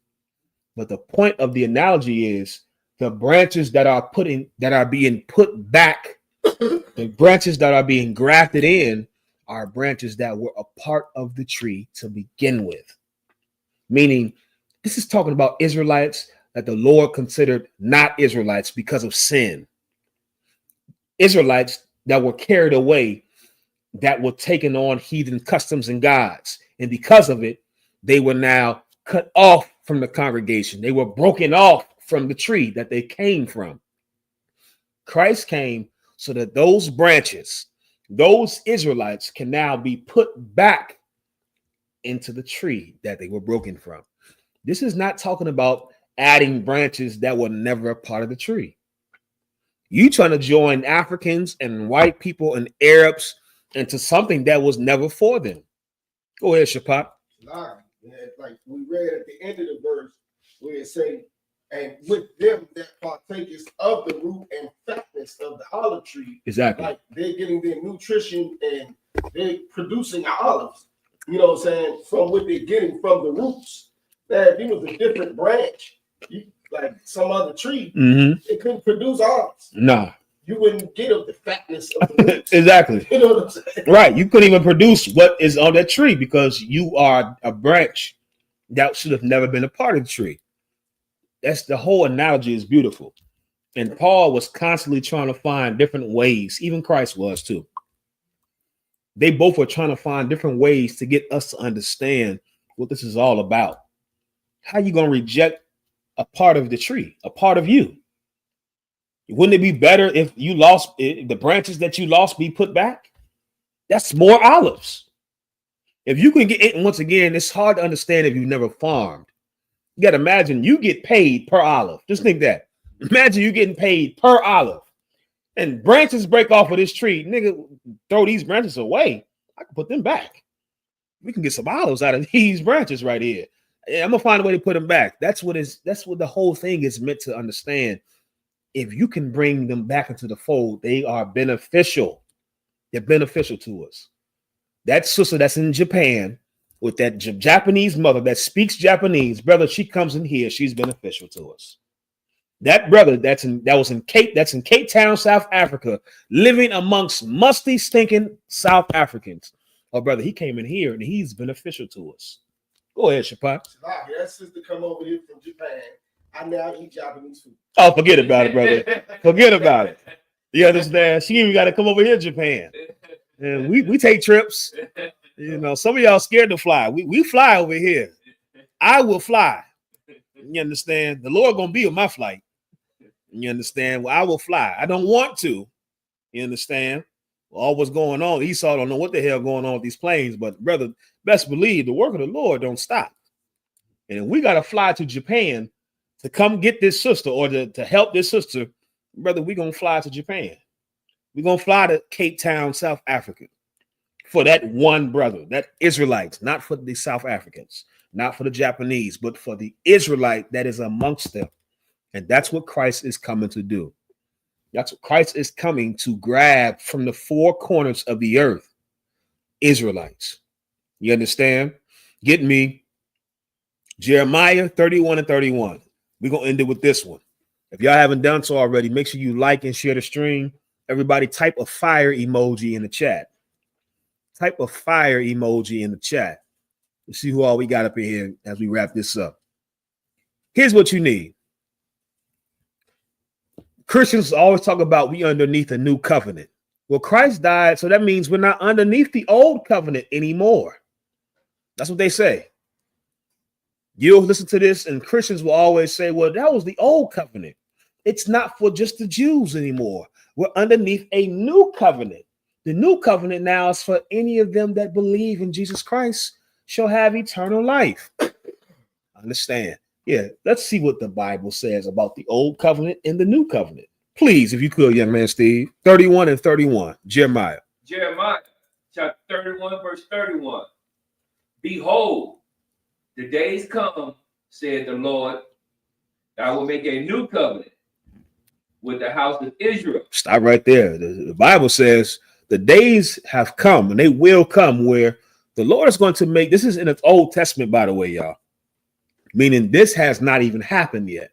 But the point of the analogy is the branches that are being put back, the branches that are being grafted in are branches that were a part of the tree to begin with. Meaning, this is talking about Israelites that the Lord considered not Israelites because of sin. Israelites that were carried away, that were taking on heathen customs and gods. And because of it, they were now cut off from the congregation. They were broken off from the tree that they came from. Christ came so that those branches, those Israelites, can now be put back into the tree that they were broken from. This is not talking about adding branches that were never a part of the tree. You trying to join Africans and white people and Arabs into something that was never for them. Go ahead, Shapat. Like we read at the end of the verse where it say, and with them that partakers of the root and fatness of the olive tree. Exactly. Like they're getting their nutrition and they're producing olives, you know what I'm saying, from what they're getting from the roots. Now, if it was a different branch, like some other tree, it couldn't produce olives. Nah. You wouldn't get of the fatness of the roots. Exactly. You know what I'm saying? Right. You couldn't even produce what is on that tree because you are a branch that should have never been a part of the tree. That's the whole analogy is beautiful. And Paul was constantly trying to find different ways. Even Christ was too. They both were trying to find different ways to get us to understand what this is all about. How you going to reject a part of the tree, a part of you? Wouldn't it be better if you lost the branches that you lost be put back? That's more olives. If you can get it, and once again, it's hard to understand if you've never farmed. You got to imagine you get paid per olive. Just think that. Imagine you getting paid per olive. And branches break off of this tree. Nigga, throw these branches away. I can put them back. We can get some olives out of these branches right here. I'm gonna find a way to put them back. That's what the whole thing is meant to understand. If you can bring them back into the fold, they are beneficial. They're beneficial to us. That sister that's in Japan with that Japanese mother that speaks Japanese, brother, she comes in here, she's beneficial to us. That brother that's in Cape Town, South Africa, living amongst musty, stinking South Africans. Oh, brother, he came in here and he's beneficial to us. Go ahead, Shapai. That sister come over here from Japan. I now eat Japanese food. Oh, forget about it, brother. Forget about it. You understand? She even got to come over here to Japan. And we take trips. You know, some of y'all scared to fly. We fly over here. I will fly. You understand? The Lord gonna be on my flight. You understand? Well, I will fly. I don't want to. You understand? All what's going on. Esau don't know what the hell going on with these planes, but brother, best believe the work of the Lord don't stop. And if we got to fly to Japan to come get this sister or to help this sister, brother, we're going to fly to Japan. We're going to fly to Cape Town, South Africa for that one brother, that Israelites, not for the South Africans, not for the Japanese, but for the Israelite that is amongst them. And that's what Christ is coming to do. That's what Christ is coming to grab from the four corners of the earth. Israelites. You understand? Get me Jeremiah 31 and 31. We're going to end it with this one. If y'all haven't done so already, make sure you like and share the stream. Everybody type a fire emoji in the chat. Type a fire emoji in the chat. Let's see who all we got up in here as we wrap this up. Here's what you need. Christians always talk about we underneath a new covenant. Well, Christ died, so that means we're not underneath the old covenant anymore. That's what they say. You'll listen to this, and Christians will always say, well, that was the old covenant. It's not for just the Jews anymore. We're underneath a new covenant. The new covenant now is for any of them that believe in Jesus Christ shall have eternal life. Understand? Yeah, let's see what the Bible says about the old covenant and the new covenant. Please, if you could, young man Steve. 31 and 31, Jeremiah. Jeremiah chapter 31, verse 31. Behold, the days come, said the Lord, I will make a new covenant with the house of Israel. Stop right there. The Bible says the days have come, and they will come, where the Lord is going to make, this is in the Old Testament, by the way, y'all. Meaning this has not even happened yet.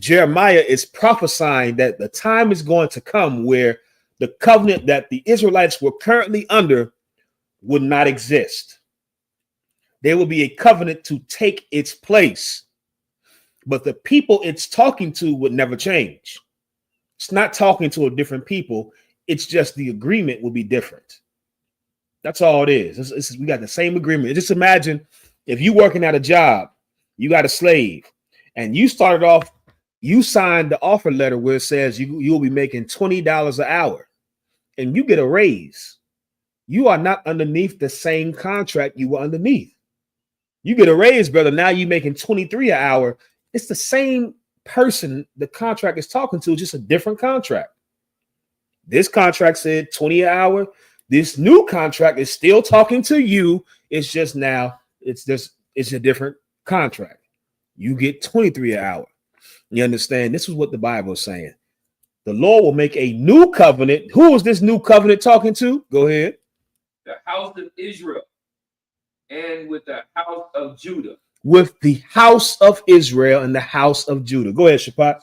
Jeremiah is prophesying that the time is going to come where the covenant that the Israelites were currently under would not exist. There will be a covenant to take its place, but the people it's talking to would never change. It's not talking to a different people. It's just the agreement will be different. That's all it is. We got the same agreement. Just imagine if you working at a job, you got a slave, and you started off, you signed the offer letter where it says you'll be making $20 an hour, and you get a raise. You are not underneath the same contract you were underneath. You get a raise, brother. Now you're making $23 an hour. It's the same person the contract is talking to, just a different contract. This contract said 20 an hour. This new contract is still talking to you. It's just now, it's a different contract. You get 23 an hour. You understand? This is what the Bible is saying. The Lord will make a new covenant. Who is this new covenant talking to? Go ahead. The house of Israel and with the house of Judah. With the house of Israel and the house of Judah. Go ahead, Shapat.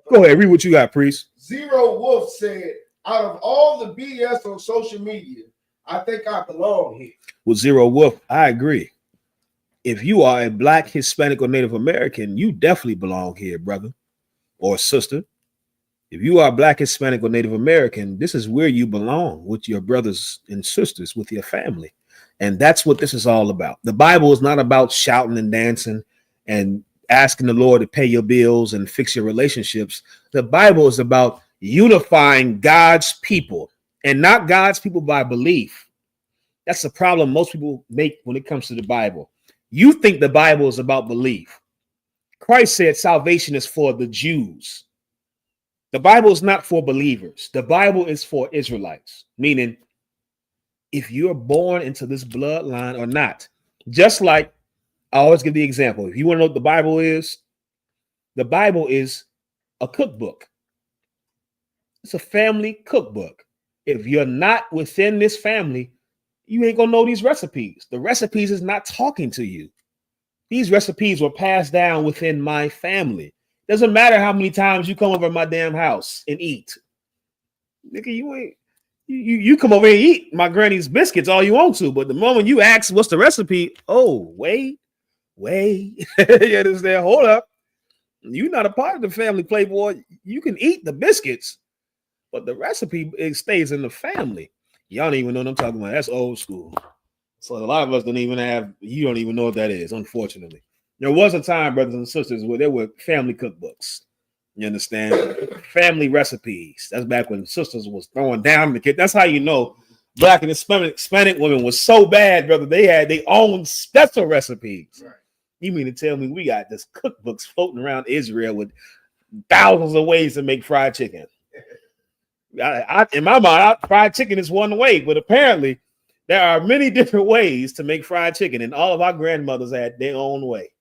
Go ahead, read what you got, priest. Zero Wolf said, out of all the BS on social media, I think I belong here. With Zero Wolf, I agree. If you are a Black, Hispanic, or Native American, you definitely belong here, brother or sister. If you are Black, Hispanic, or Native American, this is where you belong, with your brothers and sisters, with your family. And that's what this is all about. The Bible is not about shouting and dancing and asking the Lord to pay your bills and fix your relationships. The Bible is about unifying God's people, and not God's people by belief. That's the problem most people make when it comes to the Bible. You think the Bible is about belief. Christ said salvation is for the Jews. The Bible is not for believers. The Bible is for Israelites, meaning if you're born into this bloodline or not. Just like I always give the example. If you want to know what the Bible is a cookbook. It's a family cookbook. If you're not within this family, you ain't gonna know these recipes. The recipes is not talking to you. These recipes were passed down within my family. Doesn't matter how many times you come over my damn house and eat. Nigga, you come over and eat my granny's biscuits all you want to, but the moment you ask what's the recipe, oh, wait. You understand? Hold up. You're not a part of the family, Playboy. You can eat the biscuits, but the recipe, it stays in the family. Y'all don't even know what I'm talking about. That's old school. So a lot of us don't even know what that is, unfortunately. There was a time, brothers and sisters, where there were family cookbooks. You understand? Family recipes. That's back when sisters was throwing down the kid. That's how you know Black and Hispanic women was so bad, brother. They had their own special recipes. Right. You mean to tell me we got this cookbooks floating around Israel with thousands of ways to make fried chicken? In my mind, fried chicken is one way, but apparently there are many different ways to make fried chicken, and all of our grandmothers had their own way.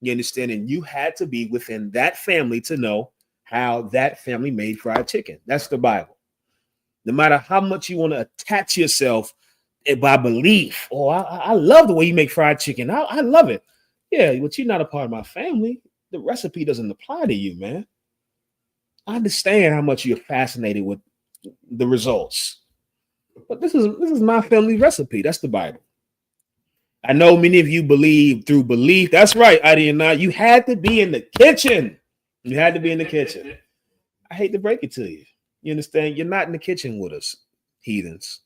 You understand? And you had to be within that family to know how that family made fried chicken. That's the Bible. No matter how much you want to attach yourself by belief, I love the way you make fried chicken. I love it. Yeah, but you're not a part of my family. The recipe doesn't apply to you, man. I understand how much you're fascinated with the results, but this is my family recipe. That's the Bible. I know many of you believe through belief. That's right, Adiyana. You had to be in the kitchen. You had to be in the kitchen. I hate to break it to you. You understand? You're not in the kitchen with us, heathens.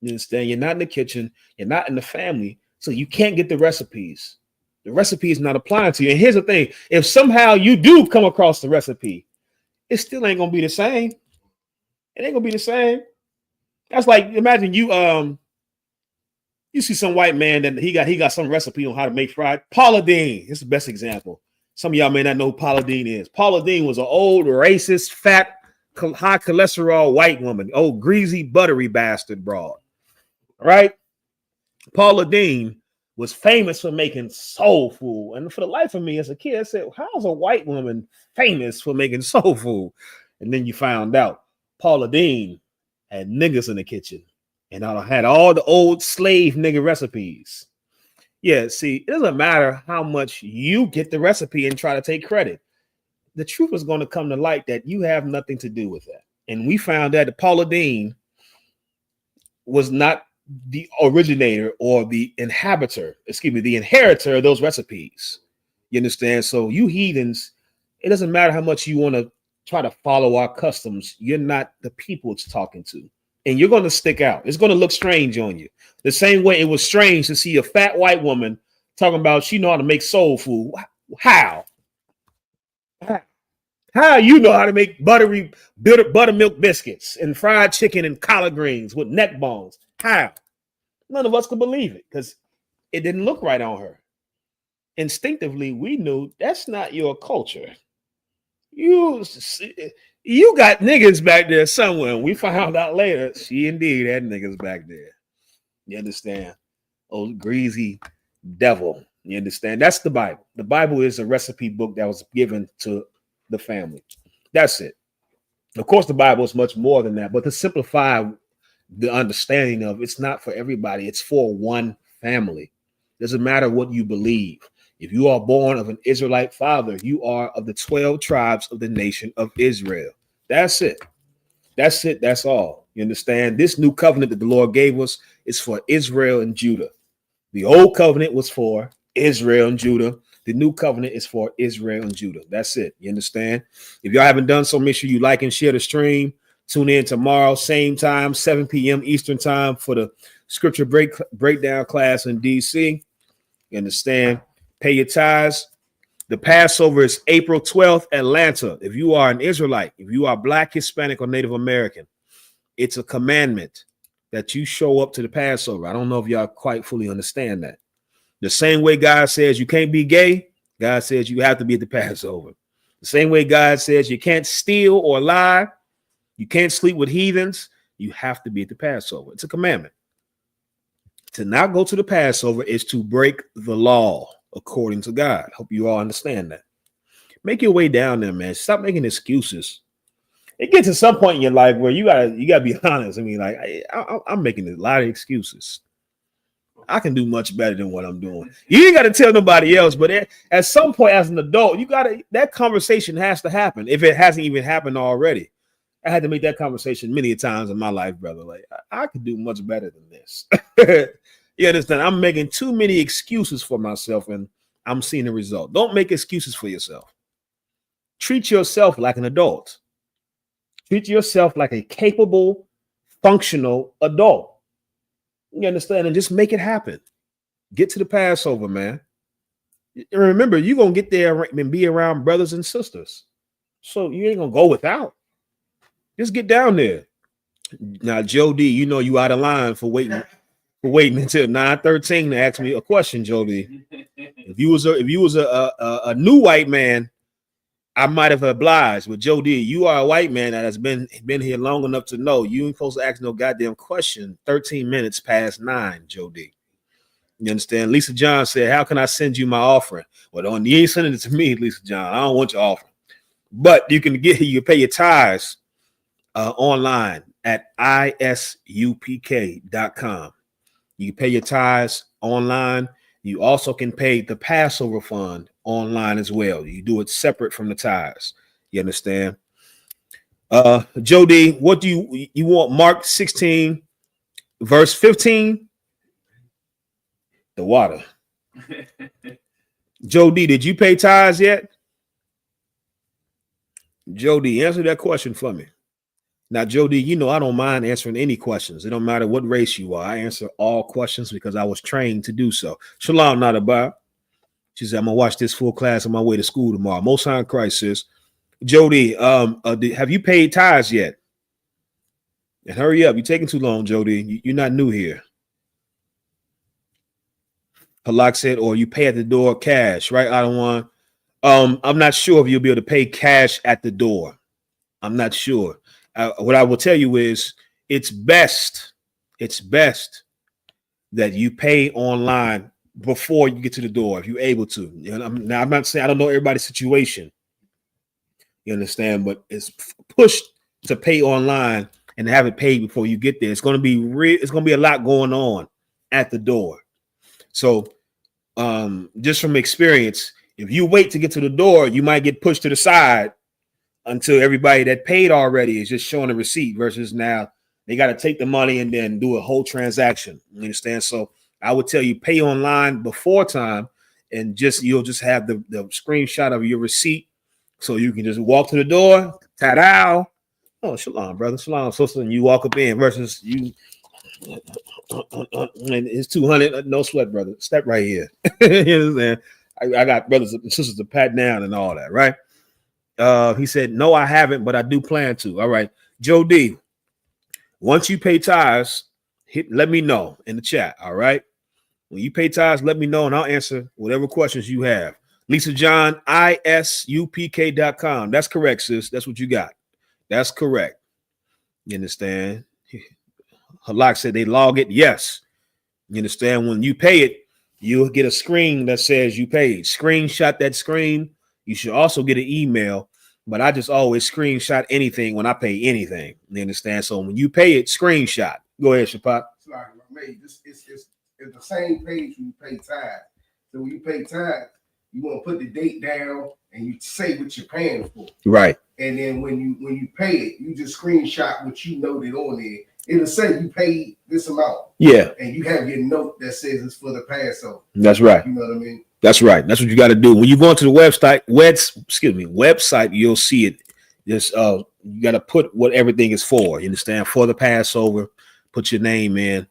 You understand? You're not in the kitchen. You're not in the family, so you can't get the recipes. The recipe is not applying to you. And here's the thing. If somehow you do come across the recipe, it still ain't going to be the same. It ain't going to be the same. That's like, imagine you see some white man that he got some recipe on how to make fried. Paula Deen is the best example. Some of y'all may not know who Paula Deen is. Paula Deen was an old, racist, fat, high cholesterol white woman. Old, greasy, buttery bastard broad. Right? Paula Deen was famous for making soul food. And for the life of me as a kid, I said, how's a white woman famous for making soul food? And then you found out Paula Deen had niggas in the kitchen. And I had all the old slave nigga recipes. Yeah, see, it doesn't matter how much you get the recipe and try to take credit. The truth is going to come to light that you have nothing to do with that. And we found out that Paula Deen was not the originator or the inheritor of those recipes. You understand? So you heathens, it doesn't matter how much you want to try to follow our customs. You're not the people it's talking to. And you're going to stick out. It's going to look strange on you. The same way it was strange to see a fat white woman talking about she know how to make soul food. How you know how to make buttermilk biscuits and fried chicken and collard greens with neck bones? How? None of us could believe it because it didn't look right on her. Instinctively, we knew that's not your culture. You got niggas back there somewhere. And we found out later she indeed had niggas back there. You understand? Old greasy devil. You understand? That's the Bible. The Bible is a recipe book that was given to the family. That's it. Of course, the Bible is much more than that, but to simplify the understanding of it's not for everybody. It's for one family. Doesn't matter what you believe. If you are born of an Israelite father, you are of the 12 tribes of the nation of Israel. That's it. That's it. That's all. You understand? This new covenant that the Lord gave us is for Israel and Judah. The old covenant was for Israel and Judah. The new covenant is for Israel and Judah. That's it. You understand? If y'all haven't done so, make sure you like and share the stream. Tune in tomorrow, same time, 7 p.m. Eastern time for the scripture breakdown class in DC. You understand? Pay your tithes. The Passover is April 12th, Atlanta. If you are an Israelite, if you are Black, Hispanic, or Native American, it's a commandment that you show up to the Passover. I don't know if y'all quite fully understand that. The same way God says you can't be gay, God says you have to be at the Passover. The same way God says you can't steal or lie, you can't sleep with heathens, you have to be at the Passover. It's a commandment. To not go to the Passover is to break the law according to God. Hope you all understand that. Make your way down there, man. Stop making excuses. It gets to some point in your life where you gotta be honest. I mean, like I'm making a lot of excuses. I can do much better than what I'm doing. You ain't got to tell nobody else, but at some point as an adult, that conversation has to happen. If it hasn't even happened already, I had to make that conversation many times in my life, brother. Like I could do much better than this. You understand? I'm making too many excuses for myself, and I'm seeing the result. Don't make excuses for yourself. Treat yourself like an adult. Treat yourself like a capable, functional adult. You understand? And just make it happen. Get to the Passover, man. And remember, you're going to get there and be around brothers and sisters. So you ain't going to go without. Just get down there. Now, Joe D, you know you out of line for waiting until 9:13 to ask me a question, Joe D. If you was a new white man, I might have obliged. But Joe D, you are a white man that has been here long enough to know you ain't supposed to ask no goddamn question 13 minutes past 9, Joe D. You understand? Lisa John said, how can I send you my offering? Well, you ain't sending it to me, Lisa John. I don't want your offering. But you can pay your tithes online at ISUPK.com. You can pay your tithes online. You also can pay the Passover fund online as well. You do it separate from the tithes. You understand? Joe D, what do you want? Mark 16, verse 15? The water. Joe D, did you pay tithes yet? Joe D, answer that question for me. Now, Joe D, you know I don't mind answering any questions. It don't matter what race you are. I answer all questions because I was trained to do so. Shalom, not about. She said, I'm going to watch this full class on my way to school tomorrow. Most High in Christ, sis. Joe D, have you paid tithes yet? And hurry up. You're taking too long, Joe D. You're not new here. Halak said, or you pay at the door cash, right? I don't want. I'm not sure if you'll be able to pay cash at the door. I'm not sure. What I will tell you is it's best that you pay online before you get to the door if you're able to. You know, now I'm not saying I don't know everybody's situation. You understand, but it's pushed to pay online and have it paid before you get there. It's going to be it's going to be a lot going on at the door. So just from experience, if you wait to get to the door, you might get pushed to the side until everybody that paid already is just showing a receipt versus now they got to take the money and then do a whole transaction. You understand? So I would tell you pay online before time and you'll just have the screenshot of your receipt so you can just walk to the door. Ta-da! Oh, shalom, brother. Shalom, sister. And you walk up in versus you. And it's 200. No sweat, brother. Step right here. You understand? I got brothers and sisters to pat down and all that, right? He said, no, I haven't, but I do plan to. All right. Joe D, once you pay tithes, let me know in the chat. All right. When you pay tithes, let me know and I'll answer whatever questions you have. Lisa John, ISUPK.com. That's correct, sis. That's what you got. That's correct. You understand? Halak said they log it. Yes. You understand? When you pay it, you'll get a screen that says you paid. Screenshot that screen. You should also get an email, but I just always screenshot anything when I pay anything. You understand? So when you pay it, screenshot. Go ahead, Shapat. It's the same page when you pay tithe. So when you pay tithe, you want to put the date down and you say what you're paying for. Right. And then when you pay it, you just screenshot what you noted on there. It'll say you paid this amount. Yeah. And you have your note that says it's for the Passover. That's right. You know what I mean? That's right. That's what you got to do. When you go into the website, you'll see it. Just you got to put what everything is for. You understand? For the Passover, put your name in.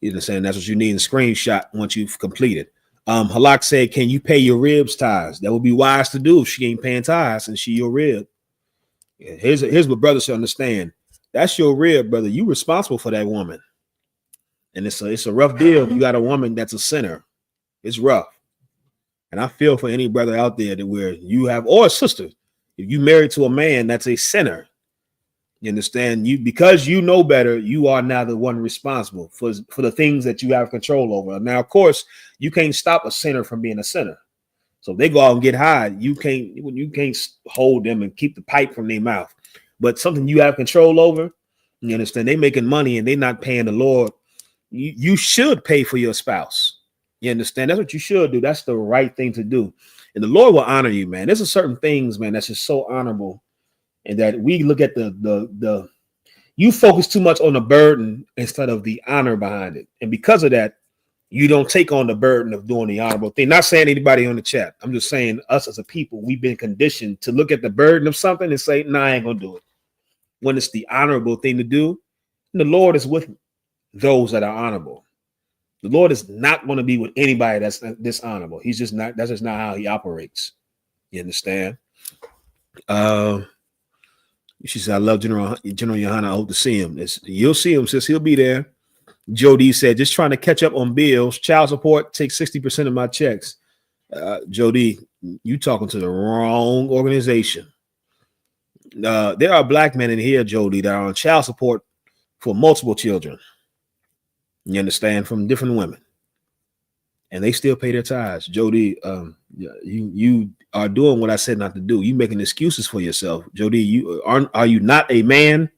You understand? That's what you need in screenshot once you've completed. Halak said, can you pay your ribs tithes? That would be wise to do if she ain't paying tithes and she your rib. Yeah, here's what brothers should understand. That's your rib, brother. You responsible for that woman. And it's a rough deal. You got a woman that's a sinner. It's rough. And I feel for any brother out there that where you have, or a sister, if you married to a man that's a sinner, you understand, you because you know better, you are now the one responsible for the things that you have control over. Now, of course, you can't stop a sinner from being a sinner. So if they go out and get high, you can't hold them and keep the pipe from their mouth. But something you have control over, you understand, they making money and they're not paying the Lord. You should pay for your spouse. You understand? That's what you should do. That's the right thing to do. And the Lord will honor you, man. There's certain things, man, that's just so honorable. And that we look at you focus too much on the burden instead of the honor behind it. And because of that, you don't take on the burden of doing the honorable thing. Not saying anybody on the chat. I'm just saying us as a people, we've been conditioned to look at the burden of something and say, nah, I ain't gonna do it. When it's the honorable thing to do, the Lord is with those that are honorable. The Lord is not going to be with anybody that's dishonorable. He's just not. That's just not how he operates. You understand? She said, I love General Yahanna. I hope to see him. You'll see him, sis. He'll be there. Jody said, just trying to catch up on bills. Child support takes 60% of my checks. Jody, you talking to the wrong organization. There are black men in here, Jody, that are on child support for multiple children. You understand? From different women. And they still pay their tithes. Jody, you are doing what I said not to do. You making excuses for yourself. Jody, are you not a man?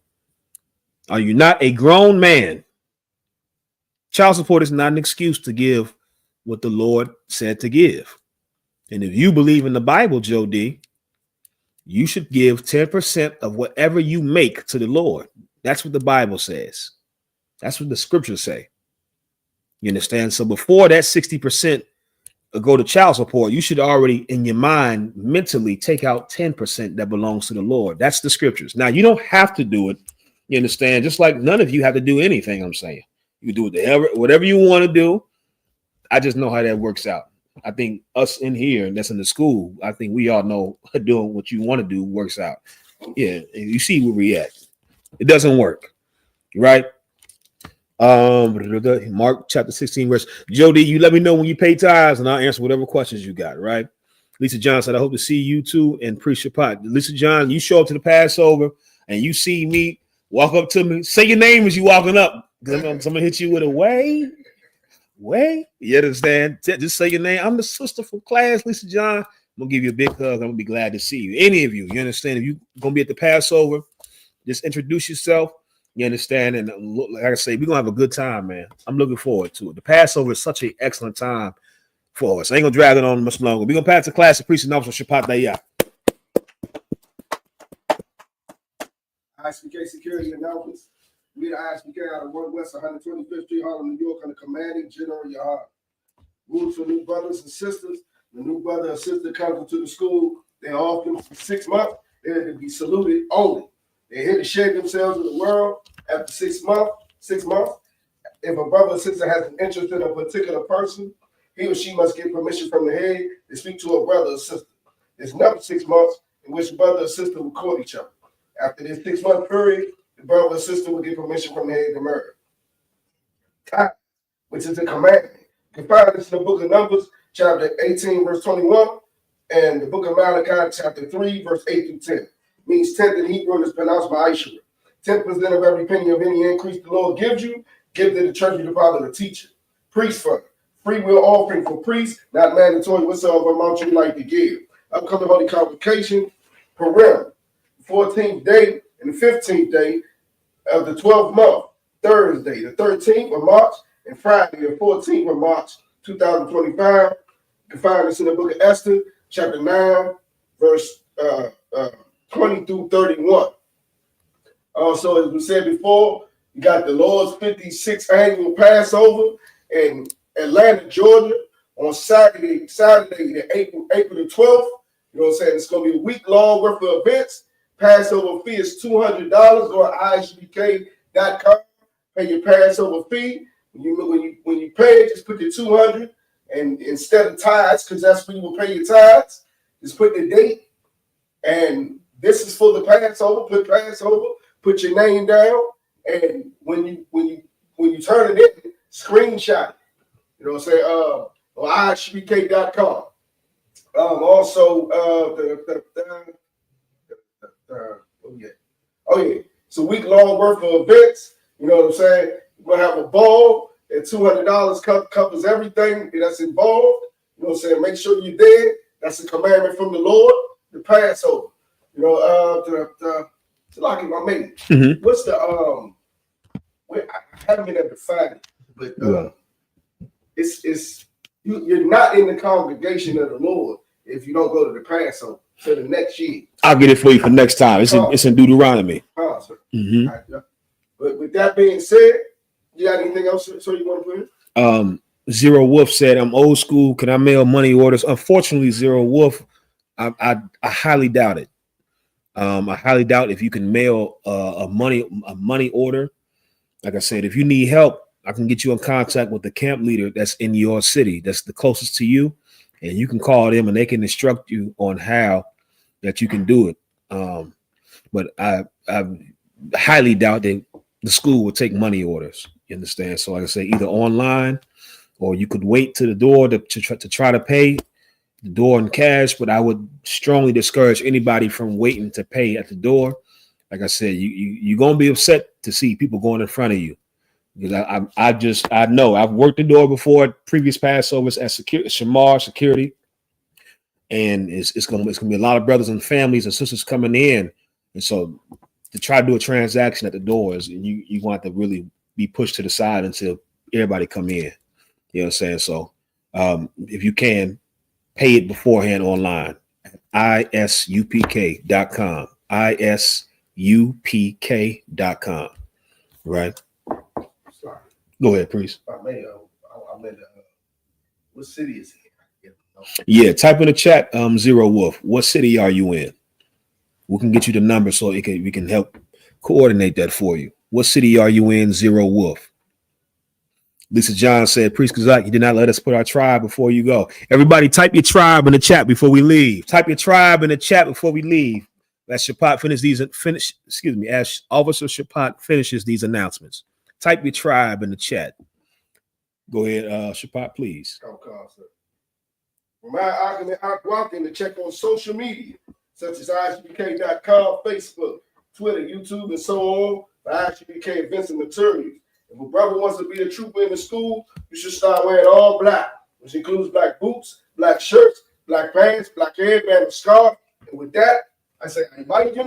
Are you not a grown man? Child support is not an excuse to give what the Lord said to give. And if you believe in the Bible, Jody, you should give 10% of whatever you make to the Lord. That's what the Bible says. That's what the scriptures say. You understand? So before that 60% go to child support, you should already in your mind mentally take out 10% that belongs to the Lord. That's the scriptures. Now, you don't have to do it. You understand? Just like none of you have to do anything, I'm saying. You do whatever you want to do. I just know how that works out. I think us in here, that's in the school, I think we all know doing what you want to do works out. Yeah, you see where we at. It doesn't work, right? Mark chapter 16 verse. Jody, you let me know when you pay tithes and I'll answer whatever questions you got, right? Lisa John said, I hope to see you too and pre-Shabbat. Lisa John, you show up to the Passover and you see me, walk up to me, say your name as you walking up. Somebody hit you with a way. You understand? Just say your name. I'm the sister from class, Lisa John. I'm gonna give you a big hug. I'm gonna be glad to see you. Any of you, you understand? If you gonna be at the Passover, just introduce yourself. You understand? And like I say, we're gonna have a good time, man. I'm looking forward to it. The Passover is such an excellent time for us. I ain't gonna drag it on much longer. We're gonna pass the class of priest and officer Shapat Dayah. I.S.U.P.K security announcements. We the I.S.U.P.K out of 1 West 125th Street, Harlem, New York, under commanding General Yahanna. Rules for new brothers and sisters. The new brother or sister comes into the school. They're often for 6 months. They're to be saluted only. They're here to share themselves with the world. After 6 months, if a brother or sister has an interest in a particular person, he or she must get permission from the head to speak to a brother or sister. There's another 6 months in which brother or sister will court each other. After this 6 month period, the brother or sister will get permission from the head to murder. Tithe, which is a commandment. You can find this in the book of Numbers, chapter 18, verse 21, and the book of Malachi, chapter 3, verse 8 through 10. Means 10th in Hebrew and is pronounced by I.S.U.P.K. 10% of every penny of any increase the Lord gives you, give to the church, the father, the teacher. Priest fund, free will offering for priests, not mandatory whatsoever amount you like to give. Upcoming holy convocation, Purim, 14th day and the 15th day of the 12th month, Thursday, the 13th of March, and Friday, the 14th of March, 2025. You can find this in the book of Esther, chapter 9, verse 20 through 31. Also, as we said before, you got the Lord's 56th annual Passover in Atlanta, Georgia, on Saturday, the April the 12th. You know what I'm saying? It's going to be a week-long worth of events. Passover fee is $200. Go to ISUPK.com. Pay your Passover fee. When you pay it, just put your $200 And instead of tithes, because that's when you will pay your tithes, just put the date. And this is for the Passover. Put Passover. Put your name down. And when you turn it in, screenshot it. You know what I'm saying? On I.S.U.P.K.com. Also, oh yeah, it's a week-long worth of events. You know what I'm saying? We're gonna have a ball, and $200 covers everything that's involved. You know what I'm saying? Make sure you're there. That's a commandment from the Lord. The Passover. You know, like my mate. Mm-hmm. What's the I haven't been able to find it, but it's you're not in the congregation of the Lord if you don't go to the Passover for the next year. I'll get it for you for next time. It's in Deuteronomy. Mm-hmm. Right, but with that being said, you got anything else so you want to put in? Zero Wolf said, I'm old school. Can I mail money orders? Unfortunately, Zero Wolf, I highly doubt it. I highly doubt if you can mail a money order. Like I said, if you need help, I can get you in contact with the camp leader that's in your city, that's the closest to you, and you can call them and they can instruct you on how that you can do it. But I highly doubt that the school will take money orders. You understand? So like I say, either online or you could wait to the door to try to pay the door in cash. But I would strongly discourage anybody from waiting to pay at the door. Like I said, you're gonna be upset to see people going in front of you. Because I know I've worked the door before at previous Passovers at Shamar security, and it's gonna be a lot of brothers and families and sisters coming in, and so to try to do a transaction at the doors, you want to really be pushed to the side until everybody come in. You know what I'm saying? So if you can, pay it beforehand online. ISUPK.com. ISUPK.com. Right. Sorry. Go ahead, priest. I'm in what city is it? Yeah, type in the chat, Zero Wolf. What city are you in? We can get you the number so we can help coordinate that for you. What city are you in, Zero Wolf? Lisa John said, Priest Kazak, you did not let us put our tribe before you go. Everybody type your tribe in the chat before we leave. Type your tribe in the chat before we leave. As Shapat as Officer Shapat finishes these announcements. Type your tribe in the chat. Go ahead, Shapat, please. Remind Akwakin to check on social media, such as ISUPK.com, Facebook, Twitter, YouTube, and so on, for ISUPK events and materials. If a brother wants to be a trooper in the school, you should start wearing all black, which includes black boots, black shirts, black pants, black headband, and scarf. And with that, I say, I invite you.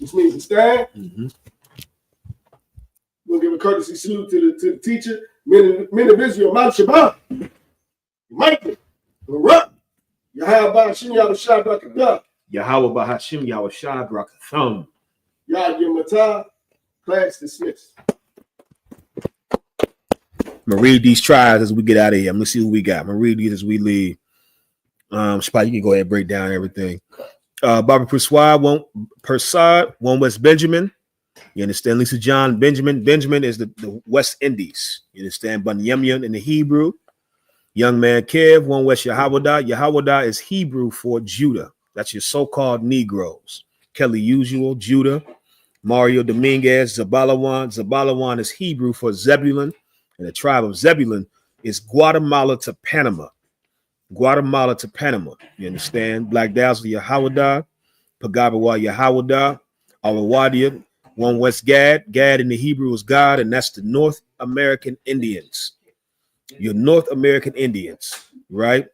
This means to stand. Mm-hmm. We'll give a courtesy salute to the teacher, men of Israel, Mount Shabbat. Michael, Barak, Yahanna, Yahawa, Yahweh Bahashim Yahushua Brakatham. Yah Yamata, class dismissed. I'm gonna read these tribes as we get out of here. I'm gonna see who we got. I'm gonna read these as we leave. Spot, you can go ahead and break down everything. Barbara Persad, one West Benjamin. You understand? Lisa John Benjamin. Benjamin is the West Indies. You understand? Bunyamin in the Hebrew. Young man Kev, one West Yahawadah. Yahawadah is Hebrew for Judah. That's your so-called Negroes. Kelly Usual, Judah. Mario Dominguez, Zabalawan. Zabalawan is Hebrew for Zebulun. And the tribe of Zebulun is Guatemala to Panama. Guatemala to Panama. You understand? Black Dazzle Yahawadah. Pagabawa Yahawadah. Alawadia, one West Gad. Gad in the Hebrew is God, and that's the North American Indians. Your North American Indians, right?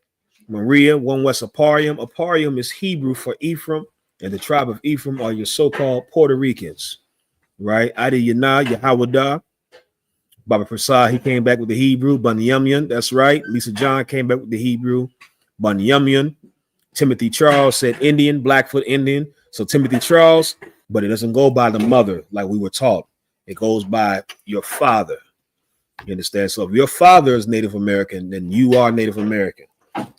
Maria, one West Aparium. Aparium is Hebrew for Ephraim, and the tribe of Ephraim are your so-called Puerto Ricans, right? Adi Yana, Yahawadah. Baba Prasad, he came back with the Hebrew. Bunyamin, that's right. Lisa John came back with the Hebrew. Bunyamin. Timothy Charles said Indian, Blackfoot Indian. So Timothy Charles, but it doesn't go by the mother like we were taught. It goes by your father. You understand? So if your father is Native American, then you are Native American.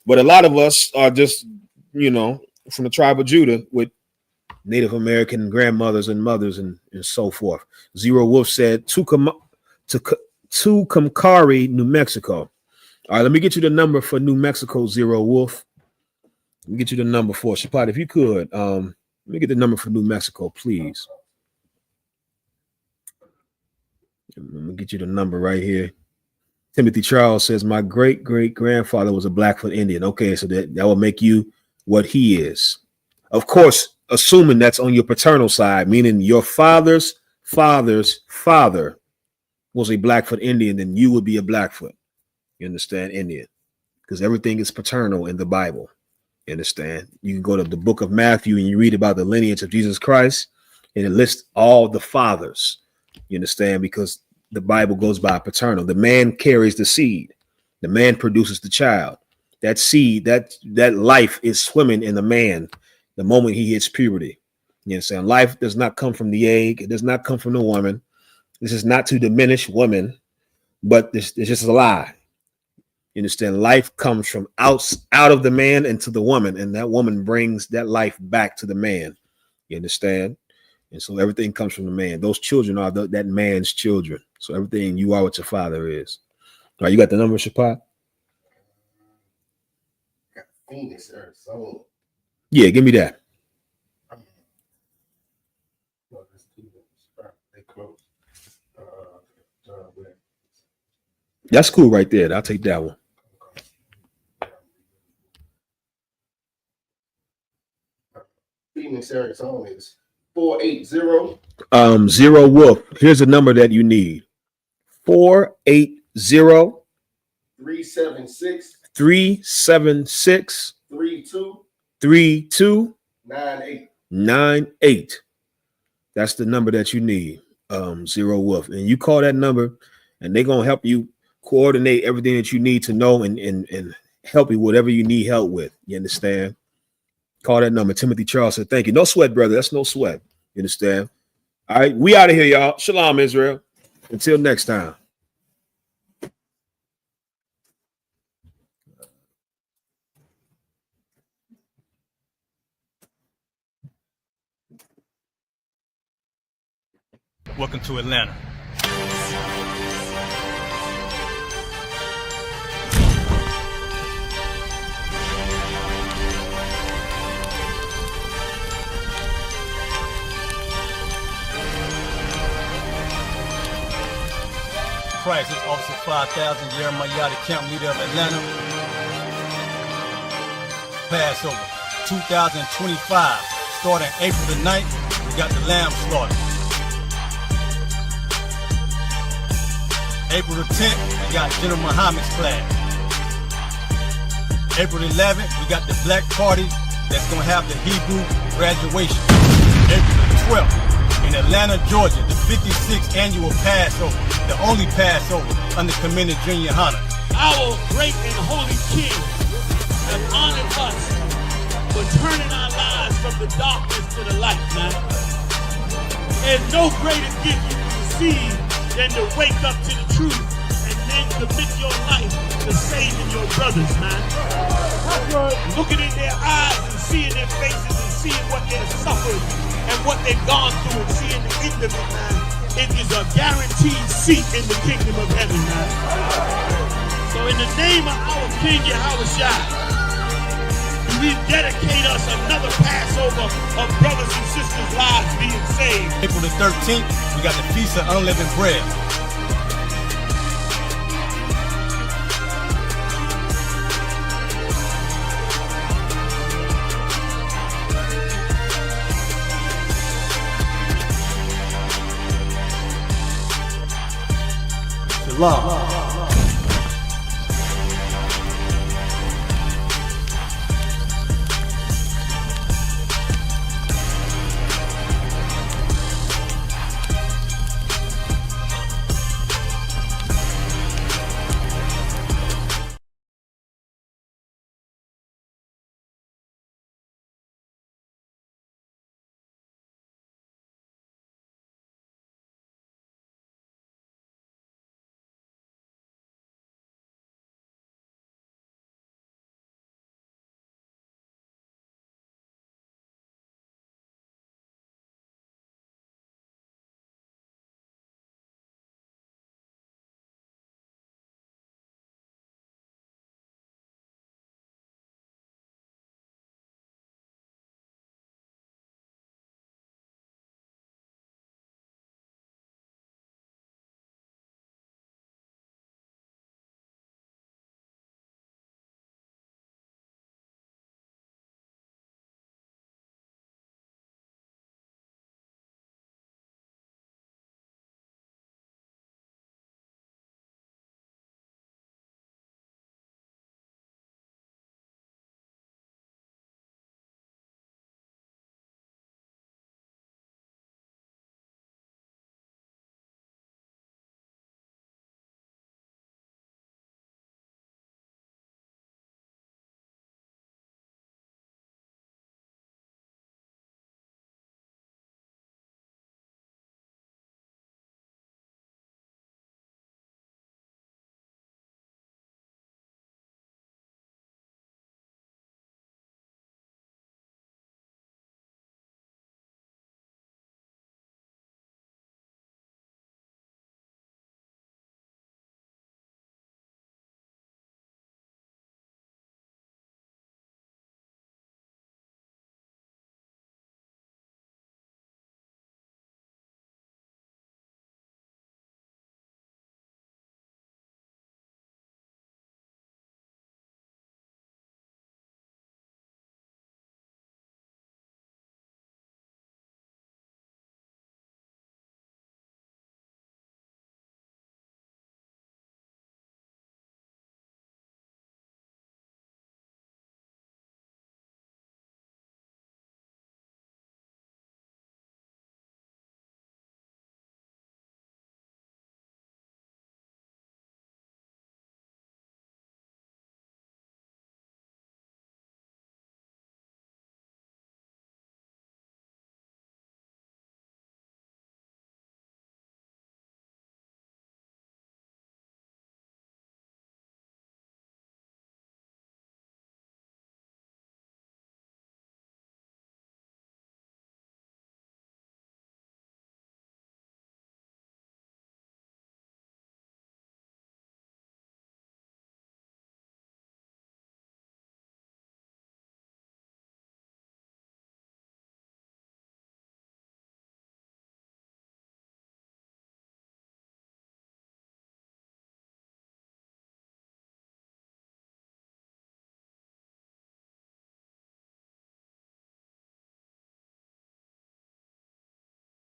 But a lot of us are just, from the tribe of Judah with Native American grandmothers and mothers and so forth. Zero Wolf said Tucumcari, New Mexico. All right, let me get you the number for New Mexico, Zero Wolf. Let me get you the number for Shapat, if you could. Let me get the number for New Mexico, please. Let me get you the number right here. Timothy Charles says, my great-great-grandfather was a Blackfoot Indian. Okay, so that will make you what he is. Of course, assuming that's on your paternal side, meaning your father's father's father was a Blackfoot Indian, then you would be a Blackfoot. You understand? Indian. Because everything is paternal in the Bible. You understand? You can go to the book of Matthew and you read about the lineage of Jesus Christ, and it lists all the fathers. You understand? Because the Bible goes by paternal. The man carries the seed. The man produces the child. That seed, that life is swimming in the man the moment he hits puberty. You understand? Life does not come from the egg. It does not come from the woman. This is not to diminish women, but this is just a lie. You understand? Life comes from out of the man into the woman, and that woman brings that life back to the man. You understand? And so everything comes from the man. Those children are that man's children. So everything, you are what your father is. All right, you got the number, Shapat? Got Phoenix, Arizona. Yeah, give me that. They close. That's cool right there. I'll take that one. Phoenix, Arizona is 480. Zero Wolf. Here's the number that you need. 480 376 376 3298. That's the number that you need. Zero Wolf. And you call that number and they're gonna help you coordinate everything that you need to know and help you whatever you need help with. You understand? Call that number. Timothy Charles said, thank you. No sweat, brother. That's no sweat. You understand? All right, we out of here, y'all. Shalom, Israel. Until next time. Welcome to Atlanta. Christ, this Officer 5000, Jeremiah, the camp leader of Atlanta. Passover 2025, starting April the 9th, we got the lamb slaughter. April the 10th, we got General Muhammad's class. April the 11th, we got the black party that's gonna have the Hebrew graduation. April the 12th, in Atlanta, Georgia, the 56th annual Passover, the only Passover under Commander Junior Yahanna. Our great and holy King has honored us for turning our lives from the darkness to the light, man. There's no greater gift you can receive than to wake up to the truth and then commit your life to saving your brothers, man. Looking in their eyes and seeing their faces and seeing what they've suffered and what they've gone through and seeing the end of it, man. It is a guaranteed seat in the kingdom of heaven, man. So in the name of our King Yahushua, we dedicate us another Passover of brothers and sisters' lives being saved. April the 13th, we got the Feast of Unleavened Bread. Shalom.